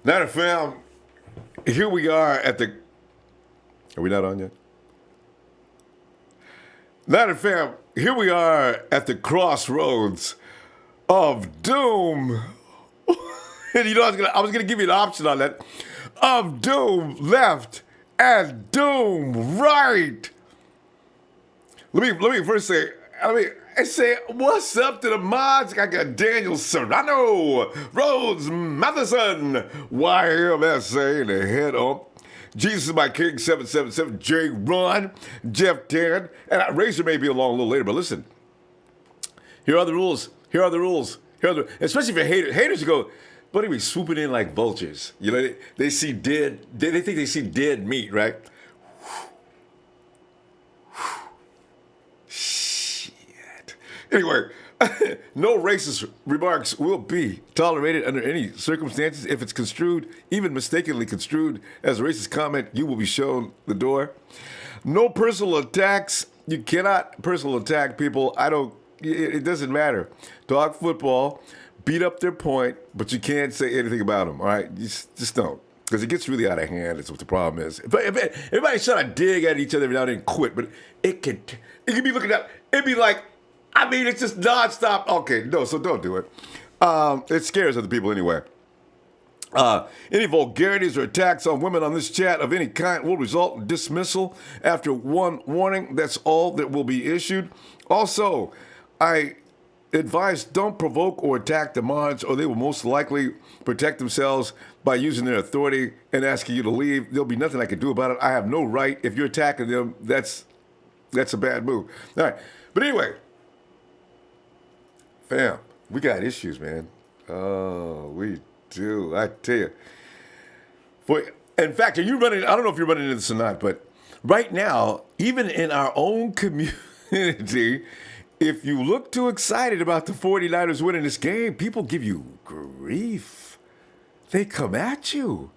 Niner fam, here we are at the... Are we not on yet? Niner fam, here we are at the crossroads of doom. And you know, I was gonna give you an option on that. Of doom left and doom right. Let me first say, what's up to the mods? I got Daniel Serrano, Rose Matheson, YMSA, the head up. Jesus is my King 777, Jay Ron, Jeff Tan, and Razor may be along a little later, but listen. Here are the rules. Especially for haters. Haters go, buddy, we swooping in like vultures. You know, they see dead, they think they see dead meat, right? Shit. Anyway, no racist remarks will be tolerated under any circumstances. If it's construed, even mistakenly construed, as a racist comment, you will be shown the door. No personal attacks. You cannot personal attack people. It doesn't matter. Talk football, beat up their point, but you can't say anything about them, all right? You just don't. Because it gets really out of hand. That's what the problem is. If everybody's trying to dig at each other every now and then, quit. But it could be looking at, it'd be like, it's just nonstop. Okay, no, so don't do it. It scares other people anyway. Any vulgarities or attacks on women on this chat of any kind will result in dismissal after one warning. That's all that will be issued. Also, I advise don't provoke or attack the mods, or they will most likely protect themselves by using their authority and asking you to leave. There'll be nothing I can do about it. I have no right. If you're attacking them, that's a bad move. All right. But anyway, fam, we got issues, man. Oh, we do. I tell you. In fact, are you running? I don't know if you're running into this or not, but right now, even in our own community, if you look too excited about the 49ers winning this game, people give you grief. They come at you.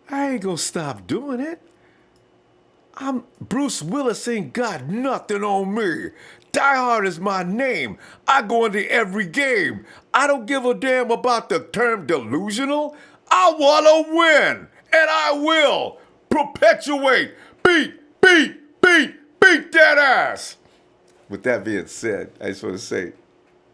I ain't gonna stop doing it. Bruce Willis ain't got nothing on me. Die Hard is my name. I go into every game. I don't give a damn about the term delusional. I wanna win, and I will perpetuate. Beat that ass. With that being said, I just want to say,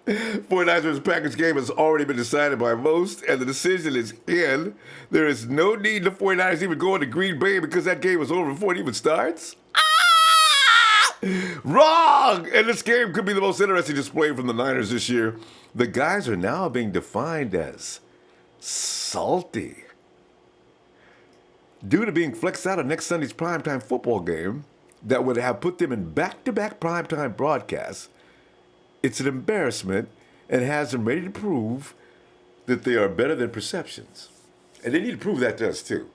49ers vs. Packers game has already been decided by most, and the decision is in. There is no need the 49ers even going to Green Bay because that game was over before it even starts. Wrong! And this game could be the most interesting display from the Niners this year. The guys are now being defined as salty. Due to being flexed out of next Sunday's primetime football game, that would have put them in back-to-back primetime broadcasts, it's an embarrassment and has them ready to prove that they are better than perceptions. And they need to prove that to us, too.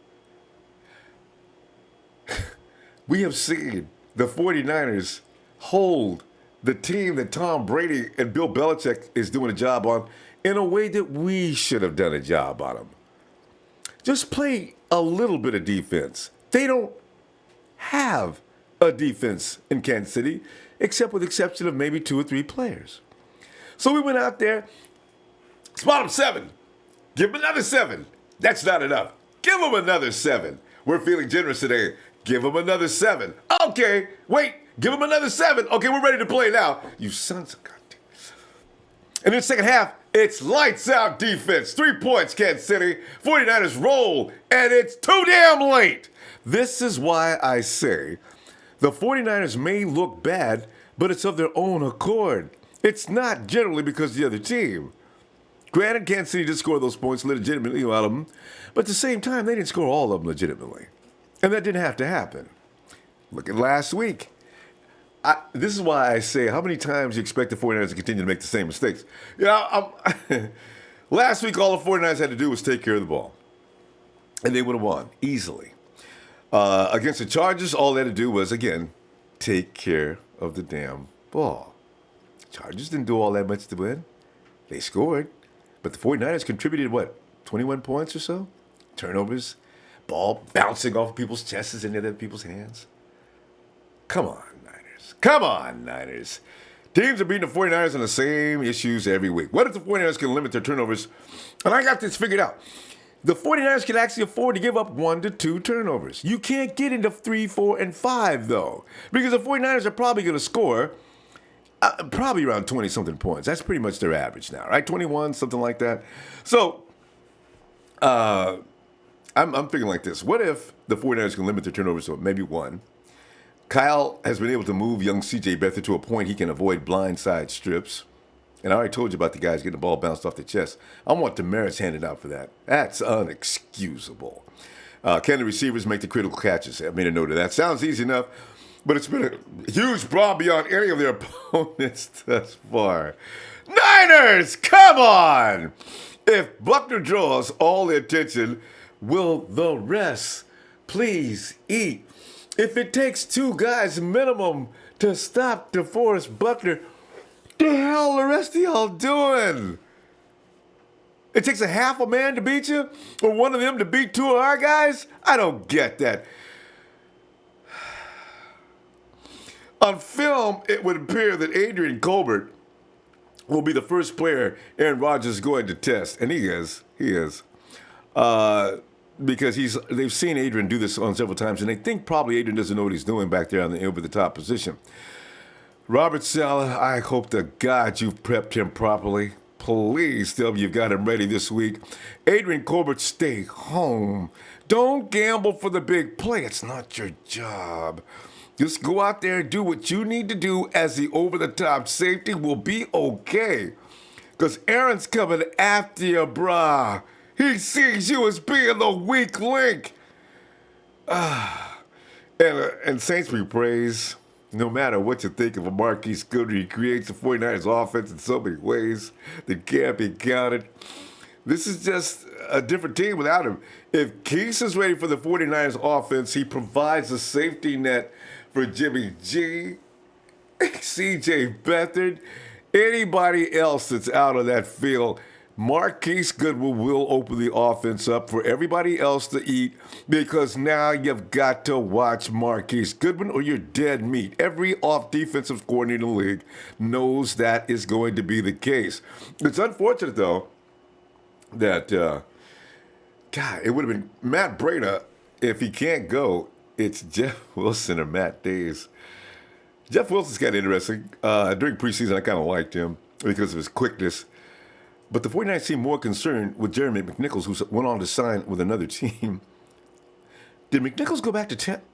We have seen the 49ers hold the team that Tom Brady and Bill Belichick is doing a job on in a way that we should have done a job on them. Just play a little bit of defense. They don't have a defense in Kansas City, except with the exception of maybe 2 or 3 players. So we went out there, spot them 7. Give them another 7. That's not enough. Give them another 7. We're feeling generous today. Give them another 7. Okay, wait. Give them another 7. Okay, we're ready to play now. You sons of goddamn. And in the second half, it's lights out defense. 3 points, Kansas City. 49ers roll, and it's too damn late. This is why I say the 49ers may look bad, but it's of their own accord. It's not generally because of the other team. Granted, Kansas City did score those points legitimately out of them, but at the same time, they didn't score all of them legitimately. And that didn't have to happen. Look at last week. This is why I say, how many times do you expect the 49ers to continue to make the same mistakes? Last week, all the 49ers had to do was take care of the ball. And they would have won easily. Against the Chargers, all they had to do was, again, take care of the damn ball. Chargers didn't do all that much to win. They scored. But the 49ers contributed, 21 points or so? Turnovers, ball bouncing off people's chests into other people's hands. Come on, Niners. Come on, Niners. Teams are beating the 49ers on the same issues every week. What if the 49ers can limit their turnovers? And I got this figured out. The 49ers can actually afford to give up 1 to 2 turnovers. You can't get into 3, 4, and 5, though, because the 49ers are probably going to score probably around 20-something points. That's pretty much their average now, right? 21, something like that. So I'm thinking like this. What if the 49ers can limit their turnovers to maybe 1? Kyle has been able to move young C.J. Beathard to a point he can avoid blindside strips. And I already told you about the guys getting the ball bounced off the chest. I want demerits handed out for that. That's unexcusable. Can the receivers make the critical catches? I made a note of that. Sounds easy enough, but it's been a huge brawl beyond any of their opponents thus far. Niners, come on! If Buckner draws all the attention, will the rest please eat? If it takes 2 guys minimum to stop DeForest Buckner, the hell the rest of y'all doing? It takes a half a man to beat you? Or one of them to beat 2 of our guys? I don't get that. On film, it would appear that Adrian Colbert will be the first player Aaron Rodgers is going to test. And he is. Because they've seen Adrian do this on several times, and they think probably Adrian doesn't know what he's doing back there on the over-the-top position. Robert Saleh, I hope to God you've prepped him properly. Please tell me you've got him ready this week. Adrian Colbert, stay home. Don't gamble for the big play. It's not your job. Just go out there and do what you need to do as the over-the-top safety. Will be okay. Because Aaron's coming after you, brah. He sees you as being the weak link. And Saints be praised. No matter what you think of a Marquise Goodwin, he creates the 49ers offense in so many ways that can't be counted. This is just a different team without him. If Keese is ready for the 49ers offense, he provides a safety net for Jimmy G, C.J. Beathard, anybody else that's out of that field. Marquise Goodwin will open the offense up for everybody else to eat, because now you've got to watch Marquise Goodwin or you're dead meat. Every off-defensive coordinator in the league knows that is going to be the case. It's unfortunate, though, that, it would have been Matt Breida. If he can't go, it's Jeff Wilson or Matt Days. Jeff Wilson's kind of interesting. During preseason, I kind of liked him because of his quickness. But the 49ers seem more concerned with Jeremy McNichols, who went on to sign with another team. Did McNichols go back to Tampa?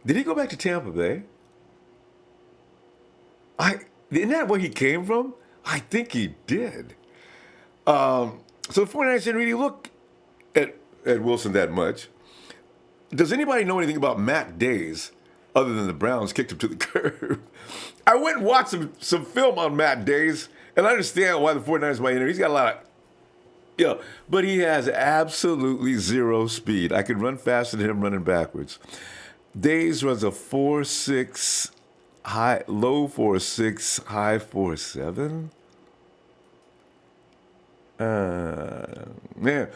Did he go back to Tampa Bay? Isn't that where he came from? I think he did. So the 49ers didn't really look at Wilson that much. Does anybody know anything about Matt Days other than the Browns kicked him to the curb? I went and watched some film on Matt Days, and I understand why the 49ers might enter. He's got a lot of, but he has absolutely zero speed. I could run faster than him running backwards. Days runs a 4.6 high, low 4.6, high 4.7. Man,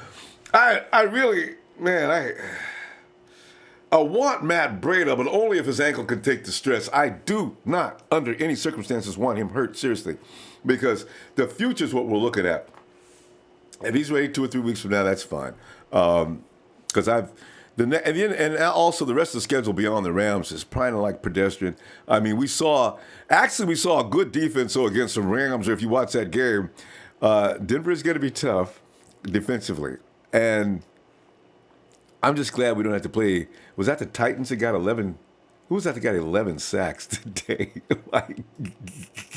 I want Matt Breida, but only if his ankle can take the stress. I do not, under any circumstances, want him hurt seriously, because the future is what we're looking at. If he's ready 2 or 3 weeks from now, that's fine. Because and also the rest of the schedule beyond the Rams is kind of like pedestrian. I mean, we saw a good defense against the Rams. Or if you watch that game, Denver is going to be tough defensively, and I'm just glad we don't have to play. Was that the Titans that got 11? Who was that that got 11 sacks today? My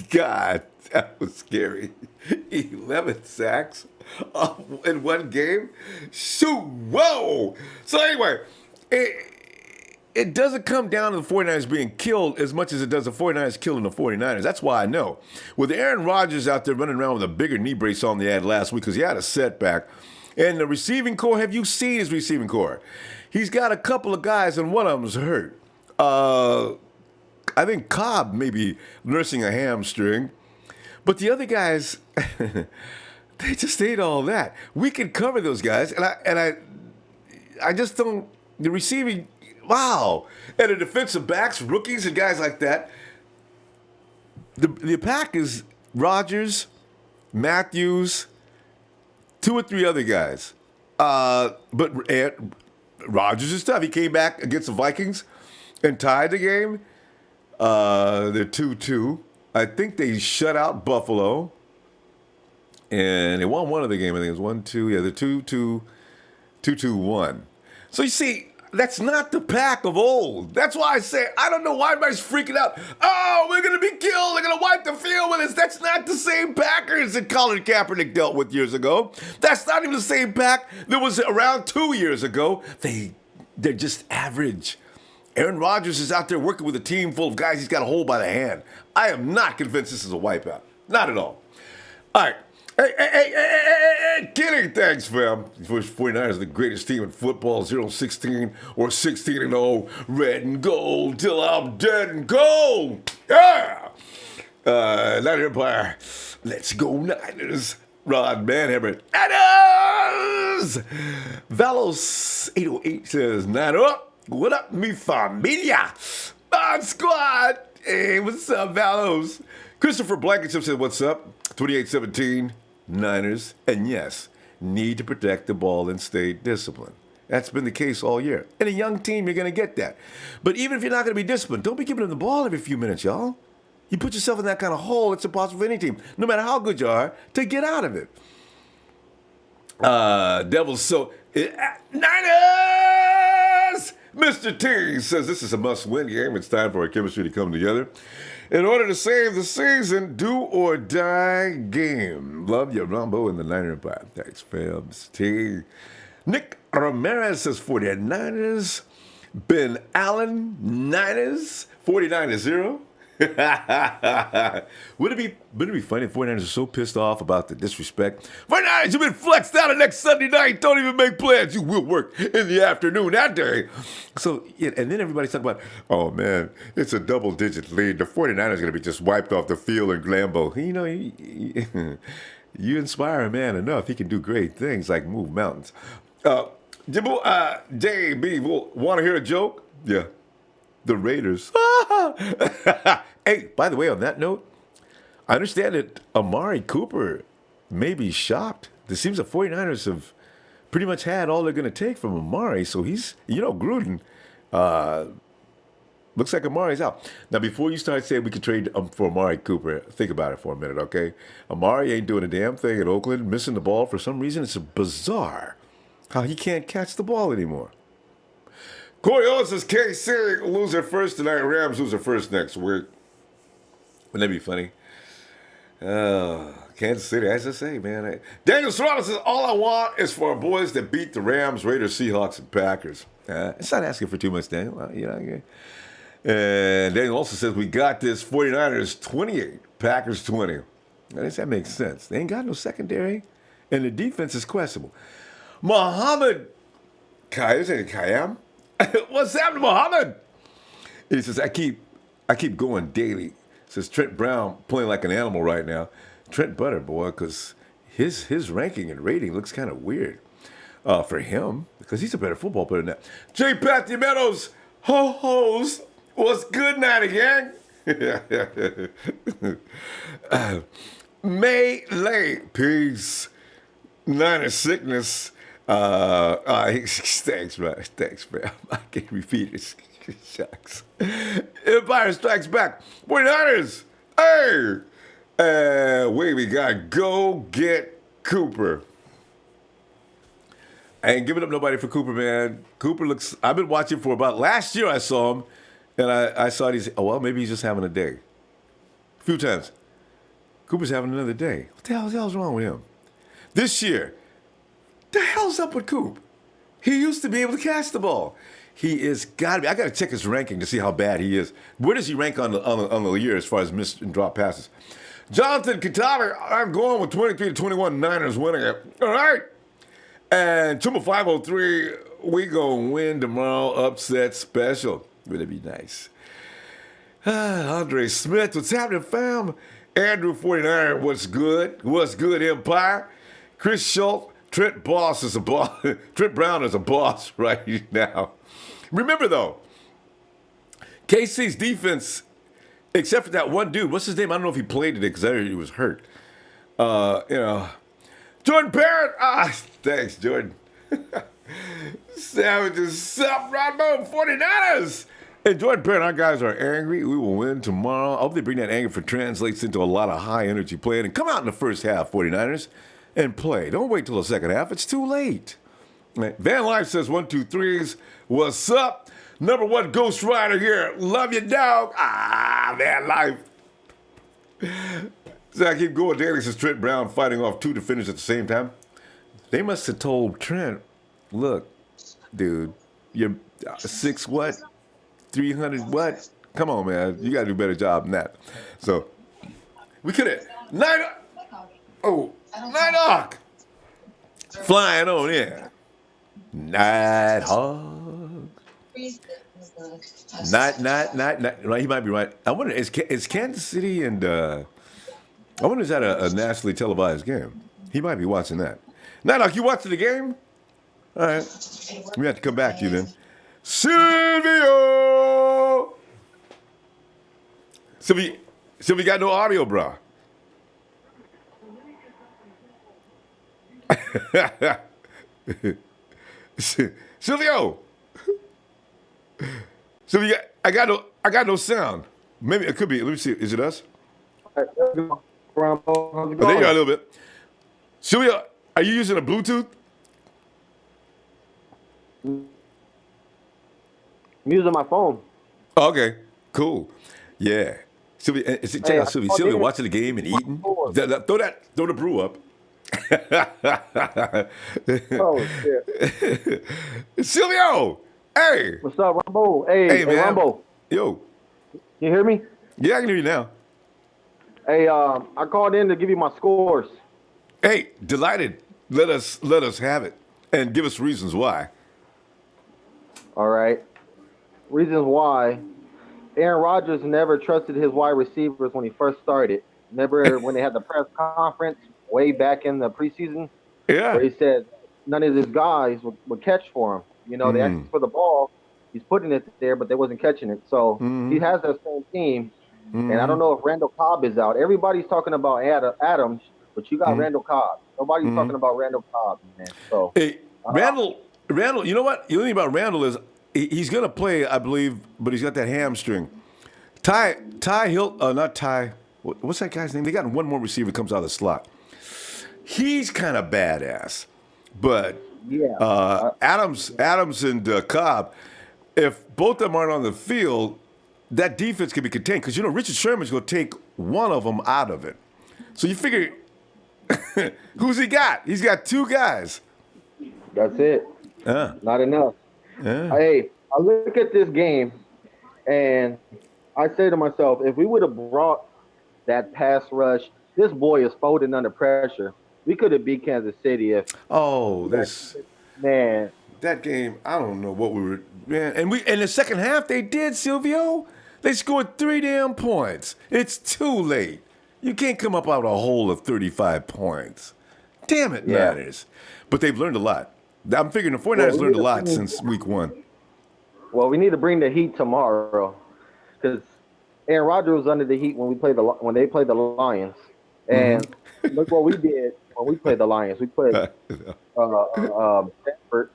God, that was scary. 11 sacks in one game? Shoot, whoa! So anyway, it doesn't come down to the 49ers being killed as much as it does the 49ers killing the 49ers. That's why I know. With Aaron Rodgers out there running around with a bigger knee brace on the ad last week because he had a setback. And the receiving core, have you seen his receiving core? He's got a couple of guys, and one of them's hurt. I think Cobb may be nursing a hamstring. But the other guys, they just ain't all that. We can cover those guys, and I just don't. The receiving, wow. And the defensive backs, rookies, and guys like that. The pack is Rodgers, Matthews, 2 or 3 other guys. But Rodgers is tough. He came back against the Vikings and tied the game. They're 2-2. I think they shut out Buffalo. And they won one of the game. I think it was 1-2. Yeah, they're 2-2, 2-2-1. So you see, that's not the Pack of old. That's why I say, I don't know why everybody's freaking out. Oh, we're going to be killed. They're going to wipe the field with us. That's not the same Packers that Colin Kaepernick dealt with years ago. That's not even the same Pack that was around 2 years ago. They're just average. Aaron Rodgers is out there working with a team full of guys he's got to hold by the hand. I am not convinced this is a wipeout. Not at all. All right. Hey, kidding. Thanks, fam. The 49ers are the greatest team in football, 0-16 or 16-0, red and gold till I'm dead and cold. Yeah! Niner Empire. Let's go, Niners. Rod Manhammer. Niners! Valos 808 says, Niner up. What up, mi familia? Bod Squad. Hey, what's up, Valos? Christopher Blankenship said, what's up? 28-17. Niners, and yes, need to protect the ball and stay disciplined. That's been the case all year. In a young team, you're going to get that. But even if you're not going to be disciplined, don't be giving them the ball every few minutes, y'all. You put yourself in that kind of hole, it's impossible for any team, no matter how good you are, to get out of it. Devils, so... Niners! Mr. T says this is a must-win game. It's time for our chemistry to come together. In order to save the season, do or die game. Love you, Ronbo and the Niner Empire. Thanks, fam. Mr. T. Nick Ramirez says 49ers. Ben Allen, Niners. 49-0. Wouldn't it be funny if 49ers are so pissed off about the disrespect? 49ers, you've been flexed out of next Sunday night. Don't even make plans. You will work in the afternoon that day. So, yeah, and then everybody's talking about, oh, man, it's a double-digit lead. The 49ers are going to be just wiped off the field in Lambeau. You know, you inspire a man enough, he can do great things like move mountains. JB, want to hear a joke? Yeah. The Raiders. Hey, by the way, on that note, I understand that Amari Cooper may be shocked. It seems the 49ers have pretty much had all they're going to take from Amari. So he's, Gruden, looks like Amari's out. Now, before you start saying we could trade for Amari Cooper, think about it for a minute, okay? Amari ain't doing a damn thing at Oakland, missing the ball for some reason. It's bizarre how he can't catch the ball anymore. Corey Owens says KC lose their first tonight. Rams lose their first next week. Wouldn't that be funny? Kansas City, as I say, man. Daniel Serrano says, all I want is for our boys to beat the Rams, Raiders, Seahawks, and Packers. It's not asking for too much, Daniel. And Daniel also says, we got this 49ers 28, Packers 20. I guess that makes sense. They ain't got no secondary, and the defense is questionable. Muhammad Kayam? What's happening, Muhammad? He says, I keep going daily. Says Trent Brown playing like an animal right now. Trent Butter, boy, because his ranking and rating looks kind of weird for him because he's a better football player than that. J. Patty Meadows, ho-hos, what's good, Natty Gang? May Lay, peace. Niner sickness. Thanks, man. I can't repeat it. Shucks. Empire Strikes Back. 49ers. Hey. We got go get Cooper. I ain't giving up nobody for Cooper, man. Cooper looks, I've been watching for about last year I saw him, and I saw these, maybe he's just having a day. A few times. Cooper's having another day. What the hell's wrong with him? This year, the hell's up with Coop? He used to be able to catch the ball. He is got to be. I got to check his ranking to see how bad he is. Where does he rank on the year as far as missed and drop passes? Jonathan Kitale, I'm going with 23-21 Niners winning it. All right. And Chuma 503, we gonna win tomorrow. Upset special. Would it be nice? Andre Smith, what's happening, fam? Andrew 49, what's good? What's good, Empire? Chris Schultz, Trent Boss is a boss. Trent Brown is a boss right now. Remember though, KC's defense, except for that one dude, what's his name? I don't know if he played today because I heard he was hurt. Jordan Parrott. Thanks, Jordan. Savages, sup, Ronbo 49ers. And Jordan Perry and our guys are angry. We will win tomorrow. I hope they bring that anger for translates into a lot of high energy play. And come out in the first half, 49ers, and play. Don't wait till the second half. It's too late. Van Life says 1, 2, 3s. What's up? Number 1 Ghost Rider here. Love you, dog. Van Life. So I keep going. Daly says Trent Brown fighting off 2 defenders at the same time. They must have told Trent, look, dude, you're 6 what? 300 what? Come on, man. You got to do a better job than that. So we could have. Nighthawk. Flying on in. Nighthawk. Night. Right, he might be right. I wonder, is Kansas City and I wonder, is that a nationally televised game? He might be watching that. Nighthawk, you watching the game? All right. We have to come back to you then. Silvio! Silvio got no audio, bro. Silvio! Silvio, I got no sound. Maybe it could be. Let me see. Is it us? Ronbo, how's it going? There you are a little bit. Silvio, are you using a Bluetooth? I'm using my phone. Oh, okay, cool. Yeah. Sylvia, check out Sylvia. Sylvia watching the game and eating. Throw the brew up. Oh, shit. Silvio! Hey! What's up, Ronbo? Hey, man. Ronbo. Yo. You hear me? Yeah, I can hear you now. Hey, I called in to give you my scores. Hey, delighted. Let us have it. And give us reasons why. All right. Reasons why. Aaron Rodgers never trusted his wide receivers when he first started. Never when they had the press conference way back in the preseason. Yeah. Where he said none of his guys would catch for him. You know, they asked for the ball. He's putting it there, but they wasn't catching it. So he has that same team. And I don't know if Randall Cobb is out. Everybody's talking about Adams, but you got Randall Cobb. Nobody's talking about Randall Cobb, man. So hey, Randall, you know what? The only thing about Randall is he's going to play, I believe, but he's got that hamstring. Ty Hill, not Ty. What's that guy's name? They got one more receiver comes out of the slot. He's kind of badass, but yeah, Adams and Cobb, if both of them aren't on the field, that defense can be contained because Richard Sherman's going to take one of them out of it. So you figure, who's he got? He's got 2 guys. That's it. Not enough. Hey, I look at this game, and I say to myself, if we would have brought that pass rush, this boy is folding under pressure. We could have beat Kansas City if. Oh, man. That game, I don't know what we were, man. And in the second half, they did, Silvio. They scored 3 damn points. It's too late. You can't come up out of a hole of 35 points. Damn it, Niners. But they've learned a lot. I'm figuring the 49ers learned a lot since week 1. Well, we need to bring the heat tomorrow because Aaron Rodgers was under the heat when they played the Lions. And look what we did when we played the Lions. We played Stanford,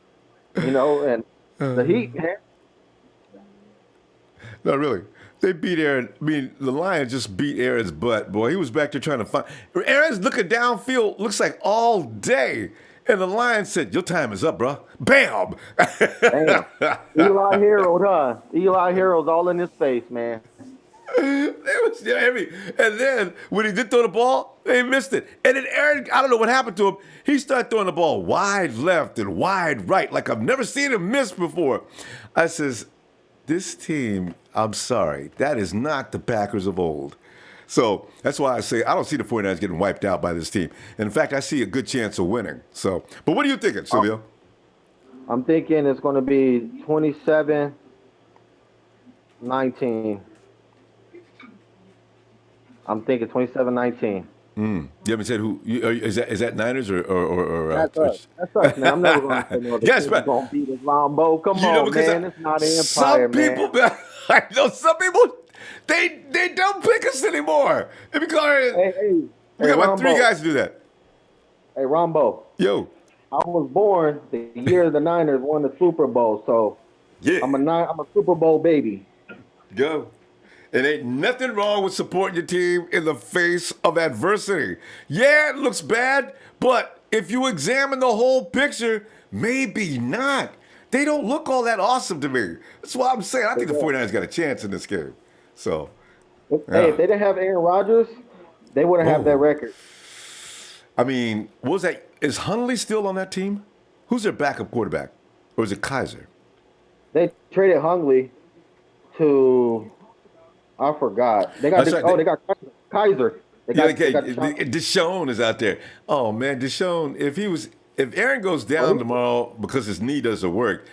and the Heat. No, really. They beat Aaron. I mean, the Lions just beat Aaron's butt, boy. He was back there trying to find. Aaron's looking downfield, looks like all day. And the Lions said, your time is up, bro. Bam! Damn. Eli Hero's all in his face, man. It was heavy. And then when he did throw the ball, they missed it. And then Aaron, I don't know what happened to him. He started throwing the ball wide left and wide right, like I've never seen him miss before. I says, this team, I'm sorry, that is not the Packers of old. So that's why I say I don't see the 49ers getting wiped out by this team. And in fact, I see a good chance of winning. So, but what are you thinking, Silvio? I'm thinking it's going to be 27-19. I'm thinking 27-19. You haven't said who? Is that Niners or That's us. That's us, man. I'm never going to say no. Yes, man. Going to beat us, Ronbo. Come on, man. It's not an empire, man. I know some people. They don't pick us anymore. We got Hey, like 3 guys to do that. Hey, Ronbo. Yo. was born the year the Niners won the Super Bowl, so Yeah. I'm a Super Bowl baby. Go. It ain't nothing wrong with supporting your team in the face of adversity. Yeah, it looks bad, but if you examine the whole picture, maybe not. They don't look all that awesome to me. That's why I'm saying I think the 49ers got a chance in this game. So, Hey, if they didn't have Aaron Rodgers, they wouldn't have that record. I mean, what was that? Is Hundley still on that team? Who's their backup quarterback? Or is it Kaiser? They traded Hungley to I forgot. They got they got Kaiser. They got Deshaun is out there. Oh man, Deshaun, if Aaron goes down tomorrow because his knee doesn't work,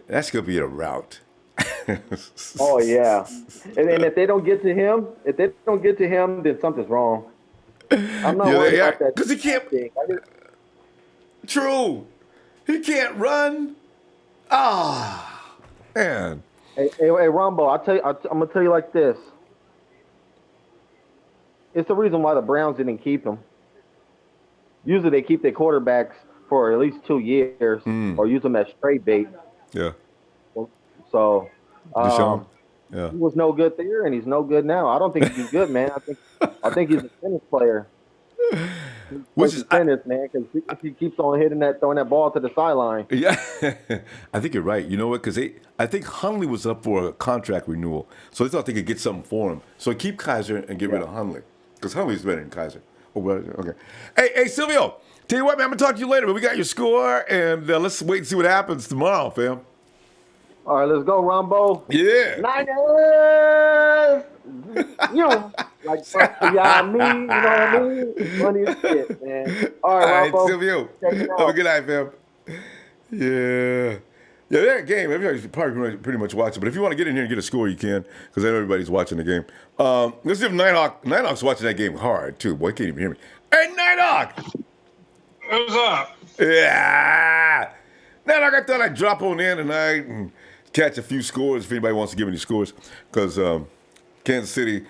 that's gonna be a rout. Oh yeah. And if they don't get to him, then something's wrong. I'm not worried about that. Because he can't. True. He can't run. Ah, man. Hey, Ronbo, I'm gonna tell you like this. It's the reason why the Browns didn't keep him. Usually they keep their quarterbacks for at least 2 years or use them as trade bait. Yeah. So Deshaun. He was no good there, and he's no good now. I don't think he's good, man. I think he's a tennis player. Which is tennis, man, because he keeps on throwing that ball to the sideline. Yeah, I think you're right. You know what? Because I think Hundley was up for a contract renewal, so they thought they could get something for him. So keep Kaiser and get rid of Hundley, because Hundley's better than Kaiser. Oh, well, okay. Hey, Silvio, tell you what, man, I'm gonna talk to you later. But we got your score, and let's wait and see what happens tomorrow, fam. All right, let's go, Ronbo. Yeah. Niners! Like, you know what I mean? Funny as shit, man. All right, Ronbo. Silvio. Have a good night, fam. Yeah. Yeah, that game, everybody's probably pretty much watching. But if you want to get in here and get a score, you can, because I know everybody's watching the game. Let's see if Nighthawk's watching that game hard, too. Boy, he can't even hear me. Hey, Nighthawk! What's up? Yeah. Nighthawk, I thought I'd drop on in tonight and catch a few scores if anybody wants to give any scores, because Kansas City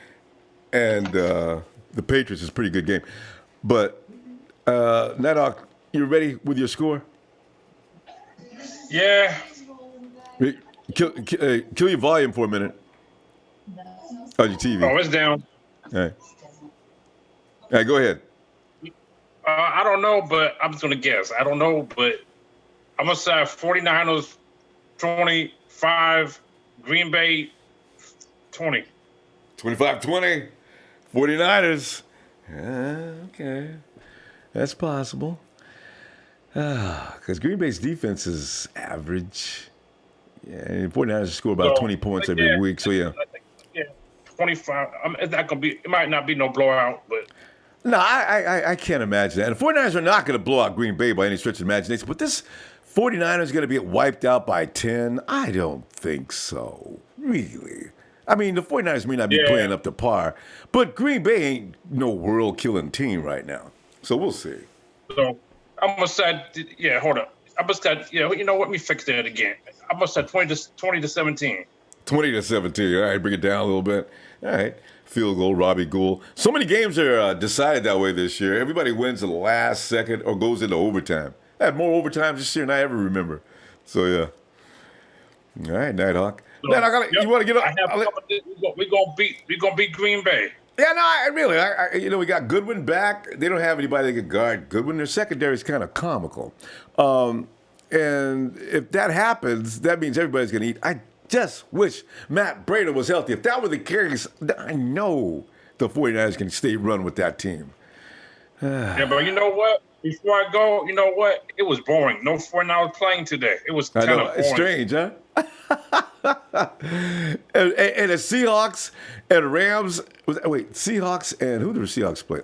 and the Patriots is a pretty good game. But, Nighthawk, you ready with your score? Yeah. Kill your volume for a minute on your TV. Oh, it's down. All right, go ahead. I don't know, but I'm just going to guess. I don't know, but I'm going to say 49ers 25, Green Bay 20. 25-20, 49ers. Okay, that's possible. Because Green Bay's defense is average. Yeah, and 49ers score about 20 points every week, so yeah. 25. It's not gonna be. It might not be no blowout, but. No, I can't imagine that. And the 49ers are not going to blow out Green Bay by any stretch of imagination. But this 49ers is going to be wiped out by 10? I don't think so. Really. I mean, the 49ers may not be playing up to par, but Green Bay ain't no world-killing team right now. So we'll see. So I'm going to say, hold up. I must say, you know what? Let me fix that again. I must say 20 to 17. 20 to 17. All right, bring it down a little bit. All right. Field goal, Robbie Gould. So many games are decided that way this year. Everybody wins the last second or goes into overtime. I had more overtimes this year than I ever remember. So, yeah. All right, Nighthawk. So, Nighthawk, you want to get up? We're gonna beat Green Bay. Yeah, no, we got Goodwin back. They don't have anybody that can guard Goodwin. Their secondary is kind of comical. And if that happens, that means everybody's going to eat. I just wish Matt Breda was healthy. If that were the case, I know the 49ers can stay run with that team. Yeah, but you know what? Before I go, you know what? It was boring. No 49ers playing today. It was kind of boring. It's strange, huh? and the Seahawks and Rams. Seahawks and who did the Seahawks play?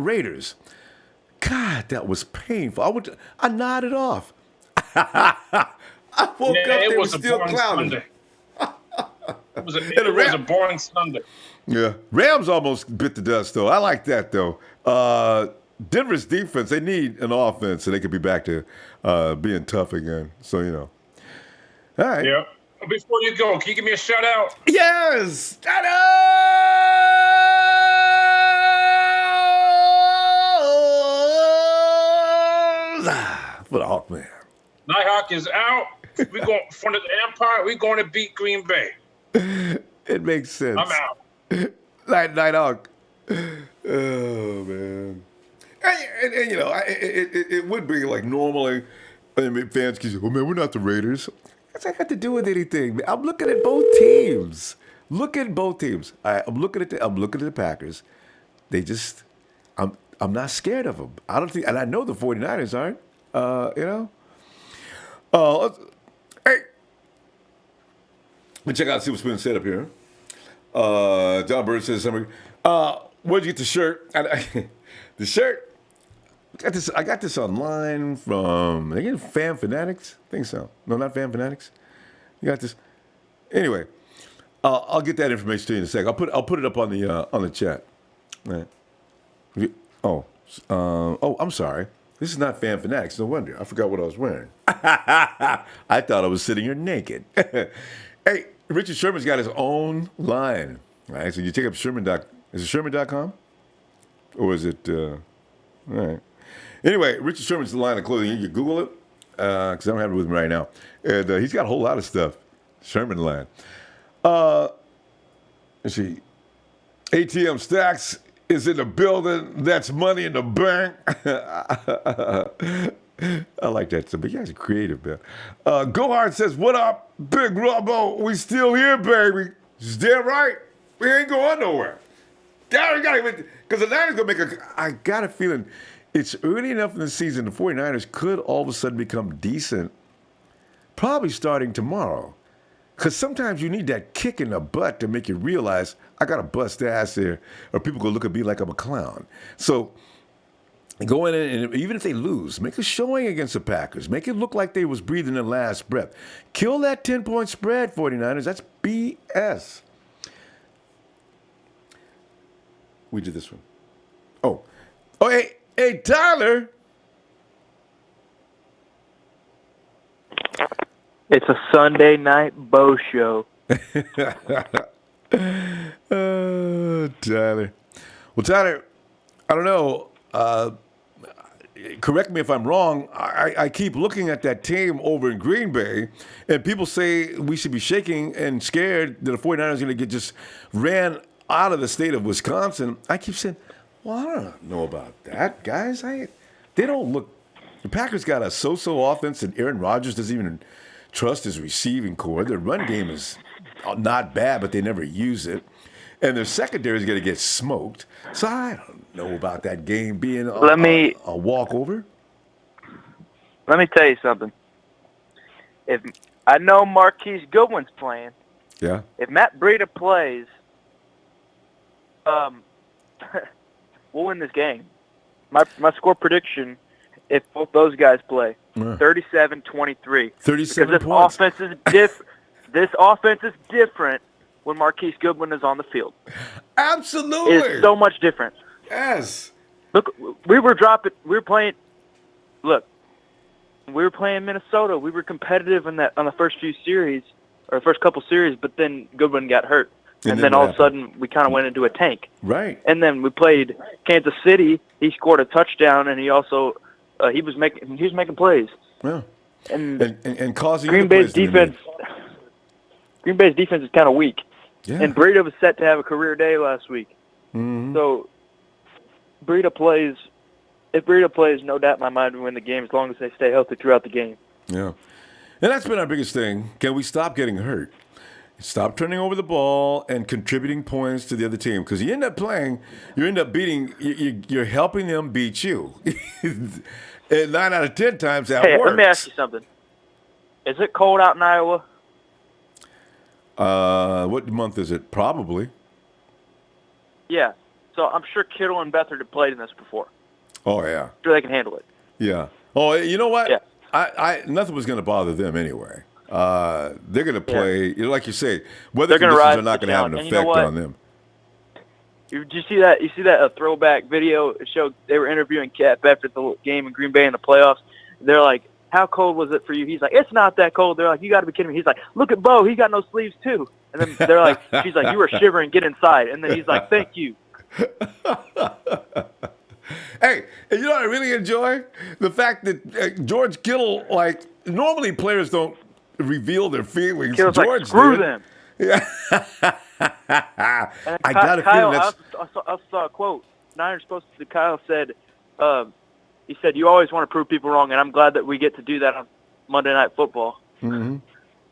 Raiders. God, that was painful. I nodded off. I woke up, they were still clowning. It was a boring Sunday. Yeah. Rams almost bit the dust, though. I like that, though. Denver's defense, they need an offense so they could be back to being tough again. So, All right. Yeah. Before you go, can you give me a shout out? Yes! Shout out! for the Hawkman. Nighthawk is out. We going in front of the Empire. We're going to beat Green Bay. It makes sense. I'm out. Nighthawk. Oh man. And you know, it would be like normally, I mean, fans can say, "Oh man, we're not the Raiders." What's that got to do with anything? Man, I'm looking at both teams. Look at both teams. I'm looking at the Packers. They just, I'm not scared of them. I don't think, and I know the 49ers aren't. You know. Hey, let me check out see what's been said up here. John Bird says something. Where'd you get the shirt? The shirt. I got this online from again Fan Fanatics. I think so. No, not Fan Fanatics. You got this. Anyway, I'll get that information to you in a sec. I'll put it up on the chat. Right. I'm sorry. This is not Fan Fanatics. No wonder. I forgot what I was wearing. I thought I was sitting here naked. Hey, Richard Sherman's got his own line. Right. So you take up Sherman. Is it Sherman.com? Or is it? All right. Anyway, Richard Sherman's line of clothing. You Google it because I don't have it with me right now, and he's got a whole lot of stuff. Sherman line. Let's see. ATM Stacks is in the building. That's money in the bank. I like that stuff. But you guys are creative, man. Gohard says, "What up, Big Ronbo? We still here, baby. She's damn right. We ain't going nowhere." Because the Niners going to make I got a feeling it's early enough in the season the 49ers could all of a sudden become decent, probably starting tomorrow. Because sometimes you need that kick in the butt to make you realize I got to bust ass here or people going to look at me like I'm a clown. So go in and even if they lose, make a showing against the Packers. Make it look like they was breathing their last breath. Kill that 10-point spread, 49ers. That's BS. We did this one. Oh, hey, Tyler. It's a Sunday night Bo show. Tyler. Well, Tyler, I don't know. Correct me if I'm wrong. I keep looking at that team over in Green Bay, and people say we should be shaking and scared that the 49ers are going to get just ran out of the state of Wisconsin. I keep saying, well, I don't know about that, guys. They don't look. The Packers got a so-so offense, and Aaron Rodgers doesn't even trust his receiving core. Their run game is not bad, but they never use it. And their secondary is going to get smoked. So I don't know about that game being a walkover. Let me tell you something. If I know Marquise Goodwin's playing. Yeah. If Matt Breida plays, we'll win this game. My score prediction, if both those guys play, 37-23. 37 because points. This offense is different when Marquise Goodwin is on the field. Absolutely. It's so much different. Yes. Look, we were playing Minnesota. We were competitive on the first few series, or the first couple series, but then Goodwin got hurt. And then all of a sudden, we kind of went into a tank. Right. And then we played Kansas City. He scored a touchdown, and he also he was making plays. Yeah. And causing Green Bay's defense. Green Bay's defense is kind of weak. Yeah. And Breida was set to have a career day last week. Mm-hmm. So Breida plays. If Breida plays, no doubt in my mind we win the game as long as they stay healthy throughout the game. Yeah. And that's been our biggest thing. Can we stop getting hurt? Stop turning over the ball and contributing points to the other team. Because you end up playing, you end up beating, you're helping them beat you. And 9 out of 10 times that works. Let me ask you something. Is it cold out in Iowa? What month is it? Probably. Yeah. So I'm sure Kittle and Beathard have played in this before. Oh, yeah. I'm sure they can handle it. Yeah. Oh, you know what? Yeah. I nothing was going to bother them anyway. They're going to play, like you say, weather They're conditions rise are not to going to have an challenge. And you know effect what? on them. Did you see that? You see that throwback video? It showed they were interviewing Cap after the game in Green Bay in the playoffs. They're like, "How cold was it for you?" He's like, "It's not that cold." They're like, "You got to be kidding me." He's like, "Look at Bo. He got no sleeves too." And then they're like, "She's like, you were shivering. Get inside." And then he's like, "Thank you." Hey, and you know what I really enjoy? The fact that George Kittle, like, normally players don't reveal their feelings. Kittle's George like, screw did. them. Yeah. And I got a Kyle, feeling that's. I saw a quote. Niners supposed to. Kyle said, he said, "You always want to prove people wrong, and I'm glad that we get to do that on Monday Night Football." Mm-hmm.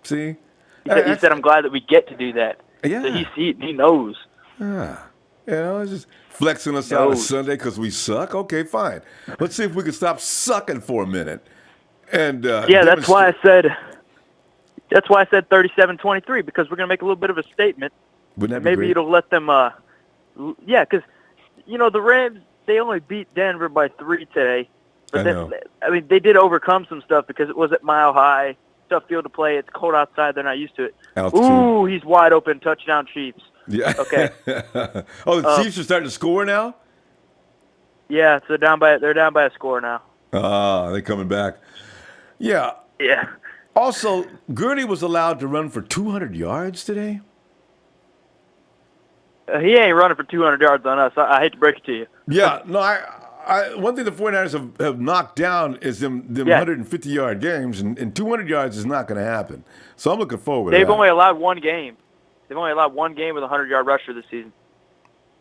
See? He said, "I'm glad that we get to do that." Yeah. So he knows. Yeah. You know, it's just flexing us out on Sunday because we suck. Okay, fine. Let's see if we can stop sucking for a minute. And Yeah, that's why I said 37-23, because we're going to make a little bit of a statement. Wouldn't that be Maybe great? it'll let them yeah, because the Rams, they only beat Denver by 3 today. But I know. I mean, they did overcome some stuff because it was at Mile High, tough field to play. It's cold outside. They're not used to it. Altitude. Ooh, he's wide open. Touchdown, Chiefs. Yeah. Okay. Oh, the Chiefs are starting to score now? Yeah, so they're down by a score now. Ah, they're coming back. Yeah. Yeah. Also, Gurley was allowed to run for 200 yards today? He ain't running for 200 yards on us. I hate to break it to you. Yeah. No, one thing the 49ers have knocked down is them 150-yard games, and 200 yards is not going to happen. So I'm looking forward to that. They've only allowed one game. They've only allowed one game with a 100-yard rusher this season.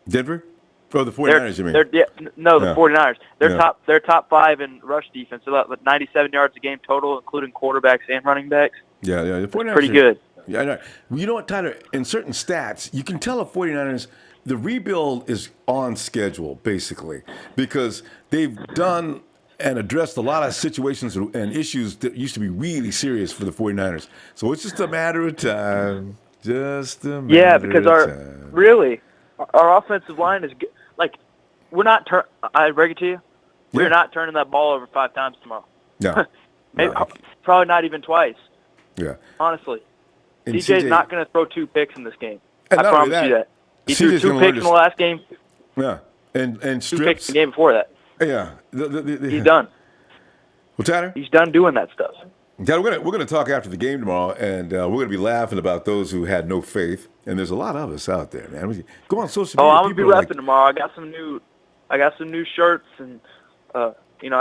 Denver? Oh, the 49ers, you mean? The 49ers. They're top 5 in rush defense. So about 97 yards a game total, including quarterbacks and running backs. Yeah. The 49ers Pretty good. Yeah, I know. You know what, Tyler? In certain stats, you can tell the 49ers, the rebuild is on schedule, basically, because they've done and addressed a lot of situations and issues that used to be really serious for the 49ers. So it's just a matter of time. Just a matter because of time. our offensive line is good. Like, we're not I break it to you. We're not turning that ball over 5 times tomorrow. No. Maybe, probably not even twice. Yeah. Honestly. And CJ's not going to throw 2 picks in this game. And I not only promise you that. He threw CJ's 2 gonna picks learn in the last game. Yeah. And 2 picks strips. in the game before that. Yeah. He's done. Well, Tyler? He's done doing that stuff. Tyler, we're gonna talk after the game tomorrow, and we're gonna be laughing about those who had no faith. And there's a lot of us out there, man. Go on social media. Oh, I'm gonna be people are repping tomorrow. I got some new shirts, and I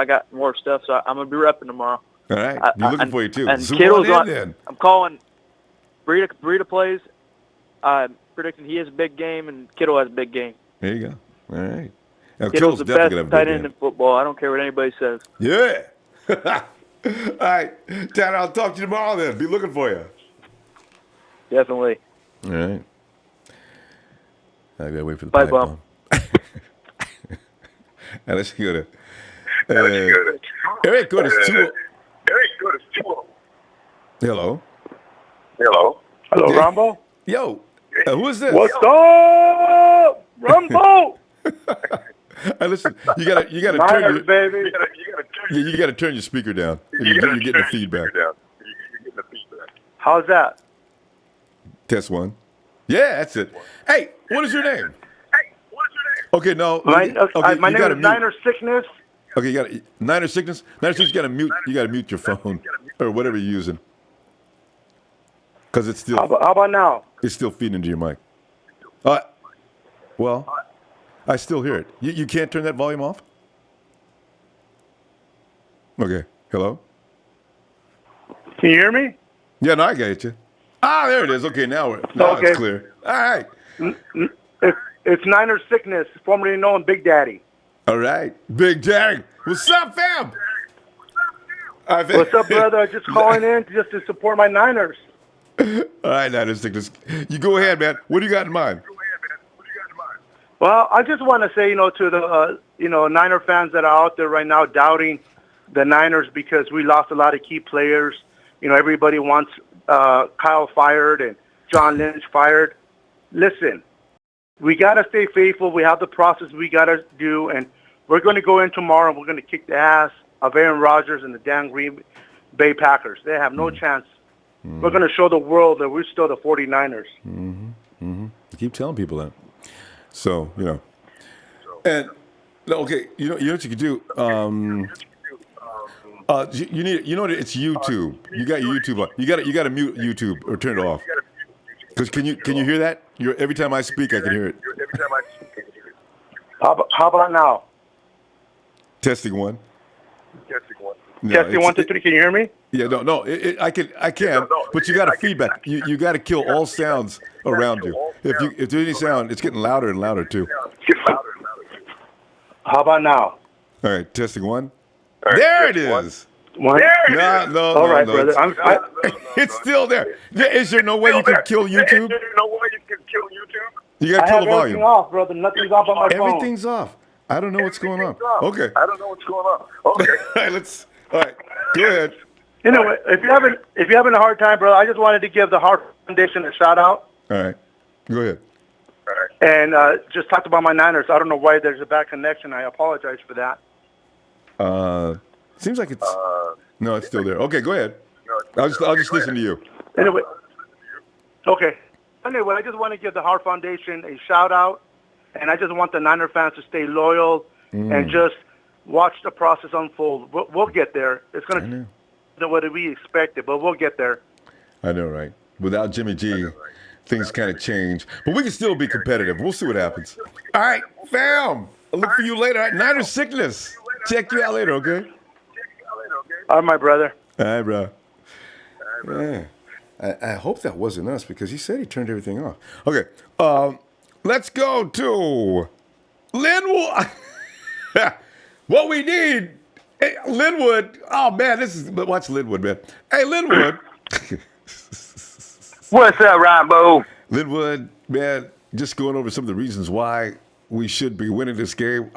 got more stuff. So I'm gonna be repping tomorrow. All right, you're looking for you too. And Zoom Kittle's on in, then. I'm calling. Breida plays. I'm predicting he has a big game, and Kittle has a big game. There you go. All right. Now, Kittle's the definitely best gonna have a tight big end game. in football. I don't care what anybody says. Yeah. All right, Tyler. I'll talk to you tomorrow. Then be looking for you. Definitely. All right. I gotta wait for the Bye, pipe Bum. bomb. Now let's go to. Eric, go to two. Hello. Hello, Yeah. Ronbo. Yo, who is this? What's up, Ronbo? Hey, listen, you gotta turn Niners, your baby. you gotta turn your speaker down. You're getting the feedback. How's that? Test 1. Yeah, that's it. Hey, what is your name? Okay, no. My you name gotta is mute. Niner Sickness. Okay, you got Niner Sickness. Niner Sickness. You gotta mute your phone or whatever you're using, because it's How still about now? feeding into your mic. Well, I still hear it. You can't turn that volume off. Okay. Hello. Can you hear me? Yeah, no, I got you. Ah, there it is. Okay, now Okay. it's clear. All right. It's Niner Sickness, formerly known Big Daddy. All right. Big Daddy. What's up, fam? What's up, brother? Just calling in just to support my Niners. All right, Niner Sickness. You go ahead, man. What do you got in mind? Well, I just want to say, to the, Niner fans that are out there right now doubting the Niners because we lost a lot of key players. Everybody wants Kyle fired and John Lynch fired. Listen, we got to stay faithful. We have the process we got to do, and we're going to go in tomorrow and we're going to kick the ass of Aaron Rodgers and the damn Green Bay Packers. They have no chance. We're going to show the world that we're still the 49ers. I keep telling people that. So, and okay, you know what you could do. You need, it's YouTube. You got your YouTube on. You got to mute YouTube or turn it off. Because can you hear that? Every time I speak, I can hear it. How about now? Testing one. No, Testing 1, 2, 3. Can you hear me? Yeah, no. I can, but you got to feedback. You got to kill all sounds around you. If there's any sound, it's getting louder and louder too. How about now? All right, testing one. There it is. One. No. All right, no, brother. It's still there. Is there no way you can kill YouTube? You got to I kill have the volume. everything off, brother. Nothing's off on my phone. Everything's off. I don't know what's going on. Okay. All right. Go ahead. Anyway, if you're having a hard time, brother, I just wanted to give the Heart Foundation a shout out. All right. Go ahead. And just talked about my Niners. I don't know why there's a bad connection. I apologize for that. Seems like it's no, it's still there. Okay, go ahead. I'll just listen to you. Anyway, okay. Anyway, I just want to give the Heart Foundation a shout out, and I just want the Niner fans to stay loyal and just watch the process unfold. We'll get there. It's going to be what we expected, but we'll get there. I know, right? Without Jimmy G, things kind of change, but we can still be competitive. We'll see what happens. All right, fam. I'll look for you later. All right, Niner sickness. Check you out later, okay? All right, my brother. All right, bro. Yeah. I hope that wasn't us because he said he turned everything off. Okay, let's go to Linwood. What we need, hey, Linwood. Oh man, watch Linwood, man. Hey, Linwood. What's up, Ronbo? Linwood, man, just going over some of the reasons why we should be winning this game.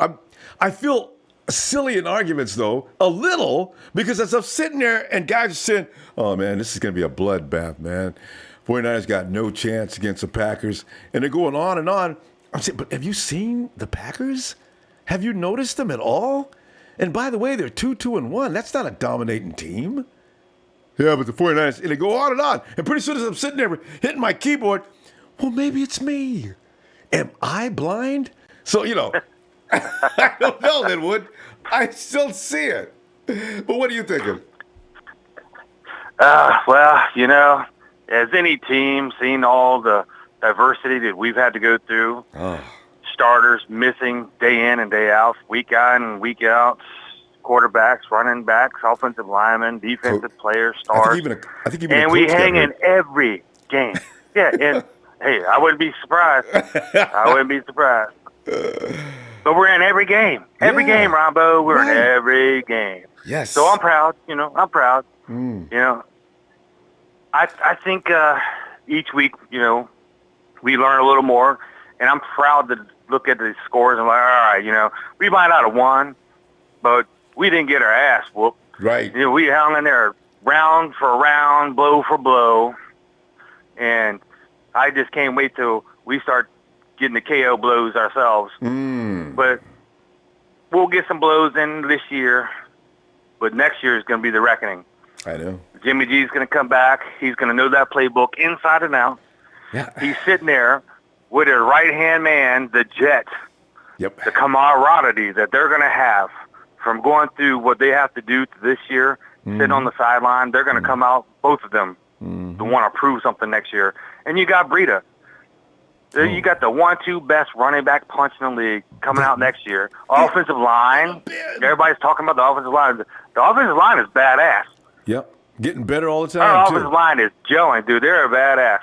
I feel silly in arguments, though, a little, because as I'm sitting there and guys are saying, oh, man, this is going to be a bloodbath, man. 49ers got no chance against the Packers. And they're going on and on. I'm saying, but have you seen the Packers? Have you noticed them at all? And by the way, they're 2-2-1. That's not a dominating team. Yeah, but the 49ers, and they go on and on. And pretty soon as I'm sitting there hitting my keyboard, well, maybe it's me. Am I blind? So, I don't know, Linwood. I still see it. But what are you thinking? Well, as any team, seeing all the diversity that we've had to go through, starters missing day in and day out, week in and week out, quarterbacks, running backs, offensive linemen, defensive players, stars. I think even and we hang in every game. Yeah, and hey, I wouldn't be surprised. But we're in every game. Every game, Ronbo. We're in every game. Yes. So I'm proud. I'm proud. I think each week, we learn a little more. And I'm proud to look at the scores and like, all right, we might not have won, but we didn't get our ass whooped. Right. We hung in there round for round, blow for blow. And I just can't wait till we start getting the KO blows ourselves. But we'll get some blows in this year. But next year is going to be the reckoning. I know. Jimmy G's going to come back. He's going to know that playbook inside and out. Yeah. He's sitting there with his right-hand man, the Jet. Yep. The camaraderie that they're going to have from going through what they have to do this year, sitting on the sideline. They're going to come out, both of them, to want to prove something next year. And you got Breida. You got the 1-2 best running back punch in the league coming out next year. Offensive line. Everybody's talking about the offensive line. The offensive line is badass. Yep. Getting better all the time, Our too. offensive line is gelling, dude. They're a badass.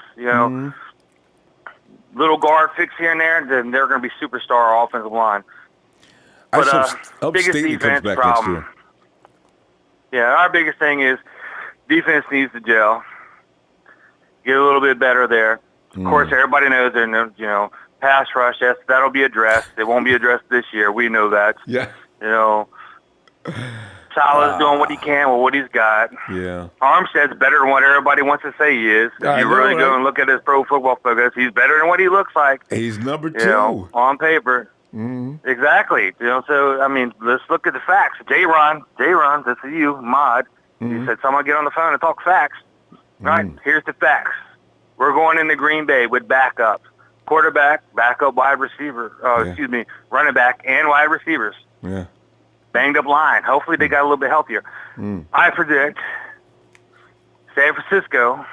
Little guard fix here and there, then they're going to be superstar offensive line. But I hope biggest Staley defense comes back problem. next Yeah, our biggest thing is defense needs to gel. Get a little bit better there. Of course, everybody knows that, pass rush, yes, that'll be addressed. It won't be addressed this year. We know that. Yeah. Salah's doing what he can with what he's got. Yeah. Armstead's better than what everybody wants to say he is. If you really go and look at his pro football focus, he's better than what he looks like. He's number 2. On paper. Exactly. So, let's look at the facts. J-Ron, this is you, Mod. He said, someone get on the phone and talk facts. Right? Here's the facts. We're going into Green Bay with backup. Quarterback, backup wide receiver, running back, and wide receivers. Yeah. Banged up line. Hopefully they got a little bit healthier. I predict San Francisco,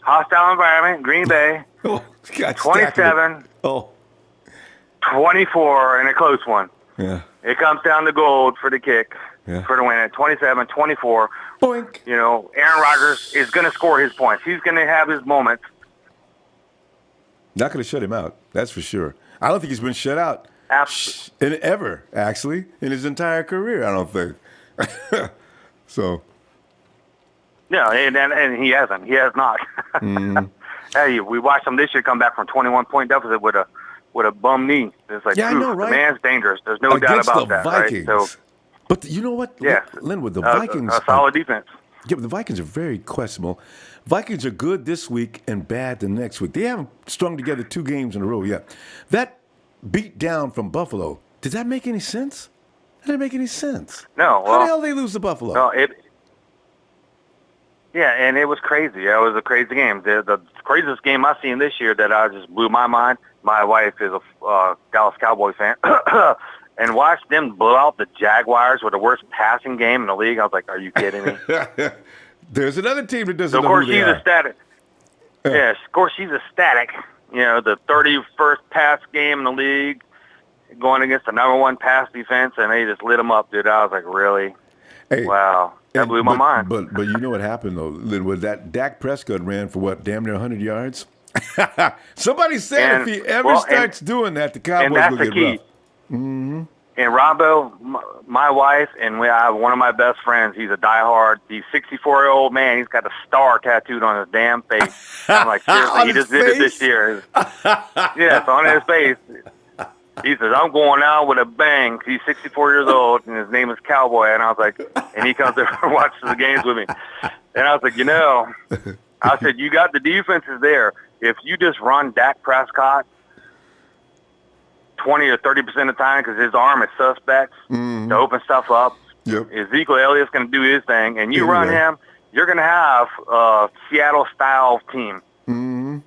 hostile environment, Green Bay, 27, 24 in a close one. Yeah. It comes down to gold for the kick, Yeah. for the win at 27-24. Boink. You know, Aaron Rodgers is going to score his points. He's going to have his moments. Not going to shut him out. That's for sure. I don't think he's been shut out ever, actually, in his entire career. I don't think. So. Yeah, and he hasn't. He has not. Hey, we watched him this year come back from 21-point deficit with a bum knee. It's like, Yeah, I know, right? The man's dangerous. There's no doubt Against about the that, Vikings. right? So, but you know what, yeah, Linwood, the Vikings. A solid defense. Yeah, but the Vikings are very questionable. Vikings are good this week and bad the next week. They haven't strung together 2 games in a row yet. That beat down from Buffalo, did that make any sense? That didn't make any sense. No. Well, How the hell did they lose to Buffalo? No, yeah, and it was crazy. Yeah, it was a crazy game. The craziest game I've seen this year that I just blew my mind. My wife is a Dallas Cowboy fan. And watched them blow out the Jaguars with the worst passing game in the league. I was like, are you kidding me? There's another team that doesn't So, of know course, who they she's are. ecstatic. Yeah, of course, she's ecstatic. You know, the 31st pass game in the league going against the number 1 pass defense, and they just lit them up, dude. I was like, really? Hey, Wow. That blew my mind. But you know what happened, though, Linwood? That Dak Prescott ran for, damn near 100 yards? Somebody said if he ever starts doing that, the Cowboys will get rough. Mm-hmm. And Ronbo, my wife, and I have one of my best friends. He's a diehard. He's 64-year-old man. He's got a star tattooed on his damn face. I'm like, seriously, he just did it this year. Yeah, it's on his face. He says, I'm going out with a bang. He's 64 years old, and his name is Cowboy. And I was like, and he comes over and watches the games with me. And I was like, I said, you got the defenses there. If you just run Dak Prescott 20 or 30% of the time because his arm is suspect to open stuff up. Yep. Ezekiel Elliott's going to do his thing, and you run him, you're going to have a Seattle-style team. Mm-hmm.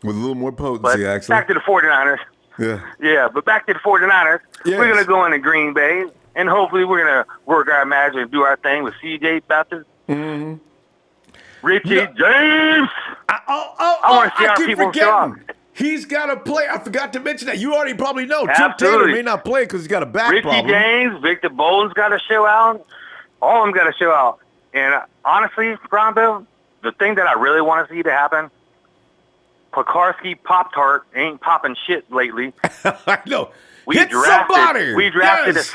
With a little more potency, But actually. back to the 49ers. Yeah. Yeah, but back to the 49ers. Yes. We're going to go into Green Bay, and hopefully we're going to work our magic and do our thing with C.J. Beathard. Mm-hmm. Richie James. I want to see our people strong. He's got to play. I forgot to mention that. You already probably know. Tim Absolutely. Taylor may not play because he's got a back Richie problem. James, Victor Bolden's got to show out. All of them got to show out. And honestly, Ronbo, the thing that I really want to see to happen, Pekarski Pop-Tart ain't popping shit lately. I know. We Hit drafted, somebody. We drafted Yes.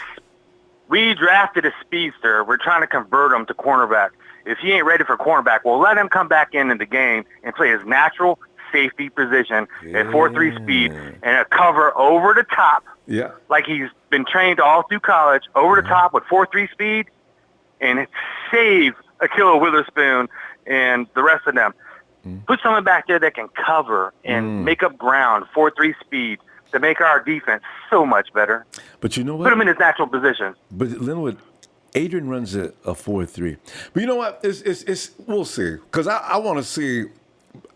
we drafted a speedster. We're trying to convert him to cornerback. If he ain't ready for cornerback, we'll let him come back into the game and play his natural safety position at 4.3 speed and a cover over the top. Yeah. Like he's been trained all through college, over the top with 4.3 speed, and save Akilla Witherspoon and the rest of them. Put someone back there that can cover and make up ground, 4.3 speed, to make our defense so much better. But you know what? Put him in his natural position. But Linwood, Adrian runs a 4-3. But you know what? It's we'll see. Because I want to see.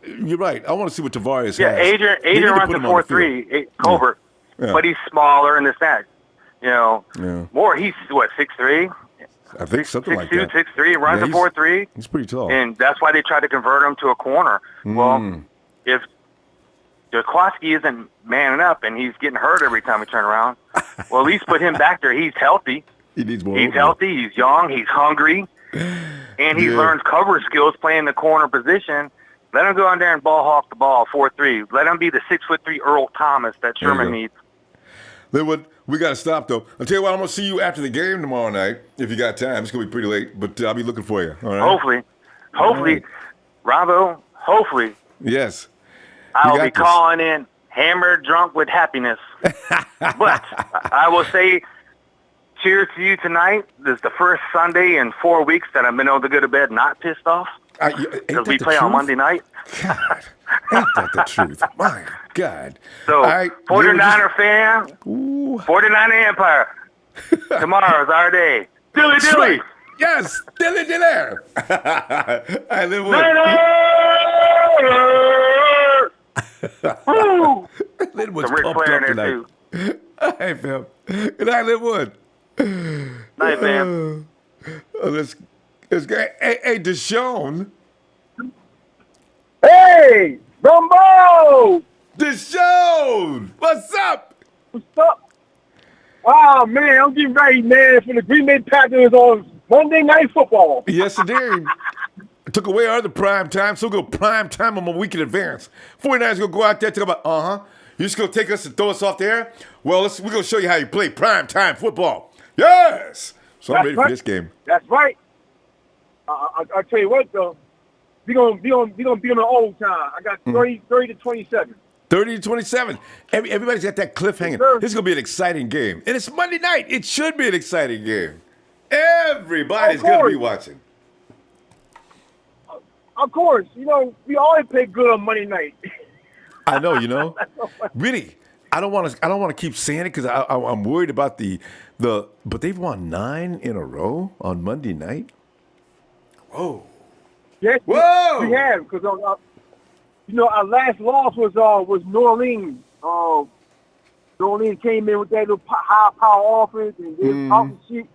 You're right. I want to see what Tavares Yeah, has. Adrian runs a 4.3, Colbert, Yeah. but he's smaller in the sack. You know, Yeah. more. He's what, 6'3"? I think something like 6'2", that. 6'3", runs a 4.3. He's pretty tall. And that's why they tried to convert him to a corner. Well, if Jaquaski isn't manning up and he's getting hurt every time we turn around, well, at least put him back there. He's healthy. He needs more. He's opening. healthy. He's young. He's hungry. And he's learned cover skills playing the corner position. Let him go out there and ball hawk the ball, 4-3. Let him be the 6'3" Earl Thomas that Sherman needs. Linwood, we got to stop, though. I'll tell you what, I'm going to see you after the game tomorrow night, if you got time. It's going to be pretty late, but I'll be looking for you. All right? Hopefully, Ronbo, hopefully, Yes. I'll got be this. calling in hammered, drunk with happiness. But I will say, cheers to you tonight. This is the first Sunday in 4 weeks that I've been able to go to bed not pissed off Ain't because we that the play on truth? Monday night. God, ain't that the truth? My God. So, All right, 49er fan, Ooh. 49er Empire. Tomorrow's our day. Dilly dilly. Sweet. Yes, dilly dilly. I live with Woo! Linwood's Some Ric pumped Flair up in there, tonight. too. Hey, Phil. Good night, Linwood. Night, man. Let's go. Hey, Deshaun. Hey, Ronbo! Deshaun! What's up? What's up? Oh, man, I'm getting ready, man, for the Green Bay Packers on Monday Night Football. Yes, indeed. Took away our other prime time, so we'll go prime time on a week in advance. 49ers going to go out there and talk about, you're just going to take us and throw us off the air? Well, we're going to show you how you play prime time football. Yes! So I'm ready for this game. That's right. I'll tell you what, though. We're gonna be on the overtime. I got 30 to 27. 30-27. Everybody's got that cliffhanger. Yes, This is going to be an exciting game. And it's Monday night. It should be an exciting game. Everybody's going to be watching. Of course. You know, we always play good on Monday night. I know, you know. Really, I don't want to keep saying it because I'm worried about but they've won 9 in a row on Monday night. Whoa. Yes, Whoa! we have, because our last loss was New Orleans. New Orleans came in with that little high power offense and then talking shit.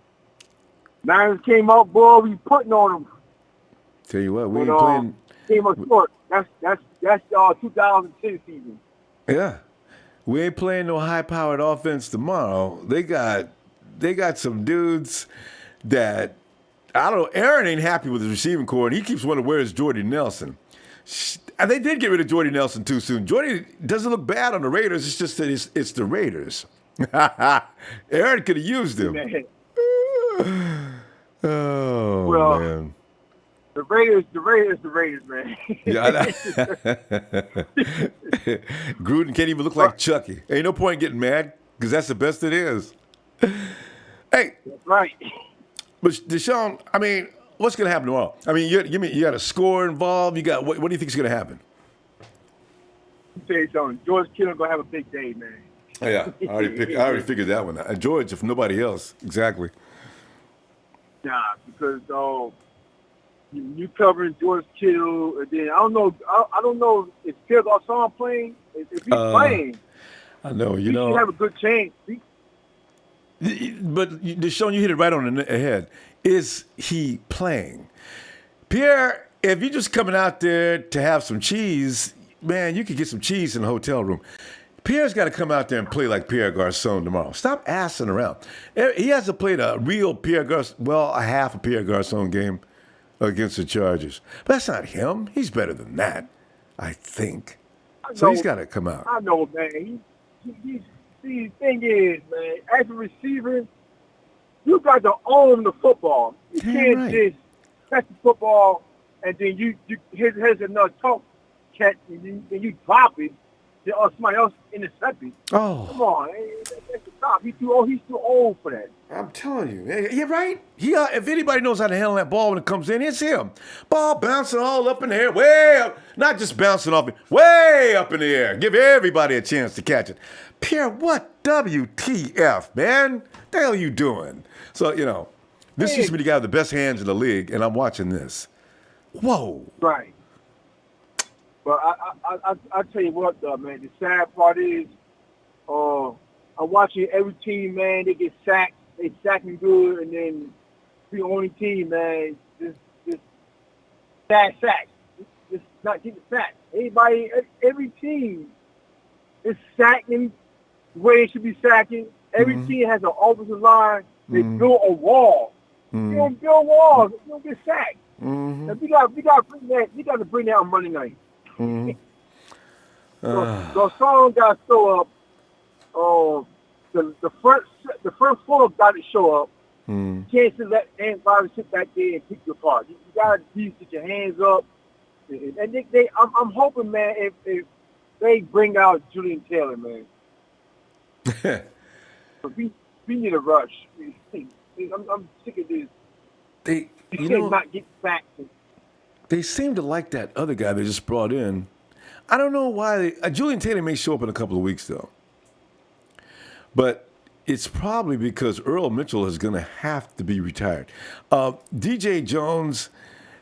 Niners came up, boy, we putting on them. Tell you what, we ain't playing. Came up short. That's 2010 season. Yeah, we ain't playing no high-powered offense tomorrow. They got some dudes that. I don't know. Aaron ain't happy with his receiving core, and he keeps wondering where is Jordy Nelson. And they did get rid of Jordy Nelson too soon. Jordy doesn't look bad on the Raiders. It's just that it's the Raiders. Aaron could have used him. Oh, man. The Raiders, man. Yeah, Gruden can't even look like Chucky. Ain't no point in getting mad because that's the best it is. Hey. That's right. But Deshaun, I mean, what's going to happen tomorrow? I mean, you got a score involved. You got what do you think is going to happen? I'll tell you something. George Kittle gonna have a big day, man. Oh, yeah, I already figured that one out. George, if nobody else, exactly. Nah, because you covering George Kittle, and then I don't know if Pierre Garçon playing. If he's playing, I know he should have a good chance. But Deshaun, you hit it right on the head. Is he playing? Pierre, if you're just coming out there to have some cheese, man, you could get some cheese in the hotel room. Pierre's got to come out there and play like Pierre Garçon tomorrow. Stop assing around. He hasn't played a real Pierre Garçon, well, a half a Pierre Garçon game against the Chargers. But that's not him. He's better than that, I think. So he's got to come out. I know, man. See, the thing is, man, as a receiver, you got to own the football. You can't just catch the football and then here's another talk catch and you drop it. Or somebody else intercept it. Oh, come on, that's the top. He's too old for that. I'm telling you, you're right. If anybody knows how to handle that ball when it comes in, it's him. Ball bouncing all up in the air, way up, not just bouncing off it, way up in the air. Give everybody a chance to catch it. Pierre, what WTF, man? The hell are you doing? So this used to be the guy with the best hands in the league, and I'm watching this. Whoa. Right. But I tell you what, though, man, the sad part is I'm watching every team, man, they get sacked. They sacking good, and then the only team, man, just bad sacks. Just not getting sacked. Every team is sacking the way it should be sacking. Every team has an offensive line. They build a wall. You don't build walls, you don't get sacked. And we got to bring that on Monday night. So song got to show up. The first four got to show up. You can't just let anybody sit back there and pick you apart. You got to get your hands up. And I'm hoping, man, if they bring out Julian Taylor, man. we need a rush. I'm sick of this. They not get back. They seem to like that other guy they just brought in. I don't know why. Julian Taylor may show up in a couple of weeks, though. But it's probably because Earl Mitchell is going to have to be retired. DJ Jones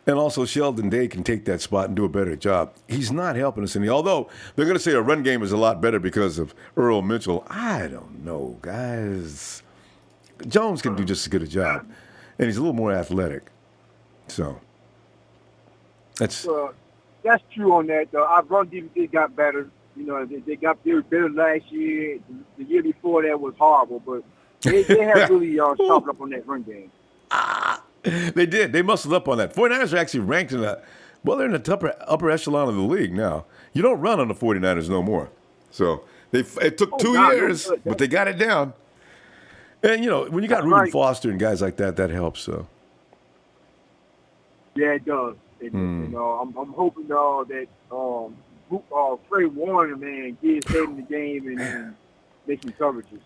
and also Sheldon Day can take that spot and do a better job. He's not helping us any. Although they're going to say a run game is a lot better because of Earl Mitchell. I don't know, guys. Jones can do just as good a job. And he's a little more athletic. So that's true on that, though. Our run defense got better. They were better last year. The year before that was horrible. But They have really sharpened up on that run game. They did. They muscled up on that. 49ers are actually ranked in they're in the upper echelon of the league now. You don't run on the 49ers no more. So it took 2 years, but they got it down. And, when you got Reuben Foster and guys like that, that helps. So. Yeah, it does. I'm hoping, that Fred Warner, man, gets head in the game and make some coverages.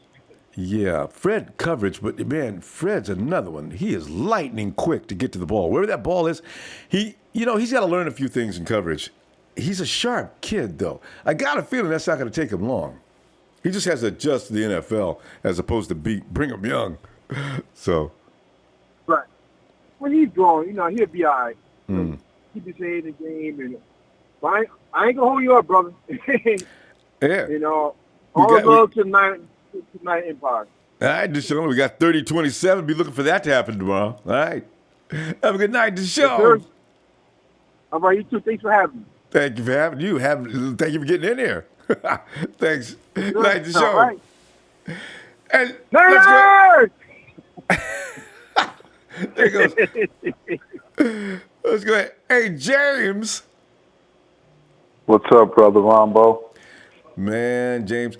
Yeah, Fred coverage, but man, Fred's another one. He is lightning quick to get to the ball. Wherever that ball is, he's got to learn a few things in coverage. He's a sharp kid, though. I got a feeling that's not going to take him long. He just has to adjust to the NFL as opposed to bring him young. So. Right. When he's growing, he'll be all right. Keep his head in the game. And I ain't going to hold you up, brother. Yeah. All love to Night Empire. All right, Deshaun, we got 30-27. Be looking for that to happen tomorrow. All right. Have a good night, Deshaun. Yes, all right, you too. Thanks for having me. Thank you for having you. Thank you for getting in here. Thanks. Night, Deshaun. All right. And let's go. There he goes. Let's go ahead. Hey, James. What's up, brother Ronbo? Man, James.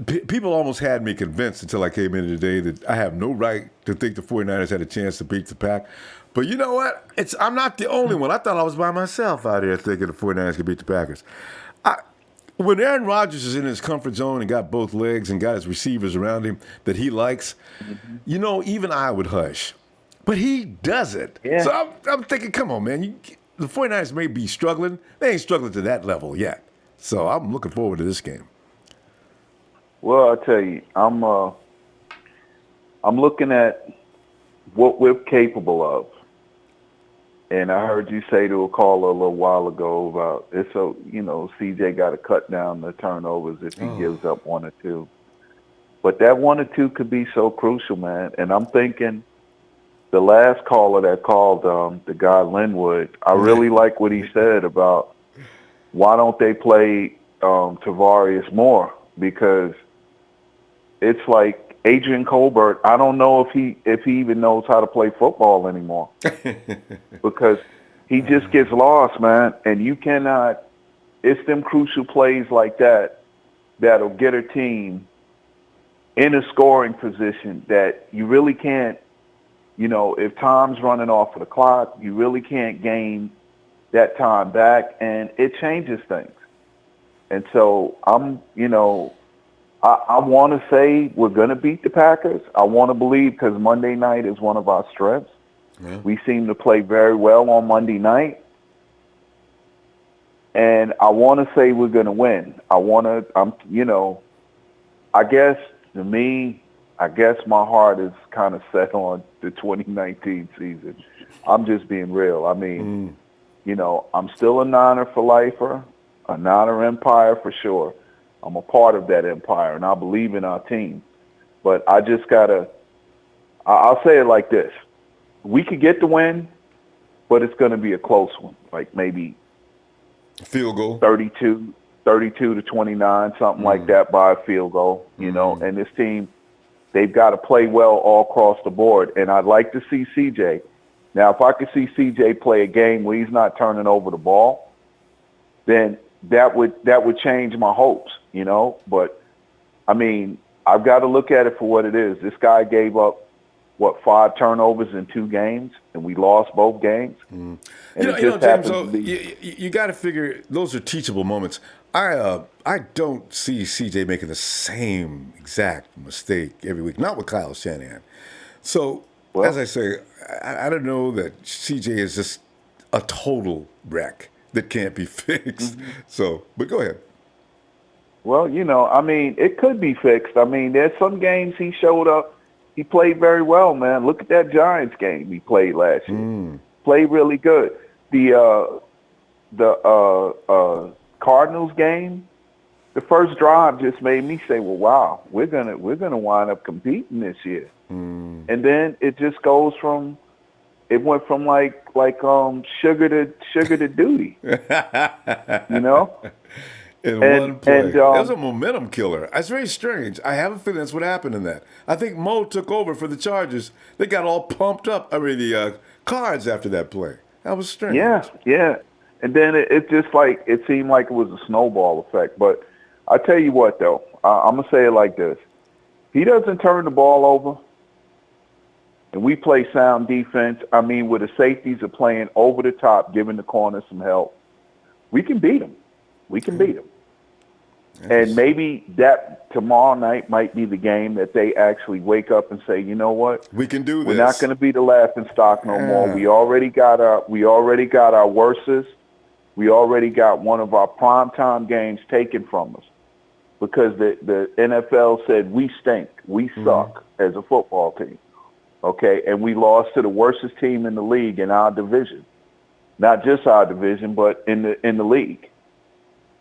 People almost had me convinced until I came in today that I have no right to think the 49ers had a chance to beat the Pack. But you know what? I'm not the only one. I thought I was by myself out here thinking the 49ers could beat the Packers. When Aaron Rodgers is in his comfort zone and got both legs and got his receivers around him that he likes, even I would hush. But he doesn't. Yeah. So I'm thinking, come on, man. The 49ers may be struggling. They ain't struggling to that level yet. So I'm looking forward to this game. Well, I'll tell you, I'm looking at what we're capable of. And I heard you say to a caller a little while ago about CJ got to cut down the turnovers if he gives up 1 or 2. But that 1 or 2 could be so crucial, man. And I'm thinking the last caller that called, the guy Linwood, I really like what he said about why don't they play Tavarius more? Because it's like Adrian Colbert, I don't know if he even knows how to play football anymore because he just gets lost, man. And you cannot – it's them crucial plays like that that'll get a team in a scoring position that you really can't – if time's running off of the clock, you really can't gain that time back, and it changes things. And so I want to say we're going to beat the Packers. I want to believe because Monday night is one of our strengths. Yeah. We seem to play very well on Monday night. And I want to say we're going to win. I guess to me, I guess my heart is kind of set on the 2019 season. I'm just being real. I mean, I'm still a Niner for lifer, a Niner empire for sure. I'm a part of that empire, and I believe in our team. But I just I'll say it like this. We could get the win, but it's going to be a close one, like maybe field goal, 32 to 29, something like that by a field goal, And this team, they've got to play well all across the board. And I'd like to see CJ. Now, if I could see CJ play a game where he's not turning over the ball, then that would change my hopes, But, I mean, I've got to look at it for what it is. This guy gave up, 5 turnovers in 2 games, and we lost both games. And James, you got to figure those are teachable moments. I don't see CJ making the same exact mistake every week, not with Kyle Shanahan. So, as I say, I don't know that CJ is just a total wreck that can't be fixed. So, but go ahead. Well, I mean, it could be fixed. I mean, there's some games he showed up. He played very well, man. Look at that Giants game he played last year. Played really good. The Cardinals game, the first drive just made me say, "Well, wow, we're gonna wind up competing this year." And then it just goes from. It went from like sugar to duty, In one play. And, That was a momentum killer. That's very strange. I have a feeling that's what happened in that. I think Mo took over for the Chargers. They got all pumped up. I mean, the Cards after that play. That was strange. Yeah. And then it just like, it seemed like it was a snowball effect. But I tell you what, though, I'm going to say it like this. If he doesn't turn the ball over and we play sound defense, I mean, where the safeties are playing over the top, giving the corner some help, we can beat them. We can beat them. And maybe that tomorrow night might be the game that they actually wake up and say, you know what? We can do this. We're not going to be the laughing stock no more. We already got our worstest. We already got one of our primetime games taken from us because the NFL said we stink. We suck as a football team. Okay? And we lost to the worstest team in the league in our division. Not just our division, but in the league.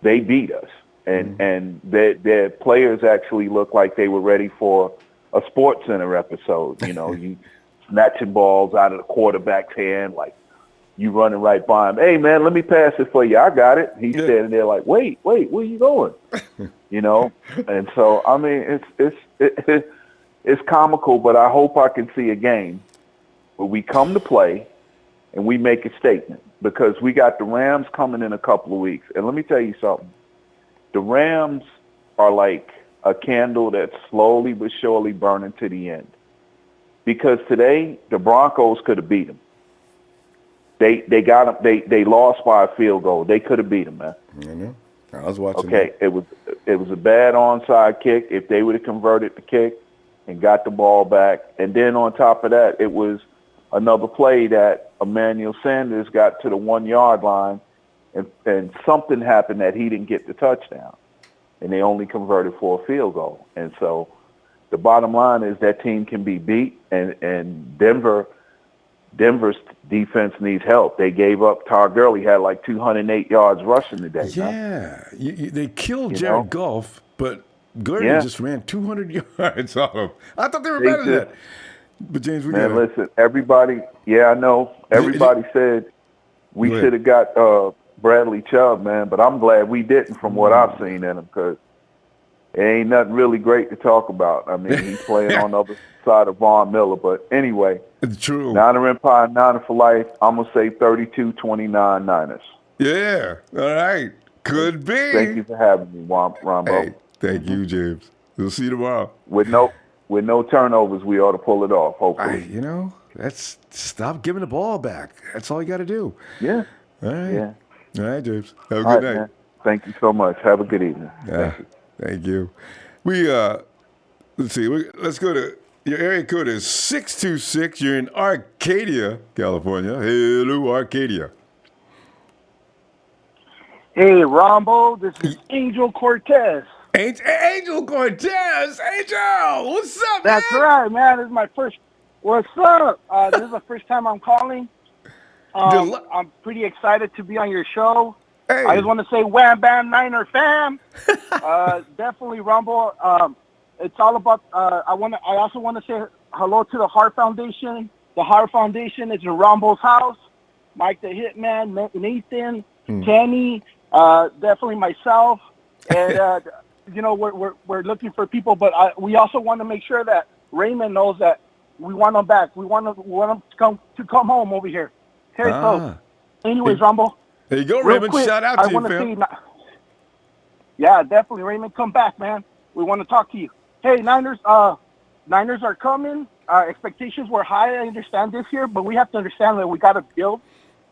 They beat us. And their players actually looked like they were ready for a Sports Center episode. You know, you snatching balls out of the quarterback's hand, like you running right by him. Hey, man, let me pass it for you. I got it. He's standing there like, wait, where are you going? You know? And so, I mean, it's comical, but I hope I can see a game where we come to play and we make a statement because we got the Rams coming in a couple of weeks. And let me tell you something. The Rams are like a candle that's slowly but surely burning to the end. Because today, the Broncos could have beat them. They got them. They lost by a field goal. They could have beat them, man. I know. I was watching. Okay, it was a bad onside kick. If they would have converted the kick and got the ball back, and then on top of that, it was another play that Emmanuel Sanders got to the 1 yard line. And something happened that he didn't get the touchdown, and they only converted for a field goal. And so the bottom line is that team can be beat, and Denver's defense needs help. They gave up. Todd Gurley had like 208 yards rushing today. Yeah. They killed Jared Goff, but Gurley just ran 200 yards off him. I thought they were better than that. But, James, listen, everybody, I know. Everybody said we should have got Bradley Chubb, man, but I'm glad we didn't from what I've seen in him because it ain't nothing really great to talk about. I mean, he's playing on the other side of Von Miller. But anyway, it's true. Niner Empire, Niner for life. I'm going to say 32-29 Niners. Yeah. All right. Could be. Thank you for having me, Ronbo. Hey, thank you, James. We'll see you tomorrow. With no turnovers, we ought to pull it off, hopefully. Let's stop giving the ball back. That's all you got to do. Yeah. All right. Yeah. All right, James. Have a good night. Man. Thank you so much. Have a good evening. Thank you. We let's see. Let's go to your area code is 626. You're in Arcadia, California. Hello, Arcadia. Hey, Ronbo. This is Angel Cortez. Angel Cortez. Angel, what's up, That's man? right, man. This is my first. What's up? This is the first time I'm calling. I'm pretty excited to be on your show. Hey. I just want to say wham bam Niner fam. Definitely Rumble. It's all about I also want to say hello to the Heart Foundation. The Heart Foundation is in Rumbo's house. Mike the Hitman, Nathan, Kenny, definitely myself. And we're looking for people, but we also want to make sure that Raymond knows that we want him back. We want him to come home over here. Okay, so anyways, Rumble. There you go, Real Raymond. quick, Shout out to you, fam. Yeah, definitely, Raymond. Come back, man. We want to talk to you. Hey, Niners are coming. Expectations were high, I understand, this year, but we have to understand that we got to build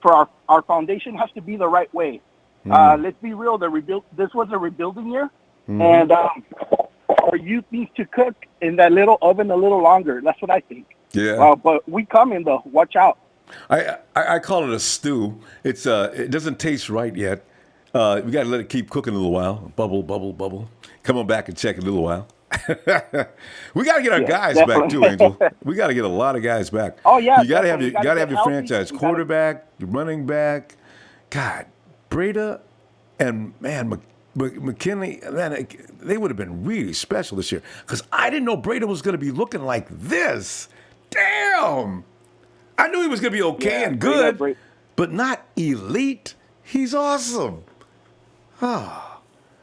for our foundation has to be the right way. Let's be real. This was a rebuilding year, and our youth needs to cook in that little oven a little longer. That's what I think. Yeah. But we coming, though. Watch out. I call it a stew. It's it doesn't taste right yet. We got to let it keep cooking a little while. Bubble, bubble, bubble. Come on back and check in a little while. We got to get our guys back too, Angel. We got to get a lot of guys back. Oh yeah, you got to have your healthy. franchise quarterback, your running back. God, Breda and McKinley, man, they would have been really special this year because I didn't know Breda was going to be looking like this. Damn. I knew he was going to be okay and good, but not elite. He's awesome.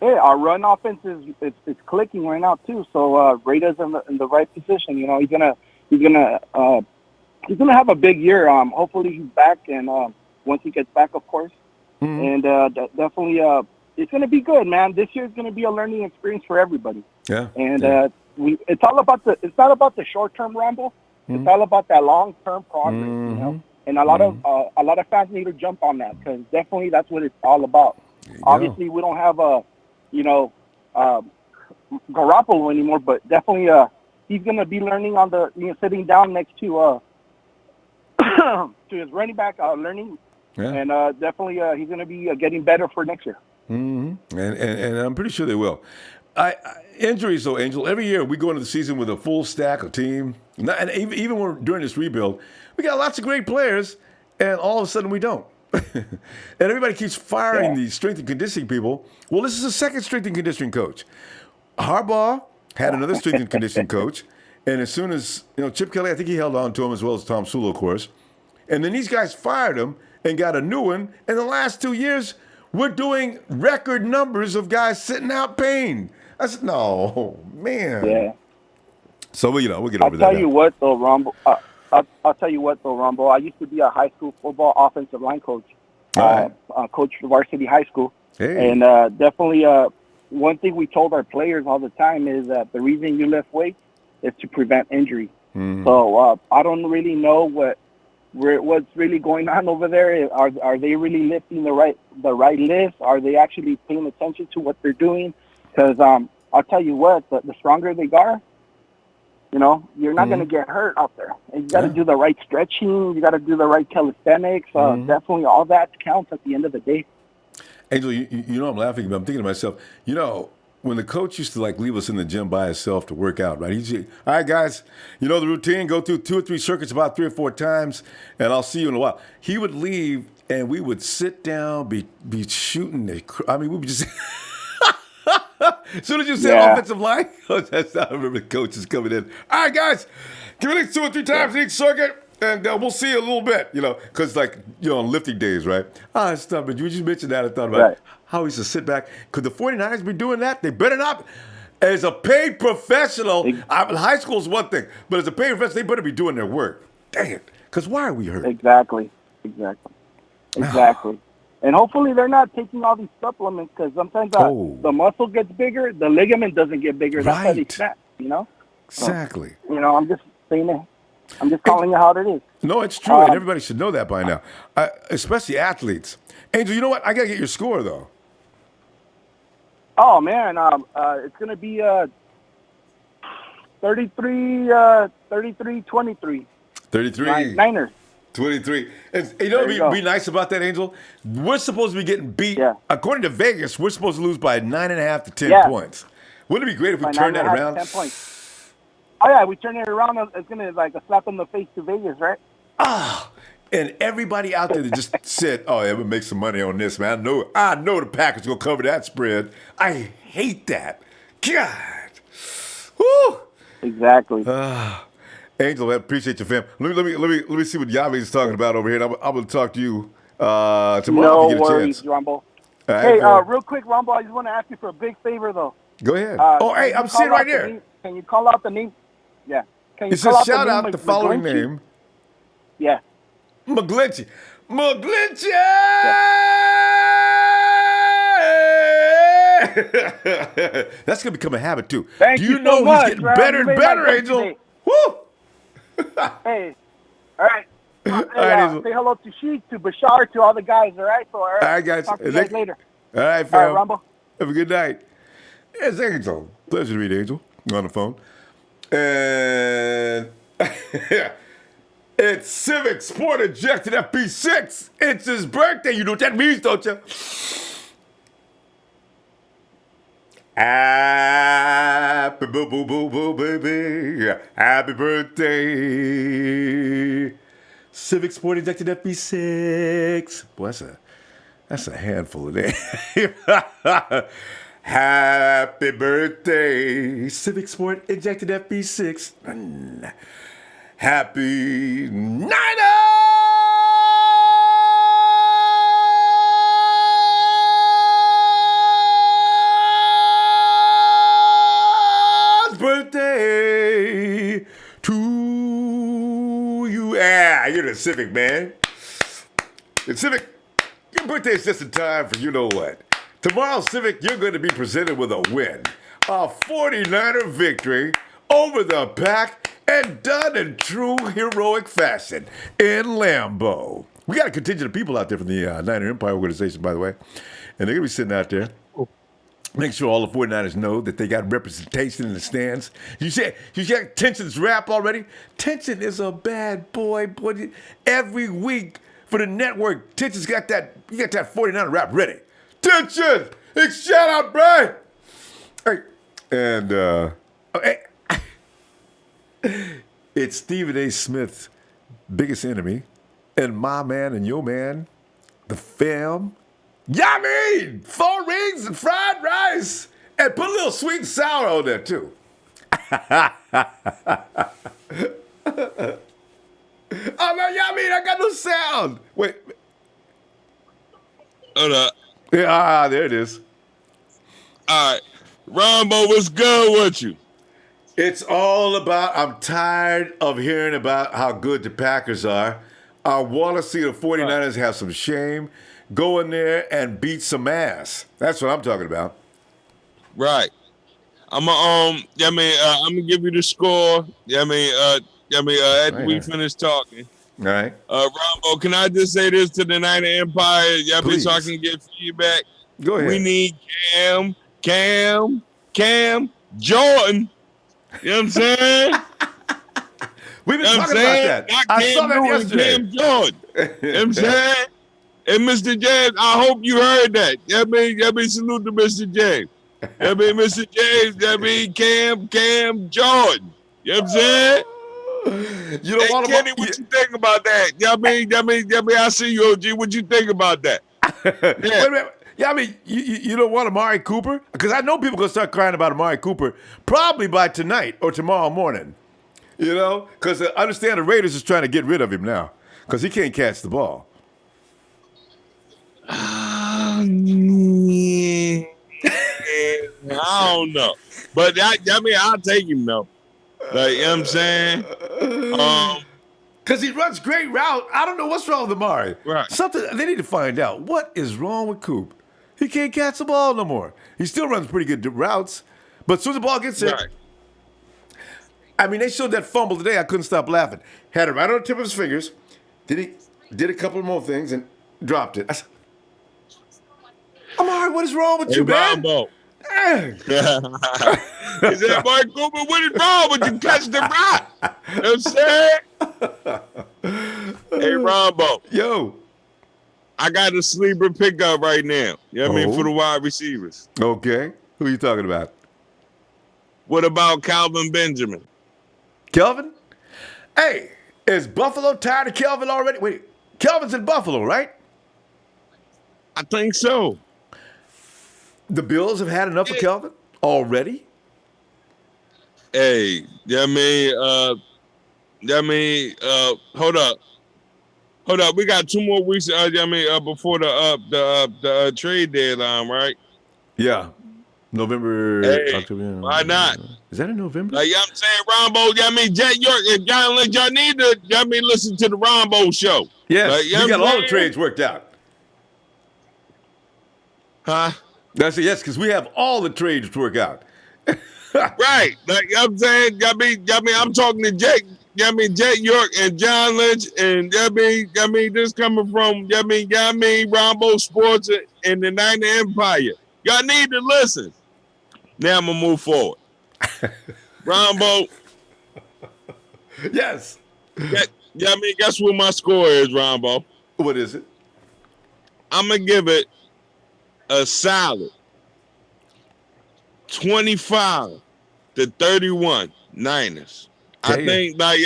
Hey, our run offense is it's clicking right now too. So Rada's in the right position. You know, he's gonna have a big year. Hopefully he's back, and once he gets back, of course, and definitely it's gonna be good, man. This year is gonna be a learning experience for everybody. Yeah. And it's all about it's not about the short term rumble. It's all about that long term progress. You know, and a lot of fans need to jump on that, because definitely that's what it's all about. Obviously, we don't have Garoppolo anymore, but definitely he's going to be learning on the sitting down next to to his running back, learning, and definitely he's going to be getting better for next year. And I'm pretty sure they will. Injuries, though, Angel. Every year we go into the season with a full stack of team, and even when we're during this rebuild, we got lots of great players, and all of a sudden we don't. And everybody keeps firing these strength and conditioning people. Well, this is the second strength and conditioning coach. Harbaugh had another strength and conditioning coach, and as soon as Chip Kelly, I think he held on to him, as well as Tom Sula, of course. And then these guys fired him and got a new one. In the last 2 years, we're doing record numbers of guys sitting out pain. I said, no, man. Yeah. So we'll get over that. I'll tell you what, though, Ronbo. I used to be a high school football offensive line coach. Coach varsity high school. Hey. And definitely one thing we told our players all the time is that the reason you lift weights is to prevent injury. So I don't really know what's really going on over there. Are they really lifting the right lifts? Are they actually paying attention to what they're doing? Because I'll tell you what, the stronger they are, you're not going to get hurt out there. And you got to do the right stretching. You got to do the right calisthenics. Definitely all that counts at the end of the day. Angel, I'm laughing, but I'm thinking to myself, when the coach used to leave us in the gym by himself to work out, right? He'd say, all right, guys, the routine, go through 2 or 3 circuits about 3 or 4 times, and I'll see you in a while. He would leave, and we would sit down, be shooting. We would just... As soon as you said offensive line, that's how I remember the coaches coming in. All right, guys, give it 2 or 3 times in each circuit, and we'll see you a little bit, because on lifting days, right? Stop it. You just mentioned that. I thought about how he used to sit back. Could the 49ers be doing that? They better not. As a paid professional, high school is one thing, but as a paid professional, they better be doing their work. Dang it. Because why are we hurt? Exactly. And hopefully they're not taking all these supplements, because sometimes the muscle gets bigger, the ligament doesn't get bigger. That's why they snap, Exactly. So, I'm just saying it. I'm just calling it how it is. No, it's true, and everybody should know that by now, especially athletes. Angel, you know what? I got to get your score, though. Oh, man. It's going to be 33-23. 33. Niners. 23. And what'd be nice about that, Angel? We're supposed to be getting beat. Yeah. According to Vegas, we're supposed to lose by 9.5 to 10 points. Wouldn't it be great if we turned that around? 10 points. Oh, yeah, we turn it around. It's going to like a slap in the face to Vegas, right? And everybody out there that just said, oh, yeah, we'll make some money on this, man. I know the Packers going to cover that spread. I hate that. God. Woo. Exactly. Angel, I appreciate you, fam. Let me see what Yavi's talking about over here. I'm going to talk to you tomorrow no if you get a worries, chance. Ronbo. Right, real quick, Ronbo, I just want to ask you for a big favor, though. Go ahead. Hey, I'm sitting right there. Can you call out the name? Yeah. Can you It says shout out the following McGlinchey? name. Yeah. McGlinchey. McGlinchey! That's going to become a habit, too. Thank Do you you know so much, he's getting man. better You and made better, my day Angel? today. Woo! Hey, all right. Angel. Say hello to Sheik, to Bashar, to all the guys, all right? So, all right, guys. Talk to you guys later. All right, fam. All right, Ronbo. Have a good night. It's Angel. Pleasure to meet Angel on the phone. And it's Civic Sport Ejected FP6. It's his birthday. You know what that means, don't you? Happy boo boo boo boo baby. Happy birthday. Civic Sport Ejected FP6. Boy, that's a handful of names. Happy birthday, Civic Sport Ejected FP6. Happy Civic, man. And Civic, your birthday is just in time for you know what. Tomorrow, Civic, you're going to be presented with a win. A 49er victory over the Pack and done in true heroic fashion in Lambeau. We got a contingent of people out there from the Niner Empire organization, by the way. And they're going to be sitting out there. Make sure all the 49ers know that they got representation in the stands. You got Tension's rap already? Tension is a bad boy. Every week for the network, Tension's got that 49er rap ready. Tension! It's shout out, Brian! Hey, and it's Stephen A. Smith's biggest enemy, and my man and your man, the fam. Yummy! 4 rings and fried rice. And put a little sweet and sour on there, too. Oh, no, yummy! I got no sound. Wait. Hold up. Yeah, there it is. All right. Ronbo, what's good with you? It's all about, I'm tired of hearing about how good the Packers are. I want to see the 49ers have some shame. Go in there and beat some ass. That's what I'm talking about. Right. I'm gonna give you the score. After we finish talking. All right. Ronbo, can I just say this to the Niner Empire? Please. So I can get feedback. Go ahead. We need Cam Jordan. You know what I'm saying? We've been talking about that. I saw that yesterday. Cam Jordan. You know what I'm saying? And Mr. James, I hope you heard that. Salute to Mr. James. Mr. James, Cam Jordan. You know what I'm saying? You don't want Kenny, what you think about that? I see you, OG. What you think about that? Wait a minute. You don't want Amari Cooper? Because I know people going to start crying about Amari Cooper probably by tonight or tomorrow morning. You know? Because I understand the Raiders is trying to get rid of him now because he can't catch the ball. I don't know. But I'll take him though. Like, you know what I'm saying? Because he runs great route. I don't know what's wrong with Amari. Right. Something they need to find out. What is wrong with Coop? He can't catch the ball no more. He still runs pretty good routes. But as soon as the ball gets there, I mean, they showed that fumble today. I couldn't stop laughing. Had it right on the tip of his fingers. Did a couple more things and dropped it. I said, Amari, what is wrong with you, man? Ronbo. He said, "Boy, Cooper, what is wrong with you? Catch the rock." You know what I'm saying? Hey, Ronbo. Yo. I got a sleeper pickup right now. You know what I mean? For the wide receivers. Okay. Who are you talking about? What about Calvin Benjamin? Kelvin? Hey, is Buffalo tired of Kelvin already? Wait, Kelvin's in Buffalo, right? I think so. The Bills have had enough of Kelvin already? Hey, hold up. We got 2 more weeks. Before the trade deadline, right? Yeah, November. Hey, October. Why not? Is that in November? Like, you know what I'm saying, Ronbo. Jet York. If y'all need to, listen to the Ronbo show. Yes, like, we got all the trades worked out. Huh? That's it. Yes, because we have all the trades to work out. Right. Like, you know what I'm saying, I'm talking to Jet York and John Lynch, and this coming from Ronbo Sports and the Niner Empire. Y'all need to listen. Now I'm gonna move forward. Ronbo. Yes. Guess what my score is, Ronbo? What is it? I'm gonna give it a solid 25-31 Niners. I think, I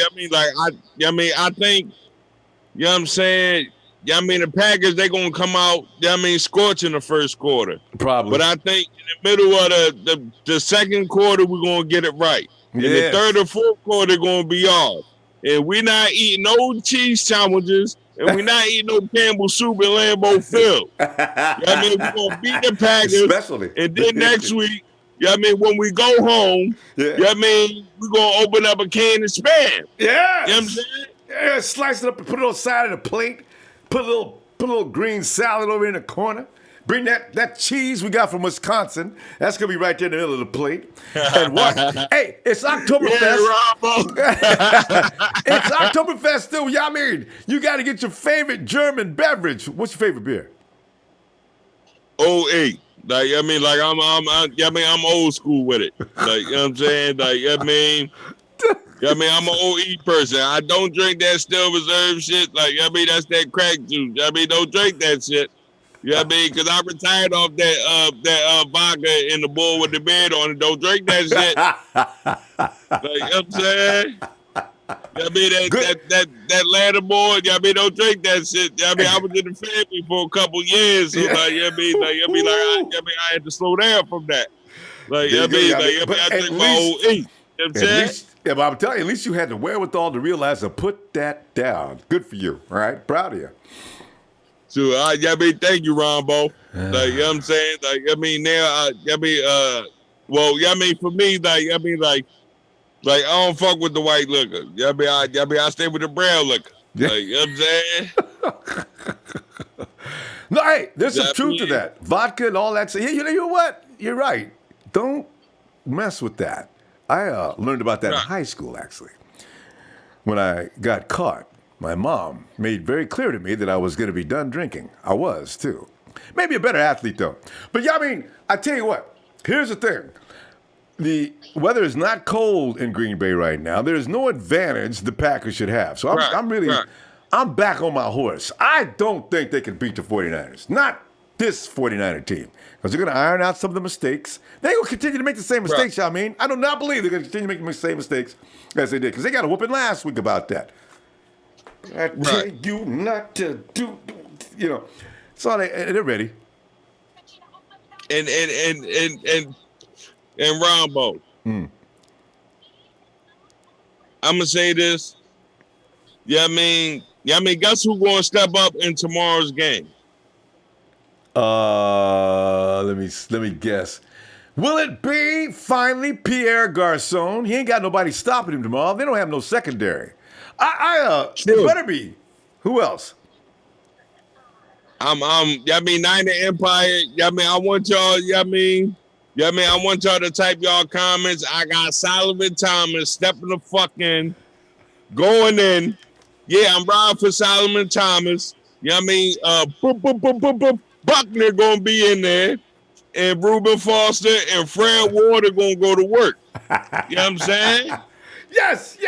think, you know what I'm saying? The Packers, they're going to come out, scorching the first quarter. Probably. But I think in the middle of the second quarter, we're going to get it right. Yes. In the third or fourth quarter, going to be off. And we're not eating no cheese sandwiches, and we're not eating no Campbell soup in Lambeau Field. We're going to beat the Packers. Especially. And then next week, when we go home, we're going to open up a can of Spam. Yeah. You know what I'm saying? Slice it up and put it on the side of the plate. Put a little green salad over in the corner. Bring that cheese we got from Wisconsin. That's gonna be right there in the middle of the plate. And what? Hey, it's Oktoberfest. Yeah, Ronbo. It's Oktoberfest too. Yeah, I mean, you got to get your favorite German beverage. What's your favorite beer? 08. Like, I mean, like I'm old school with it. Like, you know what I'm saying? Like, I mean, I'm an OE person. I don't drink that still reserve shit. Like, I mean, that's that crack juice. I mean, don't drink that shit. You know what I mean? Because I retired off that vodka in the bowl with the bed on it. Don't drink that shit. Like, you know what I'm saying? You know what I mean? That ladder board, you know what I mean? Don't drink that shit. You know what I mean? I was in the family for a couple years. So, like, you know what I mean? Like, I had to slow down from that. Like, you know what I mean? Like, I drink my old E. You know what I'm saying? But I'm telling you, at least you had the wherewithal to realize to put that down. Good for you. All right? Proud of you. So, I mean, thank you, Ronbo. Like, you know what I'm saying? Like, I mean, now, I mean, for me, like, I mean, like, I don't fuck with the white liquor. You know what I mean? I stay with the brown liquor. Like, you know what I'm saying? No, hey, there's some truth to that. Vodka and all that. You know what? You're right. Don't mess with that. I learned about that in high school, actually. When I got caught, my mom made very clear to me that I was going to be done drinking. I was, too. Maybe a better athlete, though. But, yeah, I mean, I tell you what. Here's the thing. The weather is not cold in Green Bay right now. There's no advantage the Packers should have. So I'm back on my horse. I don't think they can beat the 49ers. Not this 49er team. Because they're going to iron out some of the mistakes. They're going to continue to make the same mistakes, I mean. I do not believe they're going to continue to make the same mistakes as they did. Because they got a whooping last week about that. I tell you not to do, you know. So they're ready. And Rombo, I'm gonna say this. I mean, guess who's gonna step up in tomorrow's game? Let me guess. Will it be finally Pierre Garçon? He ain't got nobody stopping him tomorrow. They don't have no secondary. It better be. Who else? I mean, Niner Empire. I mean, I want y'all. I want y'all to type y'all comments. I got Solomon Thomas stepping the fuck in, going in. Yeah, I'm riding for Solomon Thomas. Buckner gonna be in there, and Reuben Foster and Fred Ward are gonna go to work. You know what I'm saying? Yes.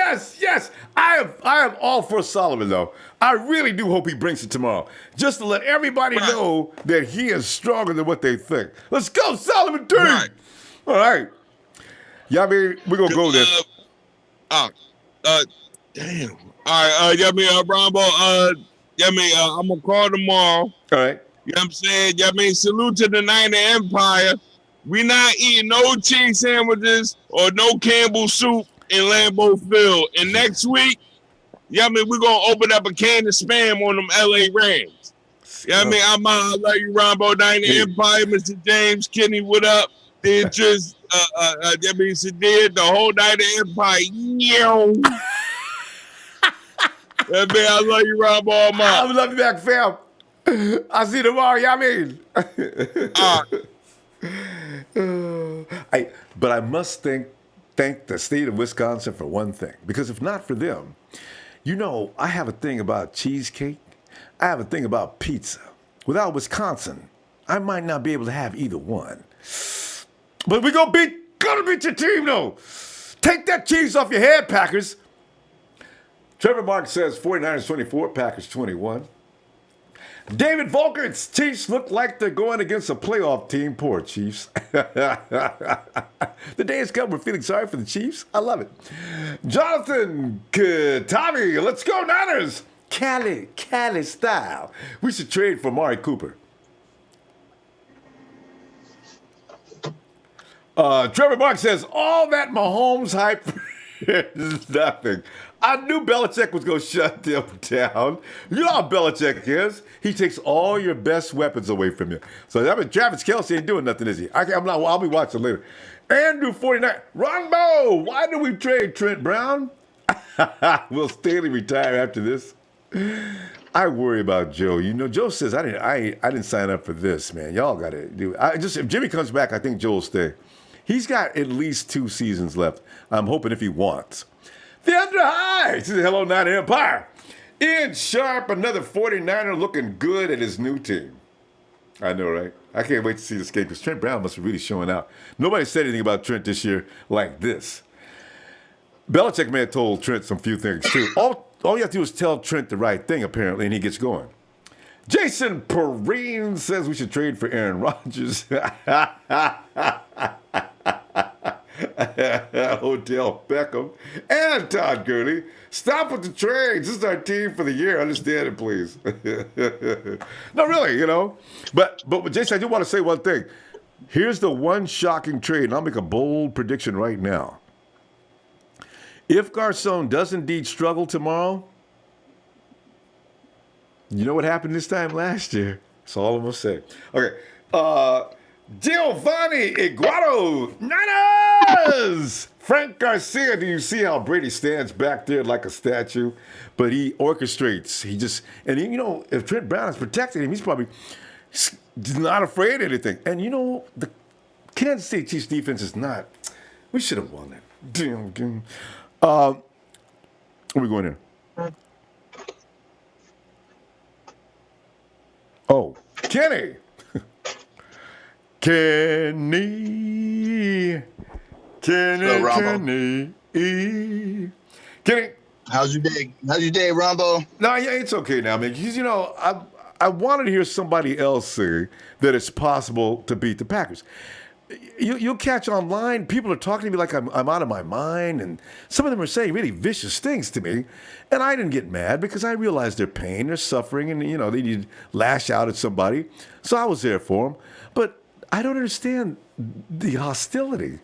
I am all for Solomon, though. I really do hope he brings it tomorrow. Just to let everybody know that he is stronger than what they think. Let's go, Solomon team! Right. All right. Yeah, I mean, we're going to go there. Damn. All right, Rombo, I'm going to call tomorrow. All right. You know what I'm saying? Salute to the Niner Empire. We not eating no cheese sandwiches or no Campbell soup in Lambeau Field. And next week, we're going to open up a can of Spam on them LA Rams. I love you, Ronbo, Niner Empire, Mr. James, Kenny, what up? The interest, Sadir, the whole Niner Empire. Yo. I love you, Ronbo. I love you back, fam. I'll see you tomorrow, But I must thank the state of Wisconsin for one thing. Because if not for them, I have a thing about cheesecake. I have a thing about pizza. Without Wisconsin, I might not be able to have either one. But we're gonna beat your team, though. Take that cheese off your head, Packers. Trevor Mark says 49ers 24, Packers 21. David Volkert's Chiefs look like they're going against a playoff team. Poor Chiefs. The day has come. We're feeling sorry for the Chiefs. I love it. Jonathan Tommy, let's go Niners. Cali style. We should trade for Amari Cooper. Trevor Mark says, all that Mahomes hype is nothing. I knew Belichick was going to shut them down. You know how Belichick is. He takes all your best weapons away from you. So Travis Kelce ain't doing nothing, is he? I'll be watching later. Andrew 49. Ronbo, why did we trade Trent Brown? Will Staley retire after this? I worry about Joe. You know, Joe says I didn't sign up for this, man. Y'all got to do. If Jimmy comes back, I think Joe will stay. He's got at least 2 seasons left. I'm hoping if he wants. The Under High says hello, 9 Empire. Ian Sharp, another 49er, looking good at his new team. I know, right? I can't wait to see this game because Trent Brown must be really showing out. Nobody said anything about Trent this year like this. Belichick may have told Trent some few things too. All you have to do is tell Trent the right thing, apparently, and he gets going. Jason Perrine says we should trade for Aaron Rodgers. Odell Beckham and Todd Gurley. Stop with the trades. This is our team for the year. Understand it, please. No, really, you know. But Jason, I do want to say one thing. Here's the one shocking trade, and I'll make a bold prediction right now. If Garcon does indeed struggle tomorrow, you know what happened this time last year? That's all I'm going to say. Okay. Giovanni Iguaro, Niners! Frank Garcia, do you see how Brady stands back there like a statue? But he orchestrates. And you know, if Trent Brown is protecting him, he's probably not afraid of anything. And you know, the Kansas City Chiefs defense is not. We should have won that damn game. Where are we going here? Oh, Kenny. Kenny. Kenny. How's your day? How's your day, Ronbo? No, yeah, it's okay now, man. Because, you know, I wanted to hear somebody else say that it's possible to beat the Packers. You'll catch online, people are talking to me like I'm out of my mind, and some of them are saying really vicious things to me, and I didn't get mad because I realized their pain, their suffering, and, you know, they need to lash out at somebody. So I was there for them. But I don't understand the hostility.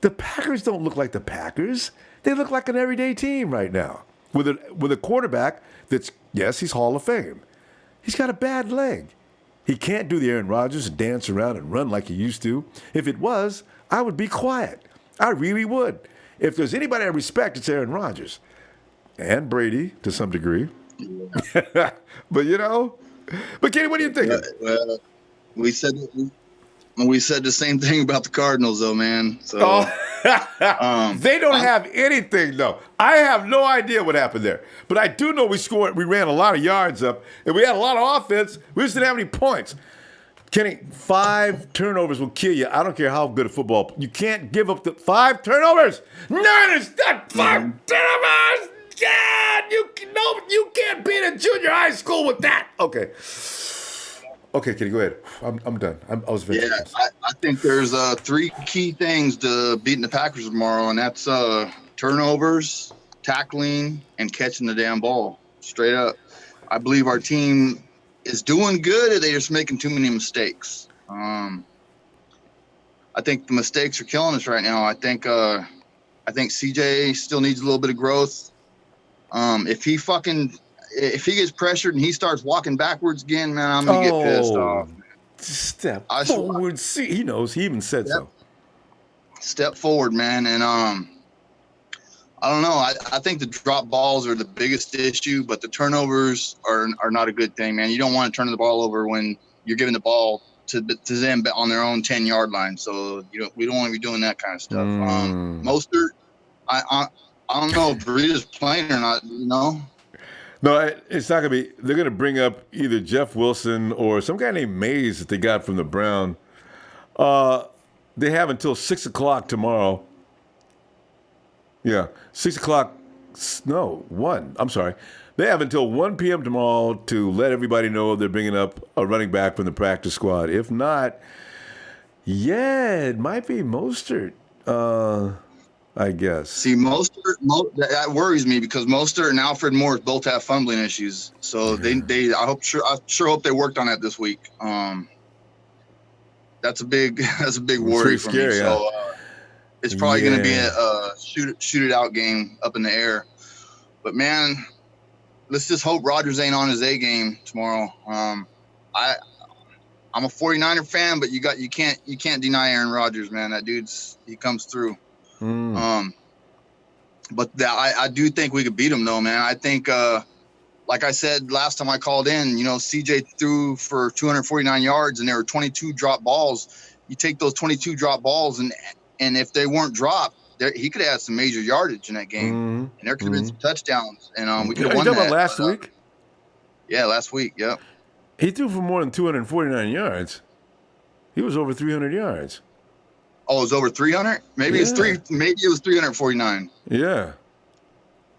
The Packers don't look like the Packers. They look like an everyday team right now with a quarterback that's, yes, he's Hall of Fame. He's got a bad leg. He can't do the Aaron Rodgers and dance around and run like he used to. If it was, I would be quiet. I really would. If there's anybody I respect, it's Aaron Rodgers. And Brady, to some degree. Yeah. But, you know. But, Kenny, what do you think? Well, we said the same thing about the Cardinals, though, man. So they don't have anything, though. I have no idea what happened there. But I do know we ran a lot of yards up, and we had a lot of offense. We just didn't have any points. Kenny, 5 turnovers will kill you. I don't care how good a football. You can't give up the 5 turnovers. Niners, that 5 turnovers. God, you can't beat a junior high school with that. Okay. Okay, Kenny, go ahead. I'm done. I was very close. I think there's 3 key things to beating the Packers tomorrow, and that's turnovers, tackling, and catching the damn ball. Straight up. I believe our team is doing good, they're just making too many mistakes. I think the mistakes are killing us right now. I think CJ still needs a little bit of growth. If he gets pressured and he starts walking backwards again, man, I'm gonna get pissed off. Step forward. See, he knows. He even said so. Step forward, man. And I don't know. I think the drop balls are the biggest issue, but the turnovers are not a good thing, man. You don't want to turn the ball over when you're giving the ball to them on their own 10-yard line. So we don't want to be doing that kind of stuff. Mostert, I don't know if Breeda's playing or not. You know. No, it's not going to be. They're going to bring up either Jeff Wilson or some guy named Mays that they got from the Brown. They have until 6 o'clock tomorrow. Yeah, 6 o'clock. No, 1. I'm sorry. They have until 1 p.m. tomorrow to let everybody know they're bringing up a running back from the practice squad. If not, yeah, it might be Mostert. I guess. See, that worries me because Mostert and Alfred Morris both have fumbling issues. So I sure hope they worked on that this week. That's a big worry for me. Yeah. So it's probably going to be a shoot it out game up in the air. But man, let's just hope Rodgers ain't on his A game tomorrow. I'm a 49er fan, but you can't deny Aaron Rodgers, man. That he comes through. But I do think we could beat them, though, man. I think, like I said last time I called in, CJ threw for 249 yards, and there were 22 drop balls. You take those 22 drop balls, and if they weren't dropped, he could have had some major yardage in that game, and there could have been some touchdowns, and we could have won you talking that. about last week? Yeah, last week. Yep. He threw for more than 249 yards. He was over 300 yards. Oh, it was over 300? Maybe it's Maybe it was 349. Yeah.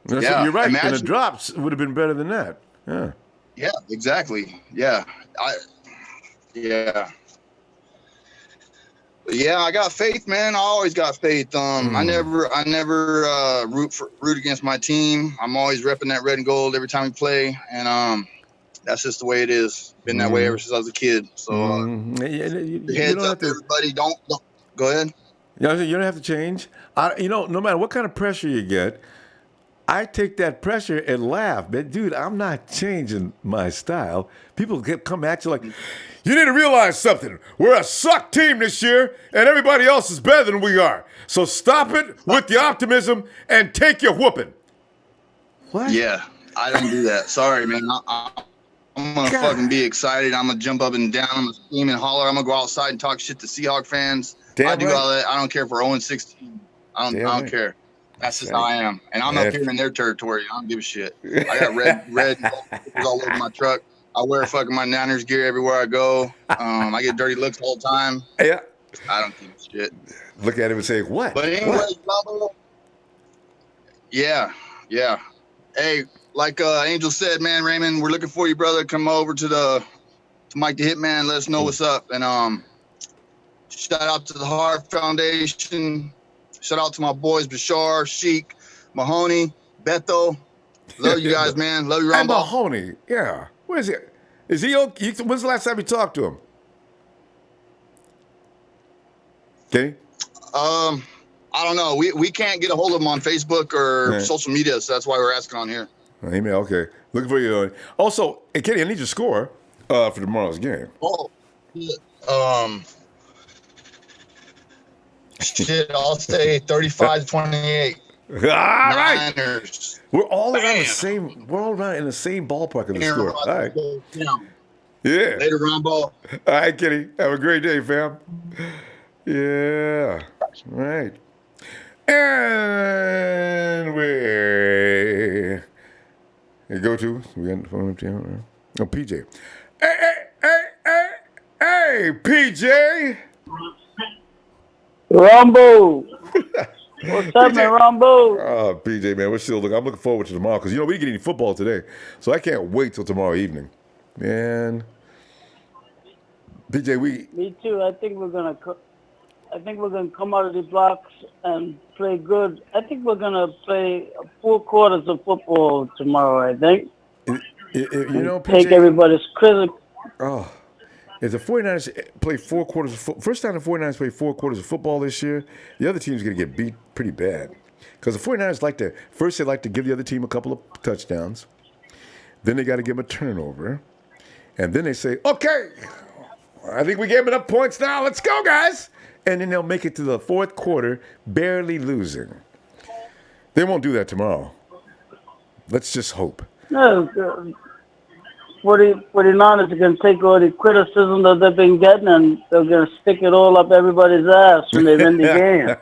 Yeah, you're right. imagine- And the drops would have been better than that. Yeah. Yeah, exactly. Yeah. Yeah, I got faith, man. I always got faith. I never root against my team. I'm always repping that red and gold every time we play, and that's just the way it is. Been that way ever since I was a kid. So heads up, everybody. Don't go ahead. Yeah, you don't have to change. No matter what kind of pressure you get, I take that pressure and laugh. But dude, I'm not changing my style. People come at you like, you need to realize something. We're a suck team this year, and everybody else is better than we are. So stop it with the optimism and take your whooping. What? Yeah, I don't do that. Sorry, man. I'm going to fucking be excited. I'm going to jump up and down. I'm going to scream and holler. I'm going to go outside and talk shit to Seahawk fans. I do all that. I don't care if we're 0-16. I don't care. That's just how I am. And I'm up here in their territory. I don't give a shit. I got red all over my truck. I wear fucking my Niners gear everywhere I go. I get dirty looks all the time. Yeah. I don't give a shit. Look at him and say, what? But anyways, yeah. Hey, like Angel said, man, Raymond, we're looking for you, brother. Come over to Mike the Hitman. Let us know what's up. And shout out to the Heart Foundation. Shout out to my boys, Bashar, Sheik, Mahoney, Beto. Love you guys, man. Love you, Ronbo. Mahoney, yeah. Where is he? Is he okay? When's the last time you talked to him? Okay. I don't know. We can't get a hold of him on Facebook or social media, so that's why we're asking on here. Email, okay. Looking for you. Also, hey, Kenny, I need your score for tomorrow's game. Oh, shit, I'll say 35-28. All right. Niners. We're all around in the same ballpark in the score. All right. Yeah. Later, Ronbo. All right, Kenny. Have a great day, fam. Yeah. All right. And we go to PJ. Hey, PJ. Ronbo. What's happening, Ronbo? Oh, PJ, man, I'm looking forward to tomorrow because we didn't get any football today, so I can't wait till tomorrow evening. Man, PJ, Me too. I think we're gonna come out of the blocks and play good. I think we're gonna play 4 quarters of football tomorrow. I think. PJ, take everybody's credit. Oh. If the 49ers play 4 quarters of football, first time the 49ers play 4 quarters of football this year, the other team's going to get beat pretty bad. Because the 49ers like to give the other team a couple of touchdowns. Then they got to give them a turnover. And then they say, okay, I think we gave them enough points now. Let's go, guys. And then they'll make it to the 4th quarter, barely losing. They won't do that tomorrow. Let's just hope. No, 49ers are going to take all the criticism that they've been getting and they're going to stick it all up everybody's ass when they win the game.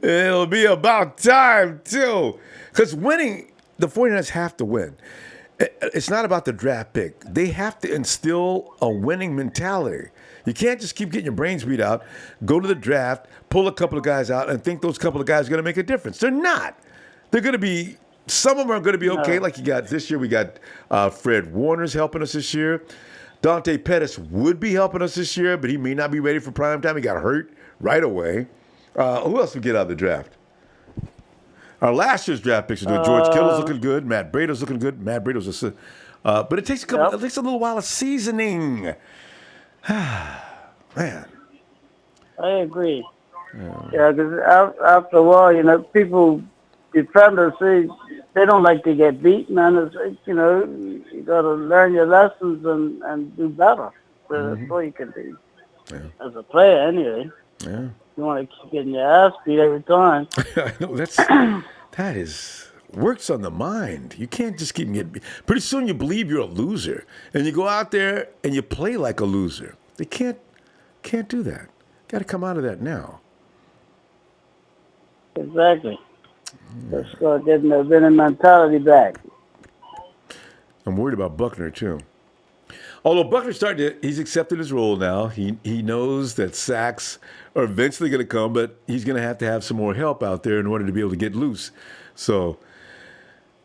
It'll be about time, too. Because winning, the 49ers have to win. It's not about the draft pick. They have to instill a winning mentality. You can't just keep getting your brains beat out, go to the draft, pull a couple of guys out, and think those couple of guys are going to make a difference. They're not. They're going to be... Some of them are going to be okay, like you got this year. We got Fred Warner's helping us this year. Dante Pettis would be helping us this year, but he may not be ready for prime time. He got hurt right away. Who else did we get out of the draft? Our last year's draft picks are doing. George Kittle's looking good. Matt Breida's looking good. Matt Breida's but it takes it takes a little while of seasoning. Man. I agree. Yeah, because after a while, people, defenders, they don't like to get beat, man. It's, you got to learn your lessons and do better. So that's all you can do as a player, anyway. You want to keep getting your ass beat every time. I know that is works on the mind. You can't just keep getting beat. Pretty soon you believe you're a loser, and you go out there and you play like a loser. They can't do that. Got to come out of that now. Exactly. Let's start getting the winning mentality back. I'm worried about Buckner too. Although Buckner's he's accepted his role now. He knows that sacks are eventually going to come, but he's going to have some more help out there in order to be able to get loose. So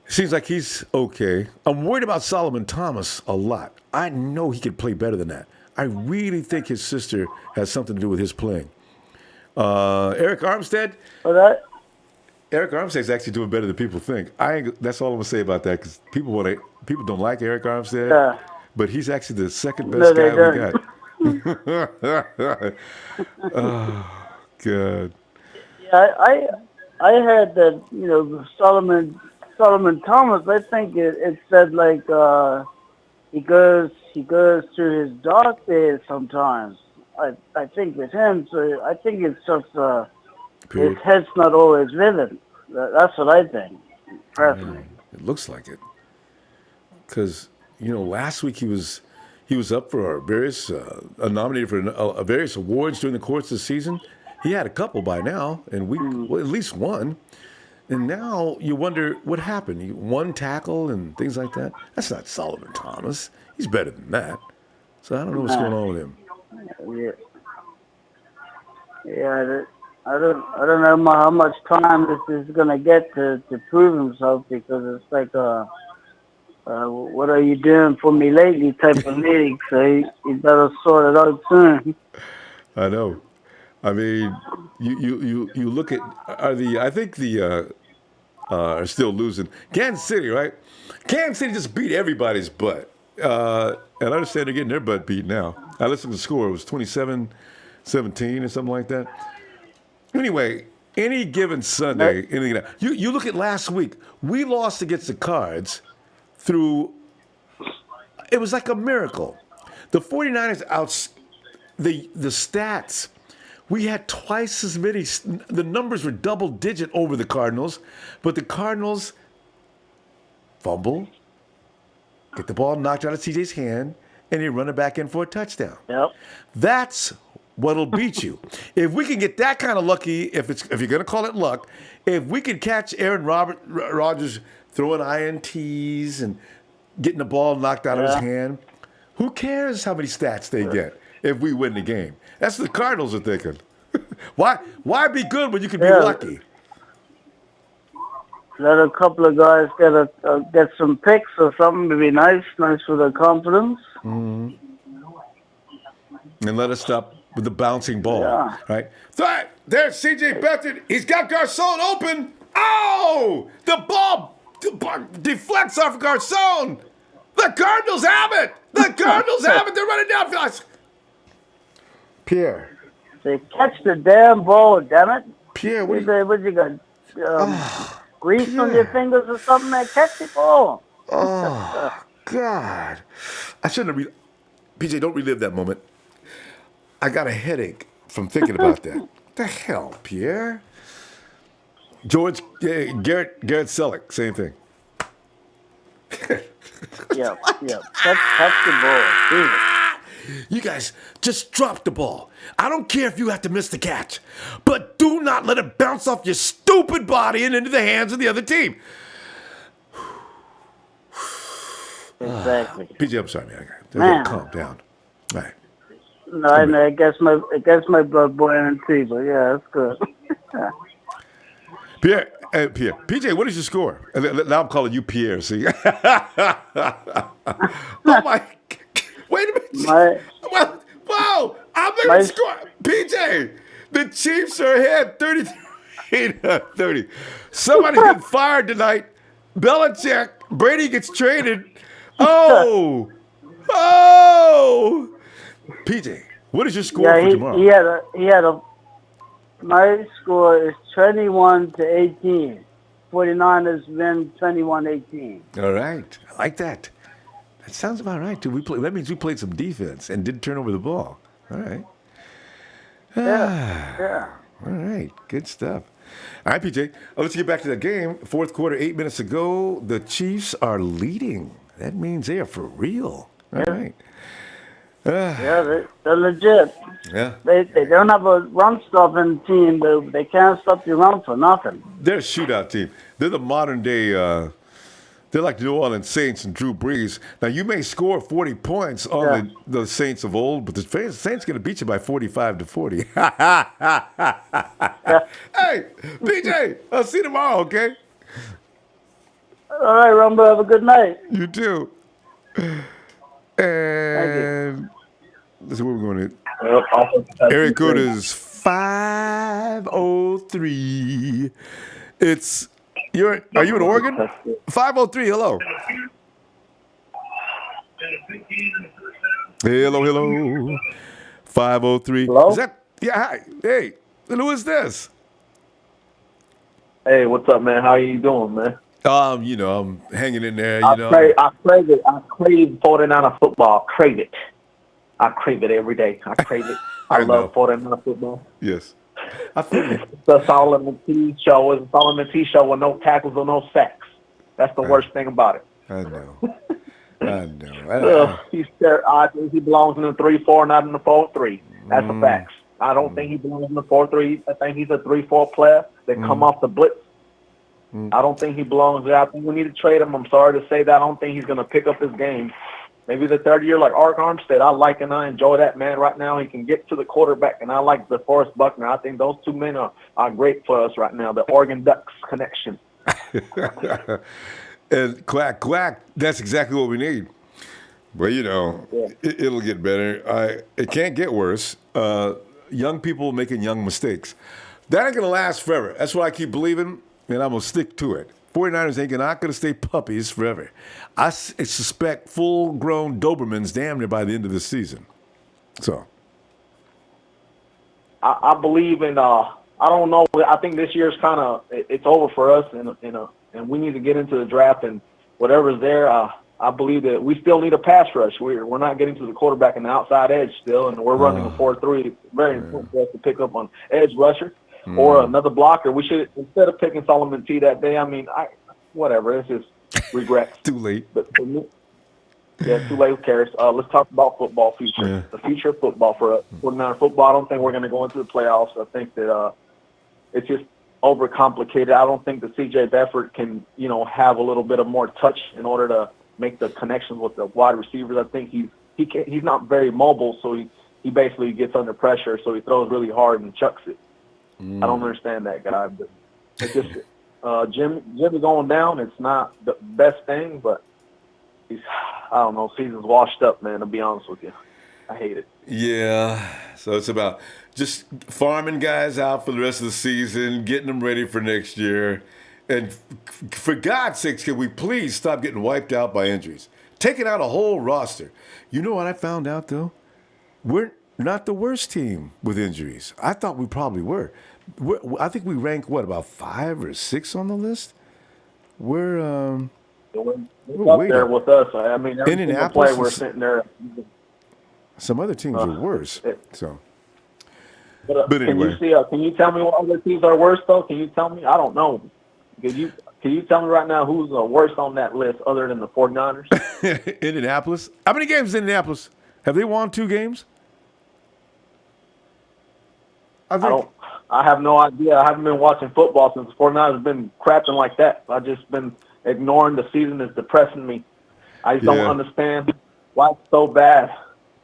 it seems like he's okay. I'm worried about Solomon Thomas a lot. I know he could play better than that. I really think his sister has something to do with his playing. Eric Armstead. Eric Armstead's actually doing better than people think. That's all I'm gonna say about that, because people don't like Eric Armstead, but he's actually the second best guy we got. Oh, God. Yeah, I heard that Solomon Thomas. I think it said like he goes through his dark days sometimes. I think with him, so I think it's just his head's not always with him. That's what I think, personally. It looks like it, because last week he was up for various nominated for various awards during the course of the season. He had a couple by now, and at least one. And now you wonder what happened. One tackle and things like that. That's not Solomon Thomas. He's better than that. So I don't know what's going on with him. Yeah. I don't know how much time this is gonna get to prove himself, because it's like what are you doing for me lately type of league. So you better sort it out soon. I know. I mean, you look at I think the are still losing. Kansas City, right? Kansas City just beat everybody's butt. And I understand they're getting their butt beat now. I listened to the score. It was 27-17 or something like that. Anyway, any given Sunday, you look at last week. We lost against the Cards it was like a miracle. The 49ers the stats. We had twice as many. The numbers were double digit over the Cardinals, but the Cardinals fumble, get the ball knocked out of CJ's hand, and they run it back in for a touchdown. Yep. That's what'll beat you. If we can get that kind of lucky, if you're going to call it luck, if we can catch Aaron Rodgers throwing INTs and getting the ball knocked out of his hand, who cares how many stats they get if we win the game? That's what the Cardinals are thinking. Why be good when you can be lucky? Let a couple of guys get some picks or something to be nice for their confidence. Mm-hmm. And let us stop with the bouncing ball, right? There's CJ Beathard. He's got Garcon open. Oh! The ball deflects off Garcon. The Cardinals have it. The Cardinals have it. They're running downfield. Pierre. They catch the damn ball, damn it. Pierre, what you got? Grease on your fingers or something that catch the ball. Oh, God. I shouldn't have PJ, don't relive that moment. I got a headache from thinking about that. What the hell, Pierre? Garrett Selleck, same thing. Yeah. Catch the ball. Jesus. You guys just drop the ball. I don't care if you have to miss the catch, but do not let it bounce off your stupid body and into the hands of the other team. Exactly. PJ, I'm sorry, man. Calm down. All right. No, I guess my blood boiling too, but yeah, that's good. Pierre, PJ, what is your score? Now I'm calling you Pierre. See? Oh my! Wait a minute. Wow! I'm going to score. PJ, the Chiefs are ahead, 33-30. Somebody's getting fired tonight. Belichick. Brady gets traded. Oh! PJ, what is your score for tomorrow? My score is 21-18. 49ers win 21-18. All right. I like that. That sounds about right, too. That means we played some defense and didn't turn over the ball. All right. Yeah. All right, good stuff. All right, PJ, let's get back to that game. Fourth quarter, 8 minutes ago, the Chiefs are leading. That means they are for real. All right. Yeah, they're legit. Yeah. They don't have a run stopping team, but they can't stop the run for nothing. They're a shootout team. They're the modern day. They're like the New Orleans Saints and Drew Brees. Now you may score 40 points on the Saints of old, but the Saints going to beat you by 45-40. Hey, PJ, I'll see you tomorrow. Okay. All right, Rumble. Have a good night. You too. And let's see where we're going to. Area code is 503. Are you in Oregon? 503. Hello. Hello. 503. Hello? Is that? Yeah. Hi. Hey. Who is this? Hey, what's up, man? How you doing, man? I'm hanging in there. I crave it. I crave 49er football. Crave it. I crave it every day. I crave it. I love 49er football. Yes. I feel you. It's a Solomon T show. It's a Solomon T show with no tackles or no sacks. That's the worst thing about it. I know. I know. I think he belongs in the 3-4, not in the 4-3. That's a fact. I don't think he belongs in the 4-3. I think he's a 3-4 player that come off the blitz. I don't think he belongs there. I think we need to trade him. I'm sorry to say that. I don't think he's going to pick up his game. Maybe the third year like Ark Armstead. I like and I enjoy that man right now. He can get to the quarterback, and I like DeForest Buckner. I think those two men are great for us right now, the Oregon Ducks connection. And quack, that's exactly what we need. But, it'll get better. It can't get worse. Young people making young mistakes. That ain't going to last forever. That's what I keep believing, and I'm going to stick to it. 49ers ain't not going to stay puppies forever. I suspect full-grown Dobermans damn near by the end of the season. So. I believe in, I don't know. I think this year's kind of, it's over for us, and we need to get into the draft, and whatever's there, I believe that we still need a pass rush. We're not getting to the quarterback and the outside edge still, and we're running a 4-3. It's very important for us to pick up on edge rusher or another blocker. We should, instead of picking Solomon T that day, whatever. It's just regret. Too late. But for me, too late. Who cares? Let's talk about football future. Yeah. The future of football for us. 49er football, I don't think we're going to go into the playoffs. I think that it's just overcomplicated. I don't think that C.J. Beathard can, have a little bit of more touch in order to make the connections with the wide receivers. I think he's not very mobile, so he basically gets under pressure, so he throws really hard and chucks it. I don't understand that guy. But it's just Jimmy going down. It's not the best thing, but season's washed up, man, to be honest with you. I hate it. Yeah, so it's about just farming guys out for the rest of the season, getting them ready for next year. And for God's sakes, can we please stop getting wiped out by injuries? Taking out a whole roster. You know what I found out, though? We're not the worst team with injuries. I thought we probably were. I think we rank, about 5 or 6 on the list? We're up way there up. with us. Every single Indianapolis play we're is- sitting there. Some other teams are worse. So, But anyway. Can you tell me what other teams are worse, though? Can you tell me? I don't know. Can you tell me right now who's worse on that list other than the 49ers? Indianapolis. How many games is Indianapolis? Have they won 2 games? I have no idea. I haven't been watching football since the 49ers have been crapping like that. I've just been ignoring the season. It's depressing me. I just don't understand why it's so bad.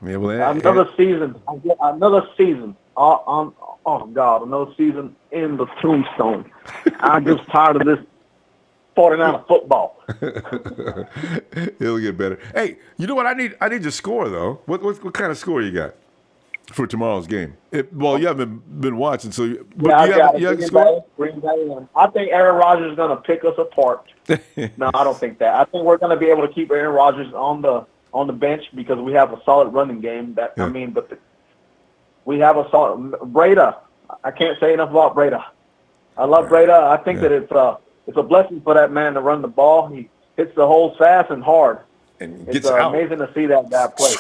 Yeah, well, Another season. Another season. Another season in the tombstone. I'm just tired of this 49er football. It'll get better. Hey, you know what? I need your score, though. What kind of score you got for tomorrow's game? You haven't been watching, so you have a score? Green Bay. I think Aaron Rodgers is going to pick us apart. No, I don't think that. I think we're going to be able to keep Aaron Rodgers on the bench because we have a solid running game. We have a solid Breda. I can't say enough about Breda. I love Breda. I think that it's a blessing for that man to run the ball. He hits the hole fast and hard. And it's amazing to see that guy play.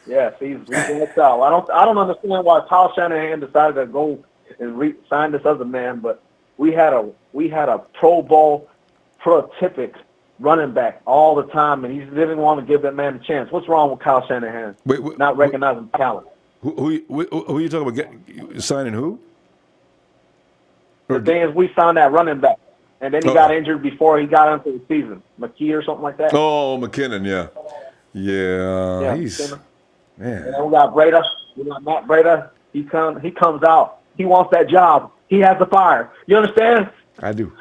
Yeah, he's worked out. I don't understand why Kyle Shanahan decided to go and sign this other man, but we had a Pro Bowl prototypic running back all the time, and he didn't want to give that man a chance. What's wrong with Kyle Shanahan? Not recognizing talent. Who are you talking about? Signing who? The thing is, we signed that running back, and then he got injured before he got into the season. McKee or something like that. Oh, McKinnon, yeah. He's McKinnon. man. And then we got Breda. We got Matt Breda. He comes out. He wants that job. He has the fire. You understand? I do.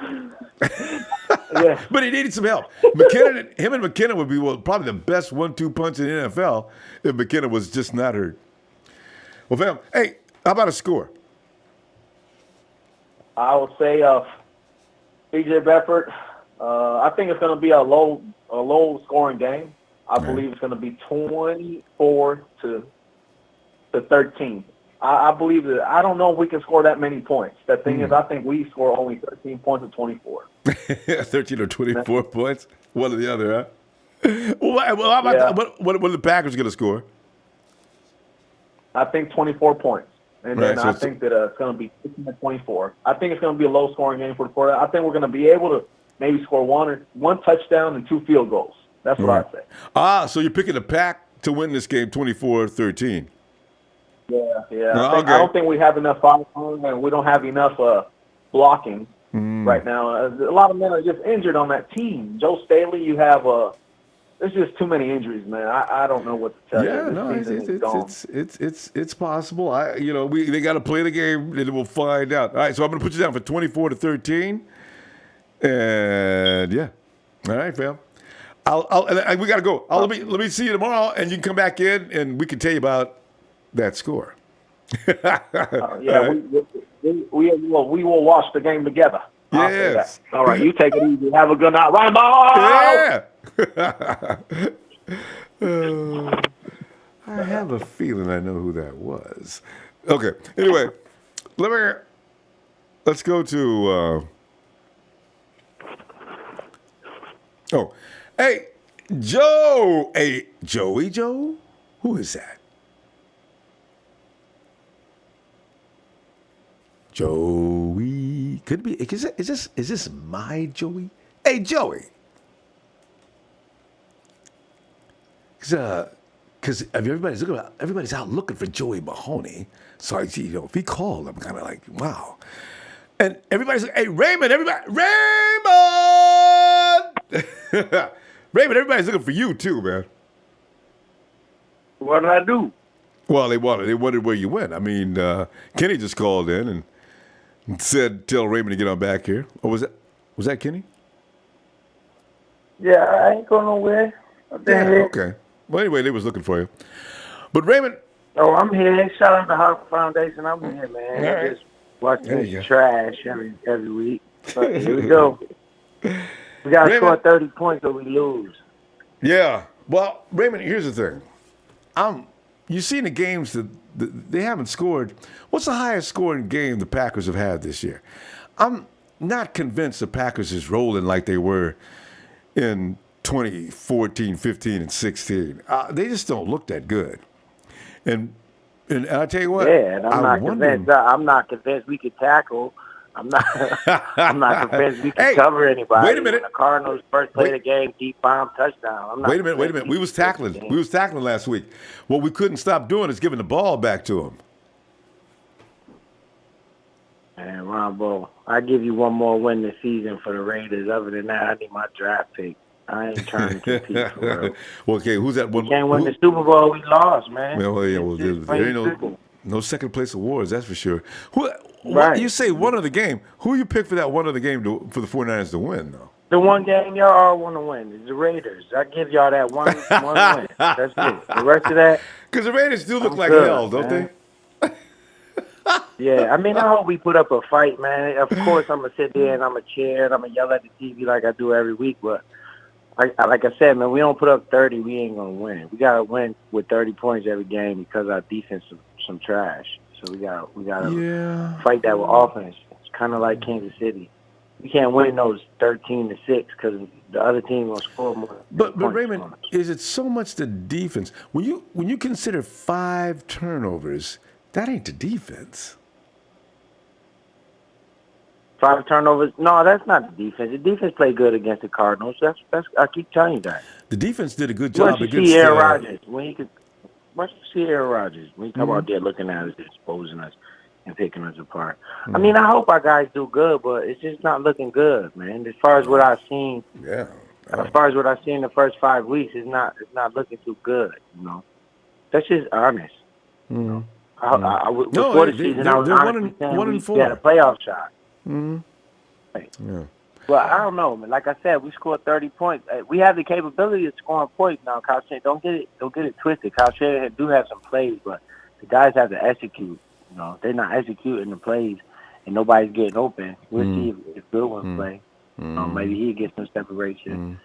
Yeah. But he needed some help. Him and McKinnon would be probably the best 1-2 punch in the NFL if McKinnon was just not hurt. Well, fam, hey, how about a score? I would say C.J. Beathard. I think it's going to be a low scoring game. I believe it's going to be 24-13. I believe that. I don't know if we can score that many points. The thing is, I think we score only 13 points to 24. 13 or 24 points, one or the other, huh? Well, how about what are the Packers going to score? I think 24 points. And then I think that it's going to be 15-24. I think it's going to be a low-scoring game for the quarter. I think we're going to be able to maybe score one touchdown and 2 field goals. That's what I say. So you're picking the Pack to win this game 24-13. Yeah. I don't think we have enough firepower, and we don't have enough blocking right now. A lot of men are just injured on that team. Joe Staley, you have there's just too many injuries, man. I don't know what to tell you. Yeah, no, it's possible. They got to play the game, and we'll find out. All right, so I'm going to put you down for 24-13, and yeah, all right, fam. We got to go. Let me see you tomorrow, and you can come back in, and we can tell you about that score. We will watch the game together. Yes. All right, you take it easy. Have a good night. Ronbo! Yeah. I have a feeling I know who that was. Okay. Anyway, let's go to. Hey, Joe. Hey, Joey Joe. Who is that? Joey. Could be. Is this my Joey? Hey, Joey. Because everybody's out looking for Joey Mahoney. So if he called, I'm kind of like, wow. And everybody's like, hey, Raymond, Raymond, Raymond, everybody's looking for you too, man. What did I do? Well, they wondered where you went. I mean, Kenny just called in and said, tell Raymond to get on back here. Or was that Kenny? Yeah, I ain't going nowhere. Okay. Well, anyway, they was looking for you. But Raymond. Oh, I'm here. Shout out to Hawk Foundation. I'm here, man. All right. Just watching this trash every week. But here we go. We got to score 30 points or we lose. Yeah. Well, Raymond, here's the thing. You've seen the games that they haven't scored. What's the highest scoring game the Packers have had this year? I'm not convinced the Packers is rolling like they were in 2014, 15, and 16. They just don't look that good. And I tell you what. Yeah, and I'm not convinced we could tackle. I'm not convinced we can cover anybody. Wait a minute. When the Cardinals first played a game, deep bomb touchdown. Wait a minute. We was tackling. We was tackling last week. What we couldn't stop doing is giving the ball back to them. Man, Ronbo, I give you one more win this season for the Raiders. Other than that, I need my draft pick. I ain't trying to compete for real. Well, okay, who's that one? We can't win the Super Bowl. We lost, man. Well, there ain't no second place awards, that's for sure. Right. You say one of the game. Who you pick for that one of the game for the 49ers to win, though? The one game y'all all want to win is the Raiders. I give y'all that one win. That's it. The rest of that. Because the Raiders do look like hell, don't they? Yeah, I mean, I hope we put up a fight, man. Of course, I'm going to sit there and I'm going to cheer and I'm going to yell at the TV like I do every week, but like I said, man, we don't put up 30, we ain't going to win. We got to win with 30 points every game because our defense is some trash. So we got to fight that with offense. It's kind of like Kansas City. you can't win those 13-6 because the other team will score more. But Raymond, is it so much the defense? When you consider 5 turnovers, that ain't the defense. 5 turnovers? No, that's not the defense. The defense played good against the Cardinals. That's I keep telling you that. The defense did a good job Once you against see Aaron Rodgers, when you see Aaron Rodgers, when you come out there looking at us, exposing us, and picking us apart. I mean, I hope our guys do good, but it's just not looking good, man. As far as what I've seen, as far as what I've seen the first 5 weeks, it's not looking too good. You know, that's just honest. You know? Before the season, I was honestly saying we had a playoff shot. Well, I don't know, man. Like I said, we scored 30 points. We have the capability of scoring points now. Kyle Shanahan, don't get it twisted. Kyle Shanahan do have some plays, but the guys have to execute. You know, they're not executing the plays, and nobody's getting open. We'll see if Goodwin play. Maybe he gets some separation.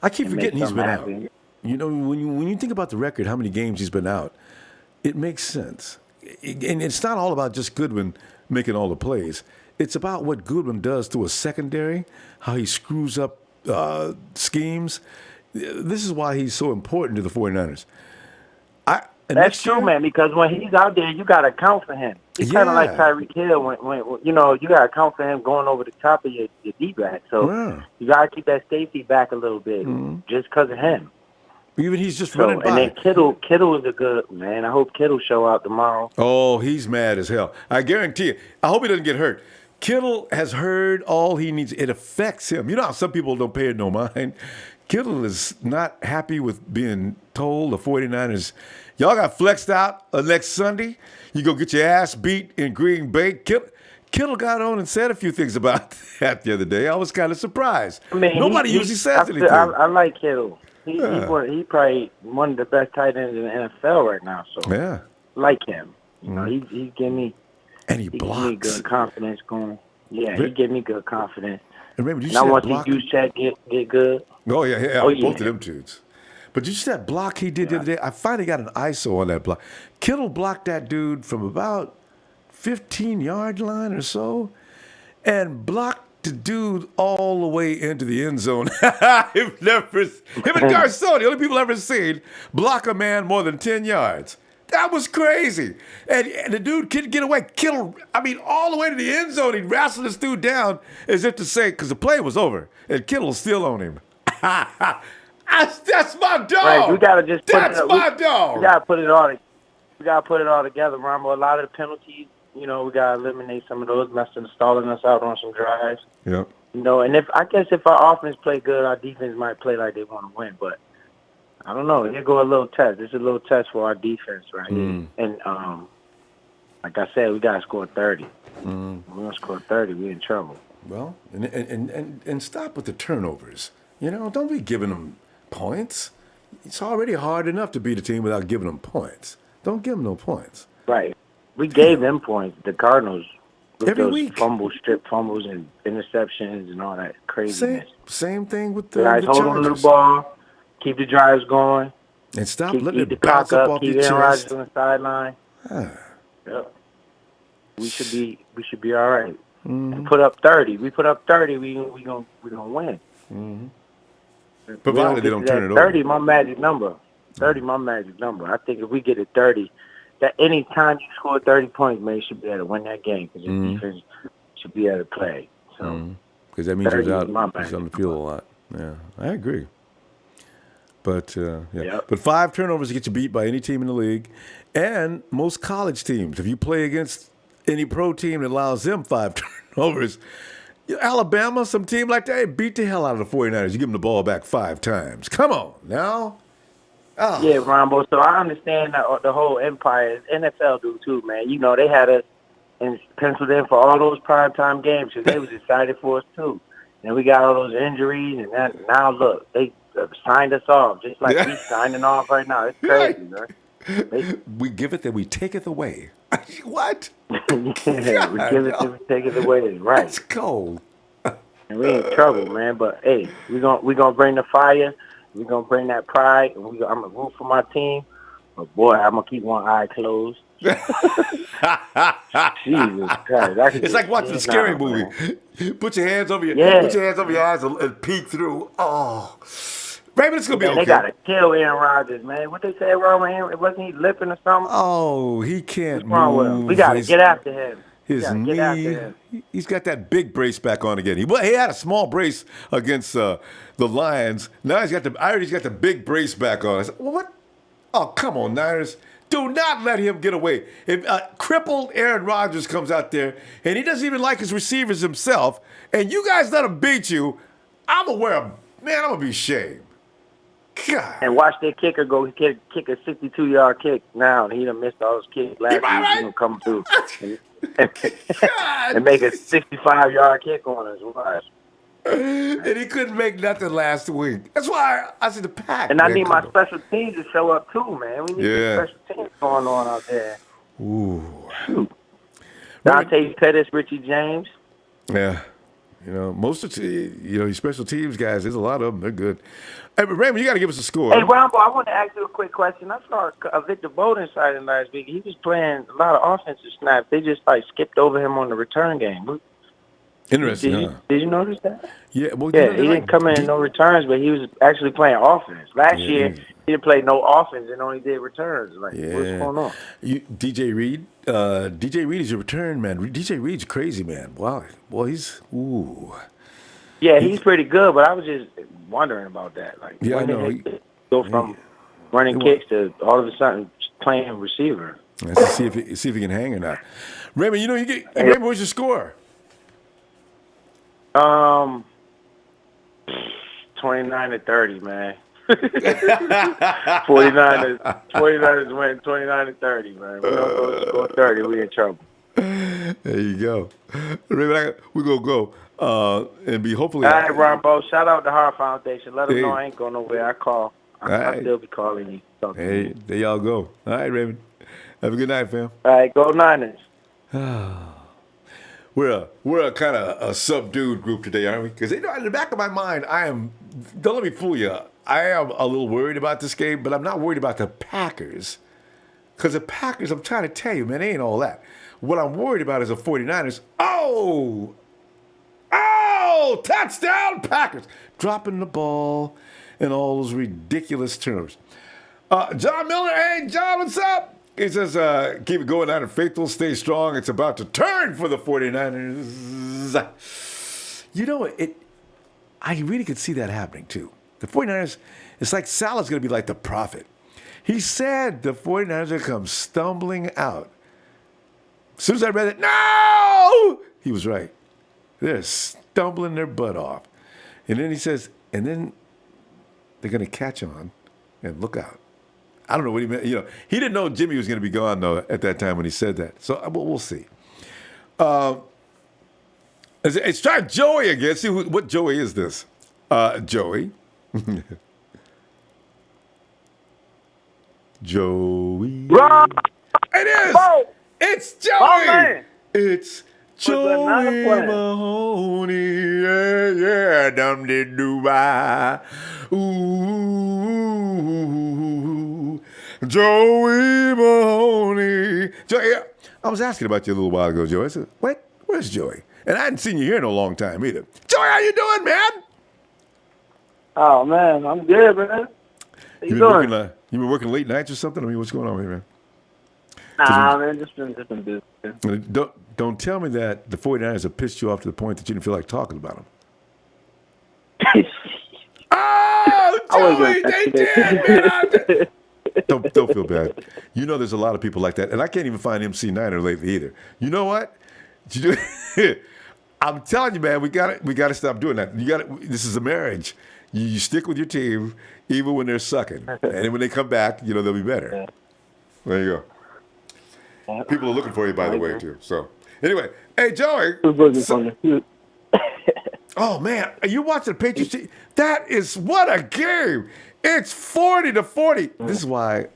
I keep forgetting he's been out. You know, when you think about the record, how many games he's been out, it makes sense. And it's not all about just Goodwin making all the plays. It's about what Goodwin does to a secondary, how he screws up schemes. This is why he's so important to the 49ers. That's true, man, because when he's out there, you got to account for him. He's kind of like Tyreek Hill. When you know, you got to account for him going over the top of your D-back. So you got to keep that safety back a little bit just because of him. Even he's just running by. And then Kittle is a good man. I hope Kittle show out tomorrow. Oh, he's mad as hell. I guarantee you. I hope he doesn't get hurt. Kittle has heard all he needs. It affects him. You know how some people don't pay it no mind? Kittle is not happy with being told the 49ers, y'all got flexed out next Sunday. You go get your ass beat in Green Bay. Kittle got on and said a few things about that the other day. I was kind of surprised. I mean, nobody usually says anything. I like Kittle. He probably one of the best tight ends in the NFL right now. So I like him. You know, he give me blocks. Give me good confidence going. Yeah, he give me good confidence. And remember, I want to see Juszczyk get good. Oh yeah, both of them dudes. But did you see that block he did the other day? I finally got an ISO on that block. Kittle blocked that dude from about 15-yard line or so, and blocked the dude all the way into the end zone. Him and Garcon, the only people I've ever seen block a man more than 10 yards. That was crazy. And the dude couldn't get away. Kittle, all the way to the end zone. He wrestled this dude down as if to say, because the play was over, and Kittle's still on him. That's my dog. Right, we gotta just my dog. We gotta put it all. We gotta put it all together, Ronbo. A lot of the penalties, you know, we gotta eliminate some of those, stalling us out on some drives. Yep. You know, and if our offense play good, our defense might play like they want to win. But I don't know. Here go a little test. This is a little test for our defense right here. And like I said, we gotta score 30. We don't score 30, we in trouble. Well, and stop with the turnovers. You know, don't be giving them points. It's already hard enough to beat a team without giving them points. Don't give them no points. Right. We gave them points, the Cardinals, with every those week. Strip fumbles and interceptions and all that craziness. Same thing with the guys hold on to the ball, keep the drives going, and stop keep letting the it bounce clock up up, off keep your Aaron Rodgers chest. on the sideline. Yep. We should be all right. And put up 30. We put up 30. We gonna win. Provided they don't turn it over. 30, my magic number. 30, my magic number. I think if we get it 30, that any time you score 30 points, man, you should be able to win that game because your defense should be able to play. So, because that means he's on the field a lot. Yeah, I agree. But but 5 turnovers to get you beat by any team in the league, and most college teams. If you play against any pro team that allows them 5 turnovers, Alabama, some team like that, beat the hell out of the 49ers. You give them the ball back 5 times. Come on now. Oh. Yeah, Ronbo. So I understand the whole empire. NFL do too, man. You know, they had us penciled in for all those primetime games because they was excited for us too. And we got all those injuries, and now look, they signed us off just like we signing off right now. It's crazy, man. We give it, then we take it away. What? Yeah, we give it, then we take it away. Right. It's cold. And we in trouble, man. But hey, we gonna bring the fire. We're going to bring that pride, and I'm going to root for my team. But, boy, I'm going to keep one eye closed. Jesus Christ. It's like watching a scary movie. Put your hands over your eyes and peek through. Oh, Raymond, it's gonna be Man, okay. they gotta kill Aaron Rodgers, man. What they say wrong with him? Wasn't he lipping or something? Oh, he can't What's wrong with him? We gotta get after him. His knee. He's got that big brace back on again. He had a small brace against the Lions. Now he's got the big brace back on. I said, what? Oh, come on, Niners. Do not let him get away. If crippled Aaron Rodgers comes out there and he doesn't even like his receivers himself, and you guys let him beat you, I'm gonna be ashamed. God. And watch that kicker go kick a 62-yard kick now. And he done missed all his kicks last week. He's gonna come through and make a 65-yard kick on us. Watch. And he couldn't make nothing last week. That's why I see the pack. And I need my special teams to show up too, man. We need some special teams going on out there. Ooh. Shoot. Dante Pettis, Richie James. Yeah. Most of these special teams guys, there's a lot of them. They're good. Hey, but Raymond, you got to give us a score. Hey, Ronbo, I want to ask you a quick question. I saw Victor Bowden sighting last week. He was playing a lot of offensive snaps. They just skipped over him on the return game. Interesting. Did you notice that? Yeah. Well, he didn't come in no returns, but he was actually playing offense. Last year, he didn't play no offense and only did returns. What's going on? DJ Reed. DJ Reed is your return man. DJ Reed's crazy, man. Wow. Well, he's Yeah, he's pretty good, but I was just wondering about that. I know. Go from running kicks to all of a sudden playing receiver. Let's see if he can hang or not. Raymond, Raymond, what's your score? 29-30, man. 49ers win 29-30, man. We don't go score 30, we in trouble. There you go. Raymond, we're going to go and be hopefully. All right, Ronbo, shout out to Heart Foundation. Let them know I ain't going nowhere. I call. I'll still be calling you. Hey, there y'all go. All right, Raymond. Have a good night, fam. All right, go Niners. We're a kind of a subdued group today, aren't we? Because in the back of my mind, don't let me fool you, I am a little worried about this game, but I'm not worried about the Packers. Because the Packers, I'm trying to tell you, man, they ain't all that. What I'm worried about is the 49ers. Oh, touchdown Packers. Dropping the ball and all those ridiculous turnovers. John Miller, hey, John, what's up? He says, keep it going, Niner faithful, stay strong. It's about to turn for the 49ers. I really could see that happening, too. The 49ers, it's like Salah's going to be like the prophet. He said the 49ers are going to come stumbling out. As soon as I read it, no! He was right. They're stumbling their butt off. And then he says, and then they're going to catch on and look out. I don't know what he meant. He didn't know Jimmy was going to be gone, though, at that time when he said that. So we'll see. It's trying Joey again. See what Joey is this? Joey. Joey. It is. It's Joey. It's Joey Mahoney. Yeah, dum did Dubai. Ooh. Joey Mahoney. Joey, I was asking about you a little while ago, Joey. I said, what? Where's Joey? And I hadn't seen you here in a long time either. Joey, how you doing, man? Oh, man, I'm good, man. How you doing? You been working late nights or something? I mean, what's going on here, man? Nah, man, just been busy. Don't tell me that the 49ers have pissed you off to the point that you didn't feel like talking about them. Oh, Joey, they did, man. Don't feel bad. There's a lot of people like that. And I can't even find MC Niner lately either. You know what? I'm telling you, man, we got to stop doing that. This is a marriage. You stick with your team even when they're sucking. And then when they come back, they'll be better. Yeah. There you go. People are looking for you, by the way, too. So, anyway, hey, Joey. Oh, man, are you watching the Patriots? That is, what a game. It's 40-40. This is why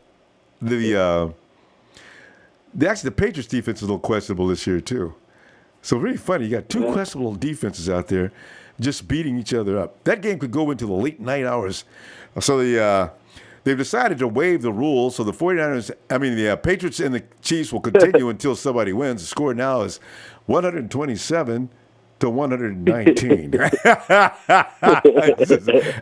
the Patriots defense is a little questionable this year, too. So, really funny. You got two questionable defenses out there just beating each other up. That game could go into the late night hours. So, the they've decided to waive the rule, so the 49ers, the Patriots and the Chiefs will continue until somebody wins. The score now is 127 to 119.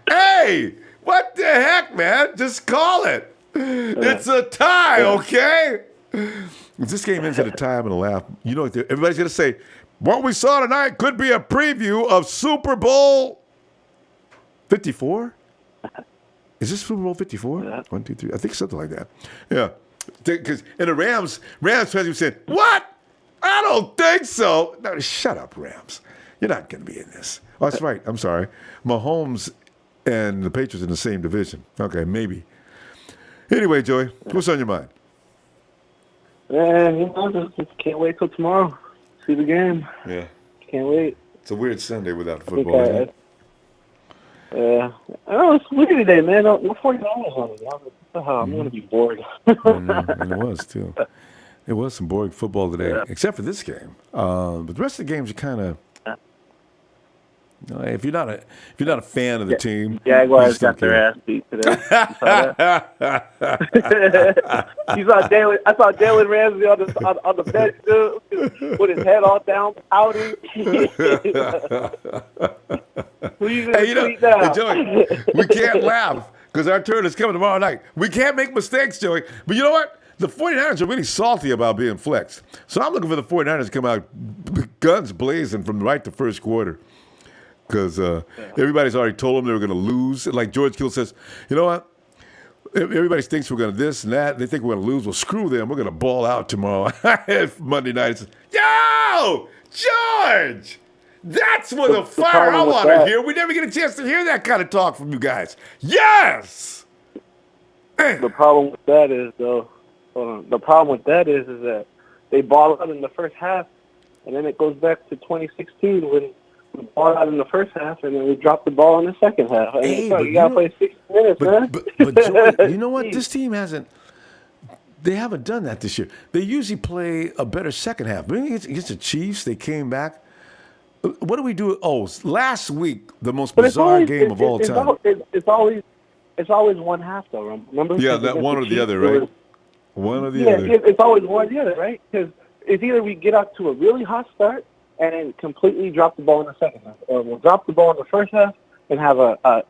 Hey, what the heck, man? Just call it. It's a tie, okay? If this game ends at a tie, I'm going to laugh. You know what? Everybody's going to say, what we saw tonight could be a preview of Super Bowl 54? Is this Super Bowl 54? Yeah. 1, 2, 3. I think something like that. Yeah. Because the Rams president said, what? I don't think so. No, shut up, Rams. You're not going to be in this. Oh, that's right. I'm sorry. Mahomes and the Patriots in the same division. Okay, maybe. Anyway, Joey, what's on your mind? Man, just can't wait till tomorrow. See the game. Yeah. Can't wait. It's a weird Sunday without football, isn't it? I know it's weird today, man. No $40 on it. I'm going to be bored. And it was, too. It was some boring football today, except for this game. But the rest of the games are kind of... if you're not a fan of the team, Jaguars got their ass beat today. You saw that? I saw Jalen Ramsey on the bench dude, with his head all down, pouting. Who you gonna tweet now? Hey, Joey, we can't laugh because our turn is coming tomorrow night. We can't make mistakes, Joey. But you know what? The 49ers are really salty about being flexed. So I'm looking for the 49ers to come out guns blazing from right to first quarter. Because everybody's already told them they were going to lose. And like George Kittle says, you know what? Everybody thinks we're going to this and that. They think we're going to lose. Well, screw them. We're going to ball out tomorrow. Monday night. Says, yo, George! That's what the fire I want to hear. We never get a chance to hear that kind of talk from you guys. Yes! The problem with that is, the problem with that is that they ball out in the first half, and then it goes back to 2016 when we ball out in the first half, and then we drop the ball in the second half. Hey, you got to play 60 minutes, man. But Joey, you know what? This team they haven't done that this year. They usually play a better second half. Maybe against the Chiefs, they came back. What do we do? Oh, last week, the most bizarre game of all time. It's always one half, though, remember? Yeah, that one or the other, right? One or the other. Yeah, it's always one or the other, right? Because it's either we get out to a really hot start and then completely drop the ball in the second half, or we'll drop the ball in the first half and have a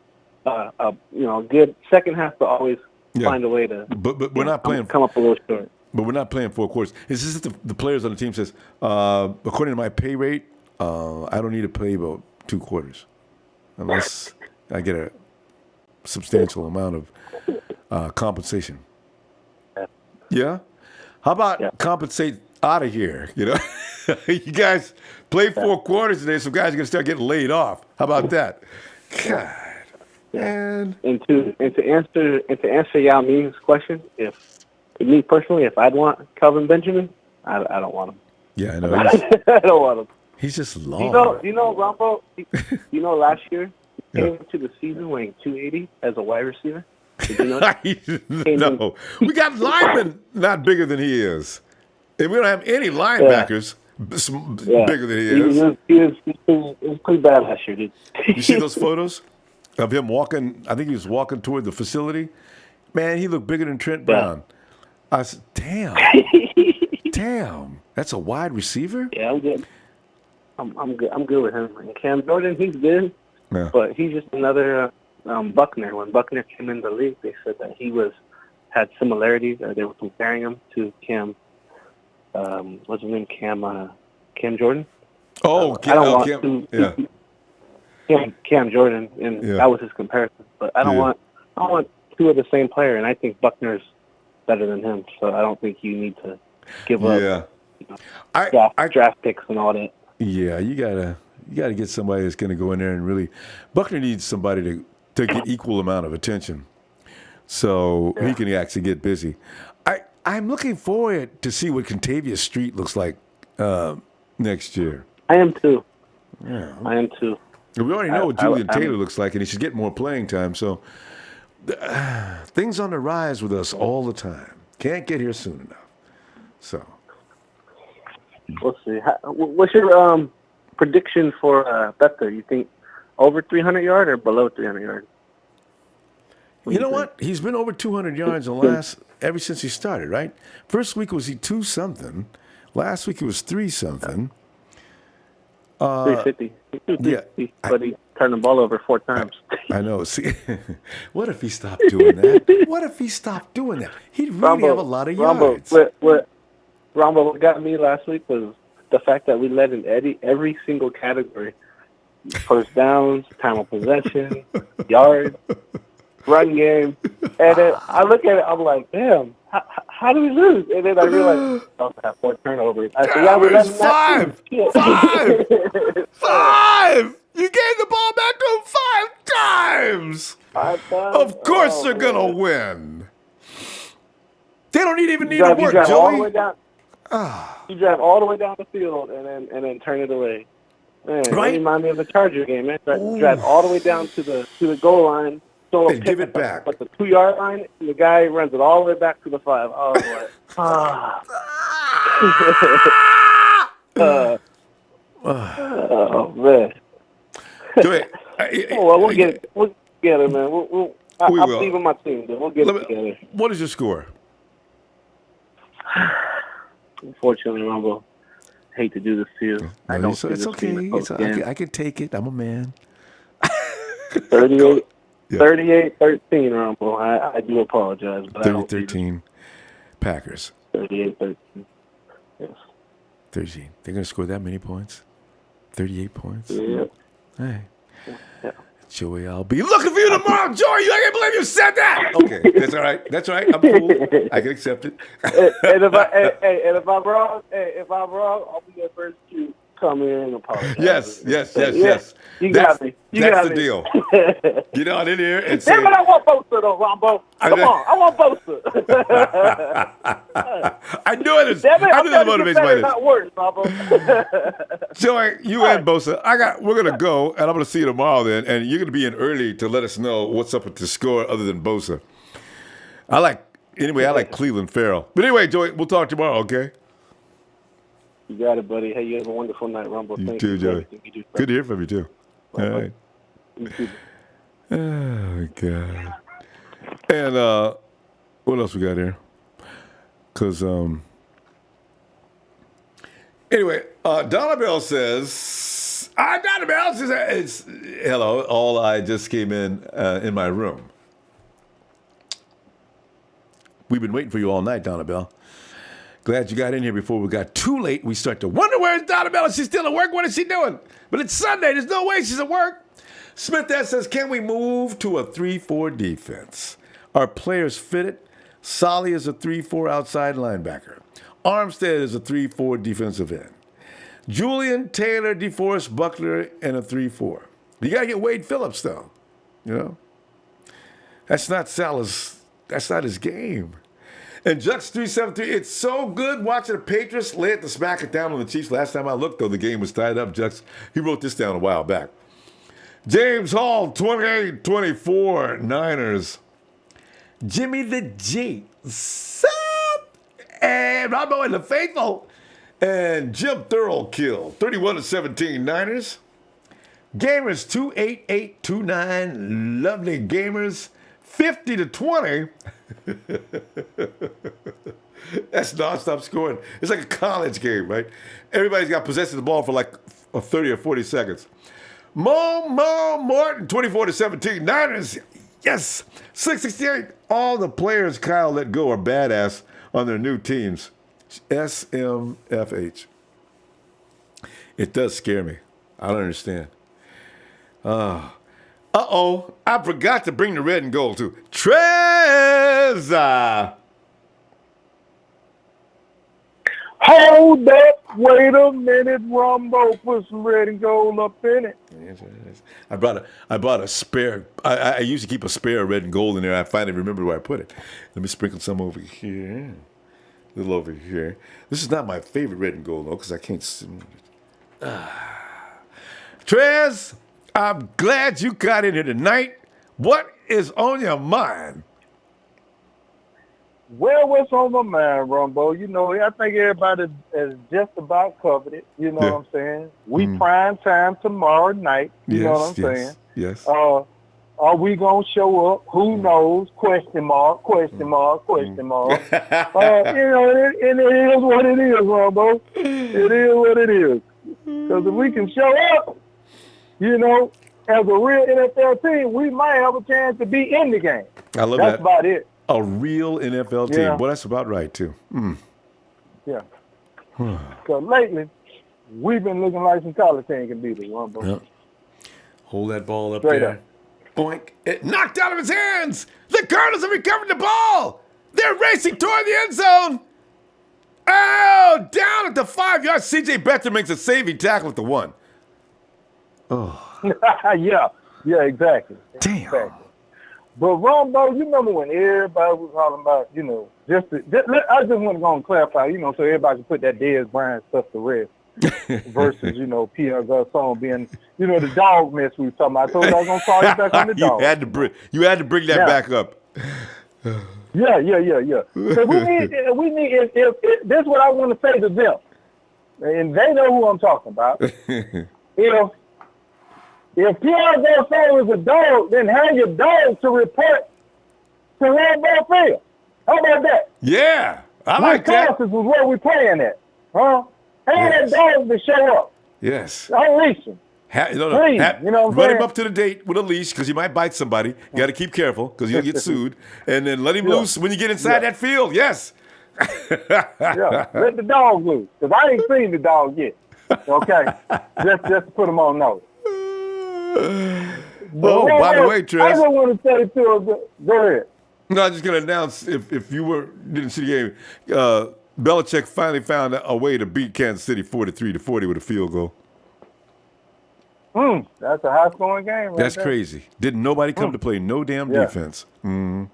good second half, but always find a way to. But we're not playing. Come up a little short. But we're not playing 4 quarters. It's just that the players on the team says, according to my pay rate, I don't need to play about 2 quarters, unless I get a substantial amount of compensation. Yeah. How about compensate out of here? You know, you guys play 4 quarters today. Some guys are gonna start getting laid off. How about that? God. Man. And to answer Yao Ming's question, if me personally, if I'd want Calvin Benjamin, I don't want him. Yeah, I know. I don't want him. He's just long. You know, Ronbo. Last year he came into the season weighing 280 as a wide receiver. Did you know that? No, we got linemen not bigger than he is, and we don't have any linebackers bigger than he is. He was pretty bad last year, dude. You see those photos of him walking? I think he was walking toward the facility. Man, he looked bigger than Trent Brown. I said, damn, that's a wide receiver. Yeah, I'm good. I'm good. I'm good with him. And Cam Jordan, he's good, but he's just another Buckner. When Buckner came in the league, they said that he had similarities. They were comparing him to Cam. What's his name? Cam Jordan. Oh, Cam Jordan, and that was his comparison. But I don't want 2 of the same player, and I think Buckner's better than him. So I don't think you need to give up draft picks and all that. Yeah, you gotta get somebody that's gonna go in there and really. Buckner needs somebody to get equal amount of attention, so he can actually get busy. I'm looking forward to see what Contavious Street looks like next year. I am too. Yeah, I am too. We already know what Julian Taylor looks like, and he should get more playing time. So things on the rise with us all the time. Can't get here soon enough. So. We'll see. What's your prediction for Bether? You think over 300 yard or below 300 yard? You know what? He's been over 200 yards ever since he started, right? First week was he 2-something. Last week it was 3-something. 350. But he turned the ball over 4 times. I know. See, what if he stopped doing that? What if he stopped doing that? He'd really have a lot of yards. What got me last week was the fact that we led in every single category. First downs, time of possession, yards, run game. And then I look at it, I'm like, damn, how do we lose? And then I realized we also have 4 turnovers. I said, yeah, we led 5! 5! You gave the ball back to him 5 times! 5 times? Of course they're going to win. They don't even need to work, Joey. All the way down. You drive all the way down the field and then turn it away. Man, right? It reminds me of the Charger game, man. Drive all the way down to the goal line, and give it back. But the 2-yard line, and the guy runs it all the way back to the 5. Oh, boy. Oh man. Well, we'll get it. We'll get it, man. I believe in my team. We'll get it together. What is your score? Unfortunately, Ronbo, hate to do this to you. I don't. It's okay. I can take it. I'm a man. 38-13, Ronbo. I do apologize, but 30-13 Packers. 38-13. Yes. 13. They're going to score that many points? 38 points? Yeah. Hey. Yeah. Joey, I'll be looking for you tomorrow. Joey, I can't believe you said that. Okay, that's all right. That's all right. I'm cool. I can accept it. and if I'm wrong, I'll be the first to come in and apologize. Yes. You got me. That's the deal. Get on in here and say. Damn it, I want Bosa though, Ronbo. Come on, I want Bosa. I knew it is. Damn it, I knew the motivation by this. Not worse, Ronbo. Joey, you and Bosa, we're gonna go, and I'm gonna see you tomorrow. Then, and you're gonna be in early to let us know what's up with the score, other than Bosa. I like Cleveland Farrell. But anyway, Joey, we'll talk tomorrow. Okay. You got it, buddy. Hey, you have a wonderful night, Ronbo. You too, Joey. Good to hear from you too. All right. Oh God. And what else we got here? Because anyway, Donna Bell says, it's hello. All I just came in my room. We've been waiting for you all night, Donna Bell. Glad you got in here before we got too late. We start to wonder where's Donna Bell. Is she still at work? What is she doing? But it's Sunday. There's no way she's at work. Smith says, can we move to a 3-4 defense? Our players fit it. Solly is a 3-4 outside linebacker. Armstead is a 3-4 defensive end. Julian, Taylor, DeForest, Buckler, and a 3-4. You got to get Wade Phillips, though. You know? That's not his game. And Jux 373, it's so good watching the Patriots lay it to smack it down on the Chiefs. Last time I looked, though, the game was tied up. Jux, he wrote this down a while back. James Hall, 28-24, Niners. Jimmy the G, sup? And Ronbo and the Faithful. And Jim Thurl kill, 31-17, Niners. Gamers, 28829, lovely Gamers. 50-20. That's nonstop scoring. It's like a college game, right? Everybody's got possession of the ball for like 30 or 40 seconds. Mo Morton, 24-17. Niners, yes. 668. All the players Kyle let go are badass on their new teams. SMFH. It does scare me. I don't understand. Uh-oh, I forgot to bring the red and gold too. Treza. Hold that. Wait a minute, Ronbo. Put some red and gold up in it. Yes. I brought a spare. I used to keep a spare red and gold in there. I finally remembered where I put it. Let me sprinkle some over here. A little over here. This is not my favorite red and gold, though, because I can't see it. Trez, I'm glad you got in here tonight. What is on your mind? Well, what's on my mind, Ronbo? You know, I think everybody has just about covered it. You know what I'm saying? We prime time tomorrow night. You know what I'm saying? Yes. Are we gonna show up? Who knows? Question mark. Question mark. Question mark. You know, and it is what it is, Ronbo. It is what it is. Because if we can show up, you know, as a real NFL team, we might have a chance to be in the game. I love That's that. about it. A real NFL team. Yeah. Well, that's about right, too. Yeah. So lately, we've been looking like some college team can beat us, Ronbo. Yep. Hold that ball up Straight there. up. Boink. It knocked out of his hands. The Cardinals have recovered the ball. They're racing toward the end zone. Oh, down at the 5 yards. C.J. Beathard makes a saving tackle at the 1. Oh. yeah, exactly. Damn. Exactly. But Ronbo, you remember when everybody was talking about, you know, I just want to go and clarify, you know, so everybody can put that Dez Bryant stuff to rest versus, you know, Pierre Garçon being, you know, the dog mess we were talking about. I told you I was going to call you back on the dog. You had to bring that back up. Yeah. So we need, if this is what I want to say to them, and they know who I'm talking about. If Pierre Garçon is a dog, then have your dog to report to Ronbo Field. How about that? Yeah, I like that. Wisconsin was where we playing at, huh? Have that dog to show up. Yes. Unleash him. Please, you know what I'm run saying? him up to the date with a leash because he might bite somebody. You got to keep careful because you'll get sued. And then let him loose when you get inside that field. Yes. Let the dog loose because I ain't seen the dog yet. Okay, just to put him on note. By the way, Trez. I just want to say to him, go ahead. No, I'm just going to announce if you didn't see the game, Belichick finally found a way to beat Kansas City 43-40 with a field goal. That's a high-scoring game. That's crazy. Didn't nobody come to play no damn defense. I